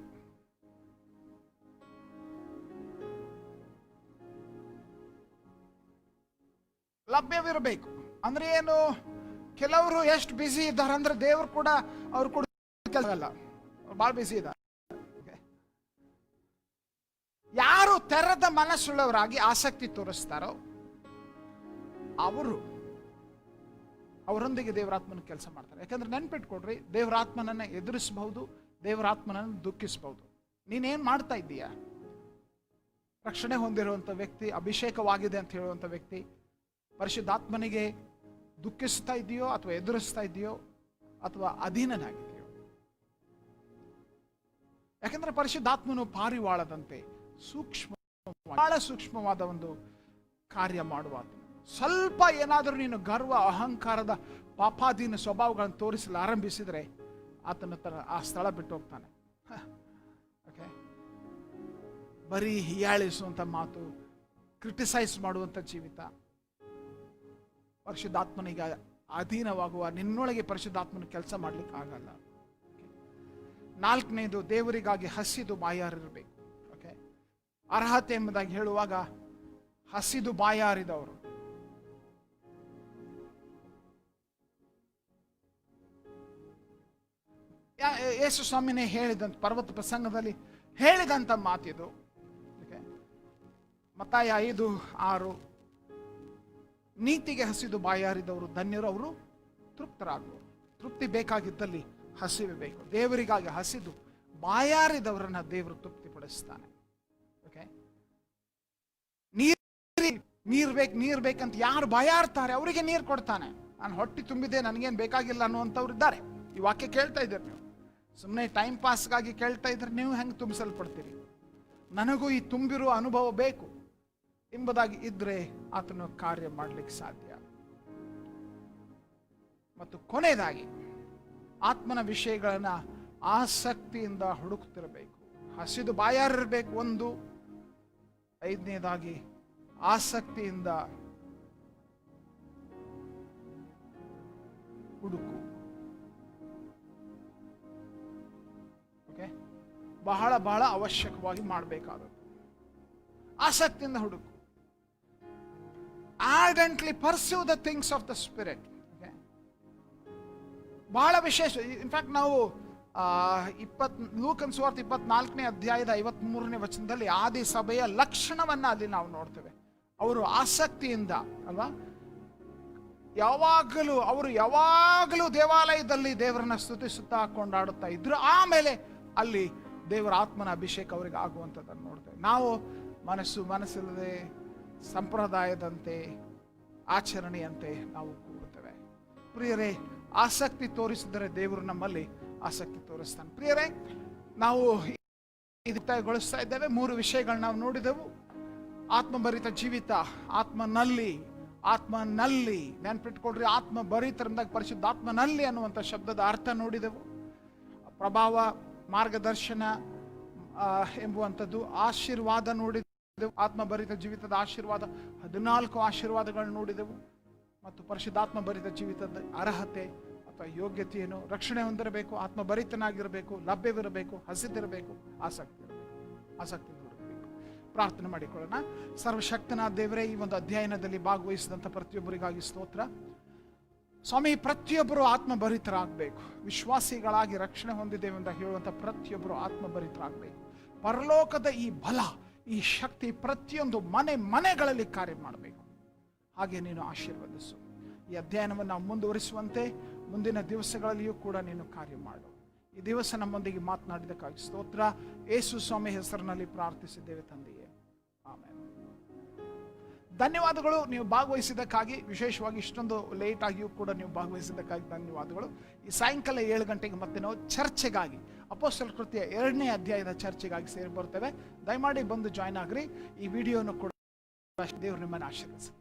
ಅಂದ್ರೆ ಏನು? ಕೆಲವರು ಎಷ್ಟು ಬಿಸಿ ಇದ್ದಾರೆ ಅಂದ್ರೆ ದೇವರು ಕೂಡ ಅವ್ರು ಕೂಡ ಬಹಳ ಬಿಸಿ ಇದ್ದಾರೆ. ಯಾರು ತೆರೆದ ಮನಸ್ಸುಳ್ಳವರಾಗಿ ಆಸಕ್ತಿ ತೋರಿಸ್ತಾರೋ ಅವರೊಂದಿಗೆ ದೇವರಾತ್ಮನ ಕೆಲಸ ಮಾಡ್ತಾರೆ. ಯಾಕಂದ್ರೆ ನೆನ್ಪಿಟ್ಕೊಡ್ರಿ, ದೇವರಾತ್ಮನನ್ನ ಎದುರಿಸಬಹುದು, ದೇವರಾತ್ಮನನ್ನು ದುಃಖಿಸಬಹುದು. ನೀನೇನ್ ಮಾಡ್ತಾ ಇದ್ದೀಯ? ರಕ್ಷಣೆ ಹೊಂದಿರುವಂತ ವ್ಯಕ್ತಿ, ಅಭಿಷೇಕವಾಗಿದೆ ಅಂತ ಹೇಳುವಂತ ವ್ಯಕ್ತಿ ಪರಿಶುದ್ಧಾತ್ಮನಿಗೆ ದುಃಖಿಸ್ತಾ ಇದೆಯೋ ಅಥವಾ ಎದುರಿಸ್ತಾ ಇದೆಯೋ ಅಥವಾ ಅಧೀನನಾಗಿದೆಯೋ? ಯಾಕಂದ್ರೆ ಪರಿಶುದ್ಧಾತ್ಮನು ಪಾರಿವಾಳದಂತೆ ಬಹಳ ಸೂಕ್ಷ್ಮವಾದ ಒಂದು ಕಾರ್ಯ ಮಾಡುವ. ಸ್ವಲ್ಪ ಏನಾದರೂ ನೀನು ಗರ್ವ, ಅಹಂಕಾರದ ಪಾಪಾಧೀನ ಸ್ವಭಾವಗಳನ್ನು ತೋರಿಸಲು ಆರಂಭಿಸಿದ್ರೆ ಆತನ ಆ ಸ್ಥಳ ಬಿಟ್ಟು ಹೋಗ್ತಾನೆ. ಓಕೆ, ಬರೀ ಹೀಯಾಳಿಸುವಂತ ಮಾತು, ಕ್ರಿಟಿಸೈಸ್ ಮಾಡುವಂತ ಜೀವಿತ, ಪರಿಶುದ್ಧಾತ್ಮನಿಗೆ ಅಧೀನವಾಗುವ ನಿನ್ನೊಳಗೆ ಪರಿಶುದ್ಧಾತ್ಮನ ಕೆಲಸ ಮಾಡ್ಲಿಕ್ಕೆ ಆಗಲ್ಲ. ನಾಲ್ಕನೇದು, ದೇವರಿಗಾಗಿ ಹಸಿದು ಬಾಯಾರಿರಬೇಕು. ಓಕೆ, ಅರ್ಹತೆ ಎಂಬುದಾಗಿ ಹೇಳುವಾಗ ಹಸಿದು ಬಾಯಾರಿದವರು, ಯೇಸು ಸ್ವಾಮಿನೇ ಹೇಳಿದಂತ ಪರ್ವತ ಪ್ರಸಂಗದಲ್ಲಿ ಹೇಳಿದಂತ ಮಾತಿದು. ಮತ್ತಾಯ 5:6, ನೀತಿಗೆ ಹಸಿದು ಬಾಯಾರಿದವರು ಧನ್ಯರು, ಅವರು ತೃಪ್ತರಾಗುವರು. ತೃಪ್ತಿ ಬೇಕಾಗಿದ್ದಲ್ಲಿ ಹಸಿವೆ ಬೇಕು. ದೇವರಿಗಾಗಿ ಹಸಿದು ಬಾಯಾರಿದವರನ್ನ ದೇವರು ತೃಪ್ತಿಪಡಿಸ್ತಾನೆ. ಓಕೆ, ನೀರ್ ಬೇಕಂತ ಯಾರು ಬಾಯಾರ್ತಾರೆ ಅವರಿಗೆ ನೀರು ಕೊಡ್ತಾನೆ. ನಾನು ಹೊಟ್ಟೆ ತುಂಬಿದೆ, ನನಗೇನು ಬೇಕಾಗಿಲ್ಲ ಅನ್ನುವಂಥವ್ರು ಇದ್ದಾರೆ. ಈ ವಾಕ್ಯ ಕೇಳ್ತಾ ಇದ್ದೀರಿ ನೀವು, ಸುಮ್ಮನೆ ಟೈಮ್ ಪಾಸ್ಗಾಗಿ ಕೇಳ್ತಾ ಇದ್ರೆ ನೀವು ಹೆಂಗೆ ತುಂಬಿಸಲ್ಪಡ್ತೀರಿ? ನನಗೂ ಈ ತುಂಬಿರುವ ಅನುಭವ ಬೇಕು ಎಂಬುದಾಗಿ ಇದ್ರೆ ಆತನ ಕಾರ್ಯ ಮಾಡಲಿಕ್ಕೆ ಸಾಧ್ಯ. ಮತ್ತು ಕೊನೆಯದಾಗಿ ಆತ್ಮನ ವಿಷಯಗಳನ್ನ ಆಸಕ್ತಿಯಿಂದ ಹುಡುಕ್ತಿರಬೇಕು. ಹಸಿದು ಬಾಯಾರಿರಬೇಕು ಒಂದು. ಐದನೇದಾಗಿ ಆಸಕ್ತಿಯಿಂದ ಹುಡುಕು. ಓಕೆ, ಬಹಳ ಬಹಳ ಅವಶ್ಯಕವಾಗಿ ಮಾಡಬೇಕಾದದ್ದು. ಆಸಕ್ತಿಯಿಂದ ಹುಡುಕು. ardently pursue the things of the spirit. Okay? ಬಹಳ ವಿಶೇಷ. ಇನ್ಫ್ಯಾಕ್ಟ್ ನಾವು ಲೂಕನ್ ಸುವಾರ್ತೆ 24ನೇ ಅಧ್ಯಾಯದ 53ನೇ ವಚನದಲ್ಲಿ ಆದಿ ಸಭೆಯ ಲಕ್ಷಣವನ್ನ ಅಲ್ಲಿ ನಾವು ನೋಡ್ತೇವೆ. ಅವರು ಆಸಕ್ತಿಯಿಂದ ಅಲ್ವಾ, ಅವರು ಯಾವಾಗಲೂ ದೇವಾಲಯದಲ್ಲಿ ದೇವರನ್ನ ಸ್ತುತಿಸುತ್ತಾ ಕೊಂಡಾಡುತ್ತಾ ಇದ್ರು. ಆಮೇಲೆ ಅಲ್ಲಿ ದೇವರ ಆತ್ಮನ ಅಭಿಷೇಕ ಅವರಿಗೆ ಆಗುವಂಥದ್ದನ್ನು ನೋಡ್ತೇವೆ. ನಾವು ಮನಸ್ಸಿಲ್ಲದೆ ಸಂಪ್ರದಾಯದಂತೆ ಆಚರಣೆಯಂತೆ ನಾವು ಕೂಡುತ್ತೇವೆ. ಪ್ರಿಯರೇ, ಆಸಕ್ತಿ ತೋರಿಸಿದರೆ ದೇವರು ನಮ್ಮಲ್ಲಿ ಆಸಕ್ತಿ ತೋರಿಸ್ತಾನೆ. ಪ್ರಿಯರೇ, ನಾವು ಮುಕ್ತಾಯಗೊಳಿಸ್ತಾ ಇದ್ದೇವೆ. 3 ವಿಷಯಗಳನ್ನ ನಾವು ನೋಡಿದೆವು. ಆತ್ಮಭರಿತ ಜೀವಿತ, ಆತ್ಮನಲ್ಲಿ ನೆನ್ಪಿಟ್ಕೊಡ್ರಿ, ಆತ್ಮಭರಿತರಿಂದ ಪರಿಶುದ್ಧಾತ್ಮನಲ್ಲಿ ಅನ್ನುವಂಥ ಶಬ್ದದ ಅರ್ಥ ನೋಡಿದೆವು. ಪ್ರಭಾವ, ಮಾರ್ಗದರ್ಶನ ಎಂಬುವಂಥದ್ದು, ಆಶೀರ್ವಾದ ನೋಡಿದೆವು. ಆತ್ಮಭರಿತ ಜೀವಿತದ ಆಶೀರ್ವಾದ 14 ಆಶೀರ್ವಾದಗಳನ್ನು ನೋಡಿದೆವು. ಮತ್ತು ಪರಿಶುದ್ಧಾತ್ಮ ಭರಿತ ಜೀವಿತದ ಅರ್ಹತೆ ಅಥವಾ ಯೋಗ್ಯತೆ ಏನು? ರಕ್ಷಣೆ ಹೊಂದಿರಬೇಕು, ಆತ್ಮಭರಿತನಾಗಿರಬೇಕು, ಲಭ್ಯವಿರಬೇಕು, ಹಸಿದಿರಬೇಕು, ಆಸಕ್ತಿ ಹುಡುಕಬೇಕು. ಪ್ರಾರ್ಥನೆ ಮಾಡಿಕೊಳ್ಳೋಣ. ಸರ್ವಶಕ್ತನಾದ ದೇವರೇ, ಈ ಒಂದು ಅಧ್ಯಯನದಲ್ಲಿ ಭಾಗವಹಿಸಿದಂಥ ಪ್ರತಿಯೊಬ್ಬರಿಗಾಗಿ ಸ್ತೋತ್ರ. ಸ್ವಾಮಿ, ಪ್ರತಿಯೊಬ್ಬರು ಆತ್ಮಭರಿತರಾಗಬೇಕು. ವಿಶ್ವಾಸಿಗಳಾಗಿ ರಕ್ಷಣೆ ಹೊಂದಿದ್ದೇವೆ ಅಂತ ಹೇಳುವಂಥ ಪ್ರತಿಯೊಬ್ಬರು ಆತ್ಮಭರಿತರಾಗಬೇಕು. ಪರಲೋಕದ ಈ ಬಲ, ಈ ಶಕ್ತಿ ಪ್ರತಿಯೊಂದು ಮನೆಗಳಲ್ಲಿ ಕಾರ್ಯ ಮಾಡಬೇಕು. ಹಾಗೆ ನೀನು ಆಶೀರ್ವದಿಸು. ಈ ಅಧ್ಯಯನವನ್ನು ನಾವು ಮುಂದುವರಿಸುವಂತೆ ಮುಂದಿನ ದಿವಸಗಳಲ್ಲಿಯೂ ಕೂಡ ನೀನು ಕಾರ್ಯ ಮಾಡು. ಈ ದಿವಸ ನಮ್ಮೊಂದಿಗೆ ಮಾತನಾಡಿದಕ್ಕಾಗಿ ಸ್ತೋತ್ರ. ಯೇಸು ಸ್ವಾಮಿ ಹೆಸರಿನಲ್ಲಿ ಪ್ರಾರ್ಥಿಸಿದ್ದೇವೆ ತಂದೆಯೇ, ಆಮೆನ್. ಧನ್ಯವಾದಗಳು ನೀವು ಭಾಗವಹಿಸಿದ್ದಕ್ಕಾಗಿ. ವಿಶೇಷವಾಗಿ ಇಷ್ಟೊಂದು ಲೇಟ್ ಆಗಿಯೂ ಕೂಡ ನೀವು ಭಾಗವಹಿಸಿದ್ದಕ್ಕಾಗಿ ಧನ್ಯವಾದಗಳು. ಈ ಸಾಯಂಕಾಲ 7 ಗಂಟೆಗೆ ಮತ್ತೆ ನಾವು ಚರ್ಚೆಗಾಗಿ, ಅಪೊಸ್ತಲರ ಕೃತ್ಯ 2ನೇ ಅಧ್ಯಾಯದ ಚರ್ಚೆಗಾಗಿ ಸೇರಿ ಬರ್ತೇವೆ. ದಯಮಾಡಿ ಬಂದು ಜಾಯ್ನ್ ಆಗ್ರಿ. ಈ ವಿಡಿಯೋನು ಕೂಡ ದೇವರು ನಿಮ್ಮನ್ನು ಆಶೀರ್ವದಿಸಲಿ.